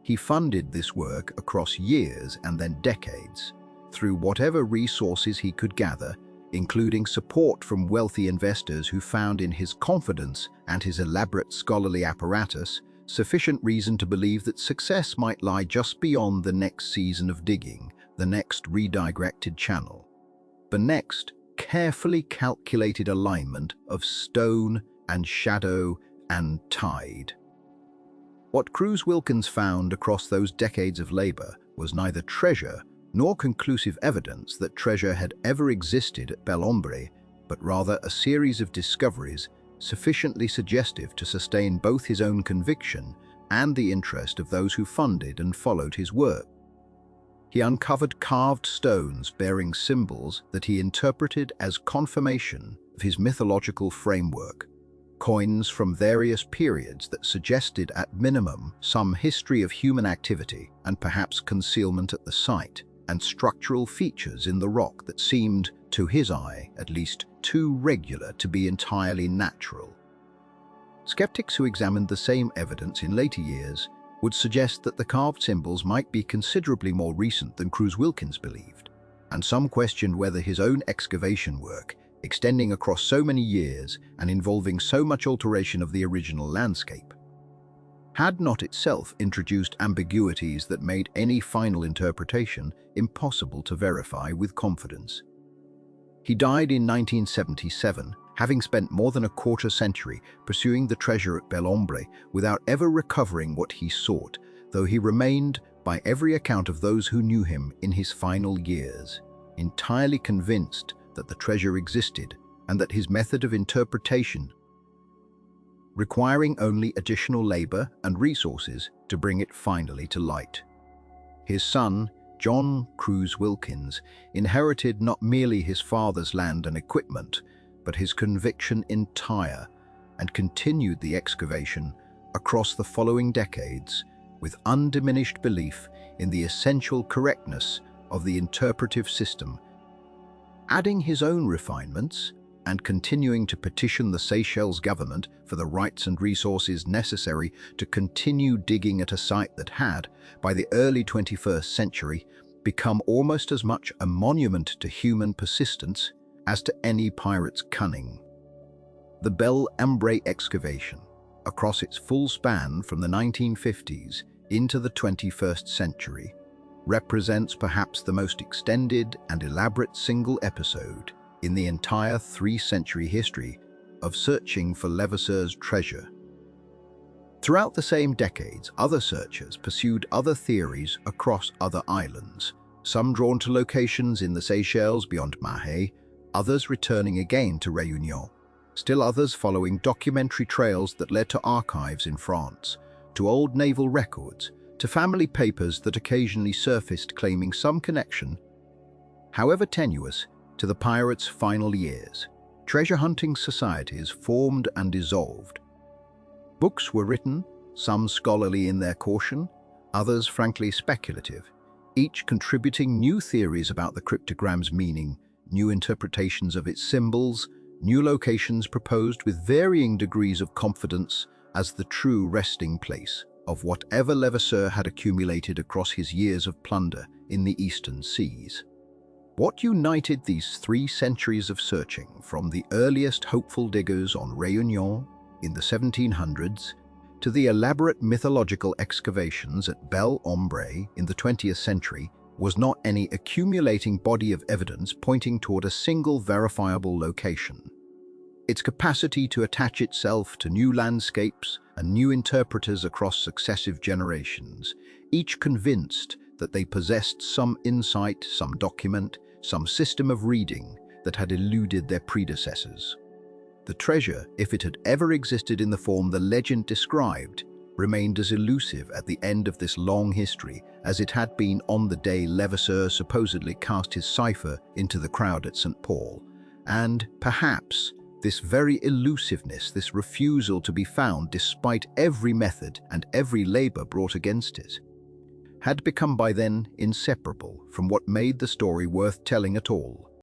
He funded this work across years and then decades through whatever resources he could gather, including support from wealthy investors who found in his confidence and his elaborate scholarly apparatus sufficient reason to believe that success might lie just beyond the next season of digging, the next redirected channel, the next carefully calculated alignment of stone and shadow and tide. What Cruise Wilkins found across those decades of labor was neither treasure nor conclusive evidence that treasure had ever existed at Belombre, but rather a series of discoveries sufficiently suggestive to sustain both his own conviction and the interest of those who funded and followed his work. He uncovered carved stones bearing symbols that he interpreted as confirmation of his mythological framework, coins from various periods that suggested at minimum some history of human activity and perhaps concealment at the site, and structural features in the rock that seemed, to his eye at least, too regular to be entirely natural. Skeptics who examined the same evidence in later years would suggest that the carved symbols might be considerably more recent than Cruise-Wilkins believed, and some questioned whether his own excavation work, extending across so many years and involving so much alteration of the original landscape, had not itself introduced ambiguities that made any final interpretation impossible to verify with confidence. He died in 1977, having spent more than a quarter century pursuing the treasure at Belombre without ever recovering what he sought, though he remained, by every account of those who knew him in his final years, entirely convinced that the treasure existed and that his method of interpretation, requiring only additional labor and resources to bring it finally to light. His son, John Cruise-Wilkins, inherited not merely his father's land and equipment, but his conviction entire, and continued the excavation across the following decades with undiminished belief in the essential correctness of the interpretive system, adding his own refinements and continuing to petition the Seychelles government for the rights and resources necessary to continue digging at a site that had, by the early 21st century, become almost as much a monument to human persistence as to any pirate's cunning. The Belombre excavation, across its full span from the 1950s into the 21st century, represents perhaps the most extended and elaborate single episode in the entire three-century history of searching for Levasseur's treasure. Throughout the same decades, other searchers pursued other theories across other islands, some drawn to locations in the Seychelles beyond Mahé, others returning again to Réunion, still others following documentary trails that led to archives in France, to old naval records, to family papers that occasionally surfaced claiming some connection, however tenuous, to the pirates' final years. Treasure hunting societies formed and dissolved. Books were written, some scholarly in their caution, others frankly speculative, each contributing new theories about the cryptogram's meaning, new interpretations of its symbols, new locations proposed with varying degrees of confidence as the true resting place of whatever Levasseur had accumulated across his years of plunder in the eastern seas. What united these 3 centuries of searching, from the earliest hopeful diggers on Réunion in the 1700s to the elaborate mythological excavations at Belombre in the 20th century, was not any accumulating body of evidence pointing toward a single verifiable location. Its capacity to attach itself to new landscapes and new interpreters across successive generations, each convinced that they possessed some insight, some document, some system of reading that had eluded their predecessors. The treasure, if it had ever existed in the form the legend described, remained as elusive at the end of this long history as it had been on the day Levasseur supposedly cast his cipher into the crowd at St. Paul. And, perhaps, this very elusiveness, this refusal to be found despite every method and every labor brought against it, had become by then inseparable from what made the story worth telling at all.